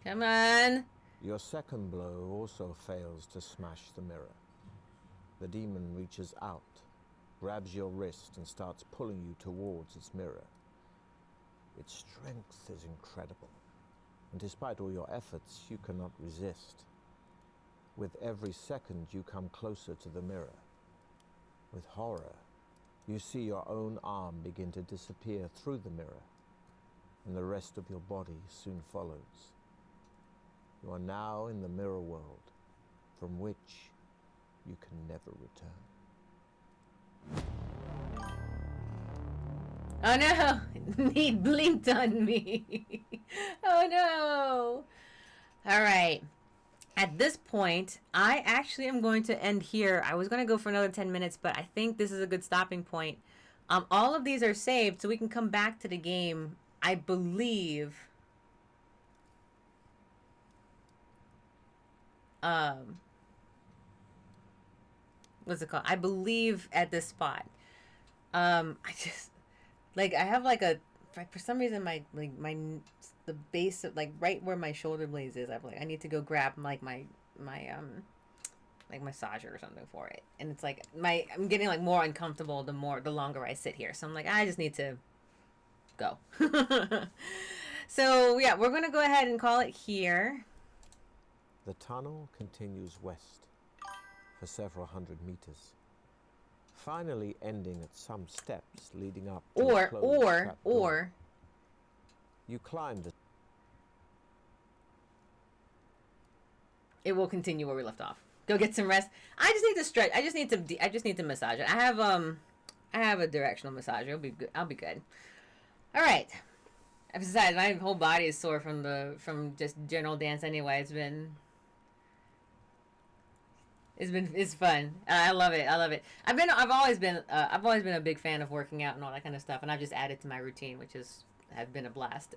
Come on. Your second blow also fails to smash the mirror. The demon reaches out, grabs your wrist and starts pulling you towards its mirror. Its strength is incredible, and despite all your efforts, you cannot resist. With every second, you come closer to the mirror. With horror, you see your own arm begin to disappear through the mirror, and the rest of your body soon follows. You are now in the mirror world, from which you can never return. Oh no! He blinked on me. Oh no! All right. At this point, I actually am going to end here. I was going to go for another 10 minutes, but I think this is a good stopping point. All of these are saved, so we can come back to the game, I believe. What's it called? I believe at this spot. I just... Like, I have, like, a... For some reason, the base of, like, right where my shoulder blades is, I need to go grab, like, my massager or something for it. And it's, like, I'm getting, like, more uncomfortable the longer I sit here. So I'm like, I just need to go. So, yeah, we're going to go ahead and call it here. The tunnel continues west for several hundred meters, finally ending at some steps leading up to a closed trap door. You climb the... It will continue where we left off. Go get some rest. I just need to stretch. I just need to massage it. I have a directional massager. It'll be good. I'll be good. All right. Besides, my whole body is sore from just general dance anyway. It's fun. I love it. I've always been a big fan of working out and all that kind of stuff, and I've just added to my routine, which has been a blast.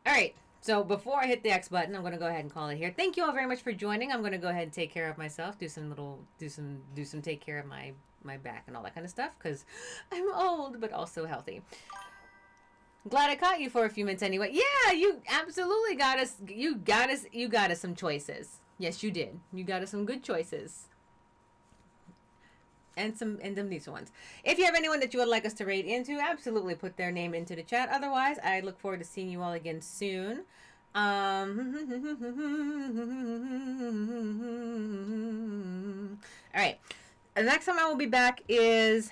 All right. So before I hit the X button, I'm going to go ahead and call it here. Thank you all very much for joining. I'm going to go ahead and take care of myself, do some take care of my back and all that kind of stuff, because I'm old but also healthy. Glad I caught you for a few minutes anyway. Yeah, you absolutely got us. You got us some choices. Yes, you did. You got us some good choices. And them decent ones. If you have anyone that you would like us to raid into, absolutely put their name into the chat. Otherwise, I look forward to seeing you all again soon. All right. The next time I will be back is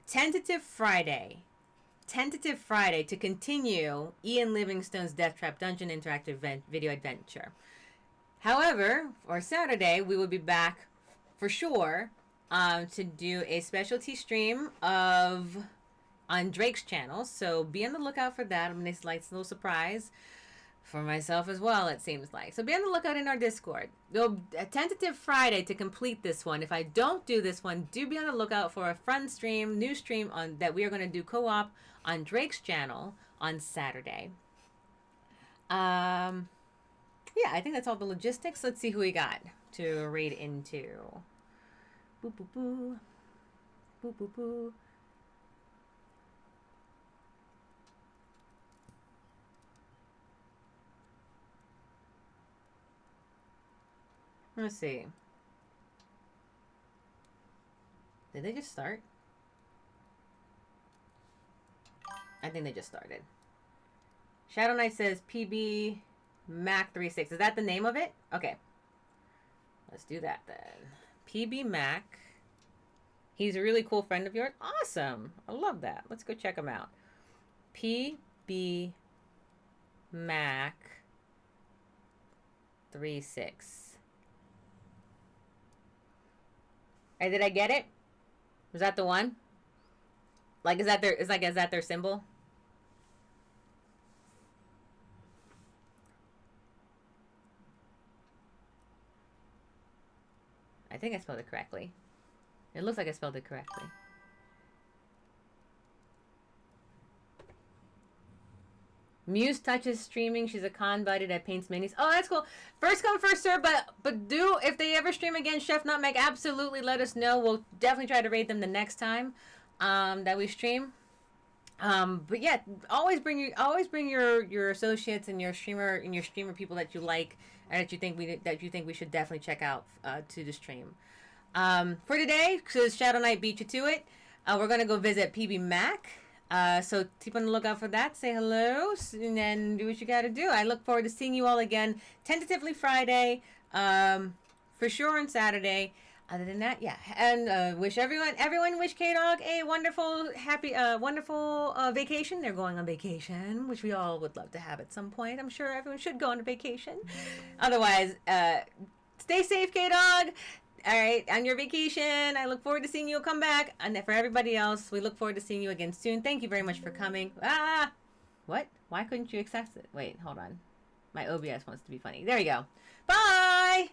Tentative Friday to continue Ian Livingstone's Deathtrap Dungeon interactive video adventure. However, for Saturday, we will be back for sure to do a specialty stream on Drake's channel. So be on the lookout for that. I'm going to like a little surprise for myself as well, it seems like. So be on the lookout in our Discord. A tentative Friday to complete this one. If I don't do this one, do be on the lookout for a fun stream, new stream that we are going to do co-op on Drake's channel on Saturday. Yeah, I think that's all the logistics. Let's see who we got to raid into. Boo, boo, boo. Boo, boo, boo. Let's see. Did they just start? I think they just started. Shadow Knight says PB Mac 36. Is that the name of it? Okay. Let's do that then. PB Mac. He's a really cool friend of yours. Awesome. I love that. Let's go check him out. PB Mac 36. Hey, did I get it? Was that the one? Like, is that their symbol? I think I spelled it correctly. It looks like I spelled it correctly. Muse touches streaming. She's a con buddy that paints minis. Oh, that's cool. First come, first serve. But do, if they ever stream again, Chef Nutmeg, absolutely let us know. We'll definitely try to raid them the next time that we stream. But yeah, always bring your associates and your streamer people that you like and that you think we should definitely check out to the stream. For today, because Shadow Knight beat you to it, we're gonna go visit PB Mac. So keep on the lookout for that. Say hello and then do what you gotta do. I look forward to seeing you all again, tentatively Friday, for sure on Saturday. Other than that, yeah, and wish everyone wish K-Dog a wonderful, happy, wonderful vacation. They're going on vacation, which we all would love to have at some point. I'm sure everyone should go on a vacation. Otherwise, stay safe, K-Dog. All right, on your vacation. I look forward to seeing you come back. And for everybody else, we look forward to seeing you again soon. Thank you very much for coming. What? Why couldn't you access it? Wait, hold on. My OBS wants to be funny. There you go. Bye!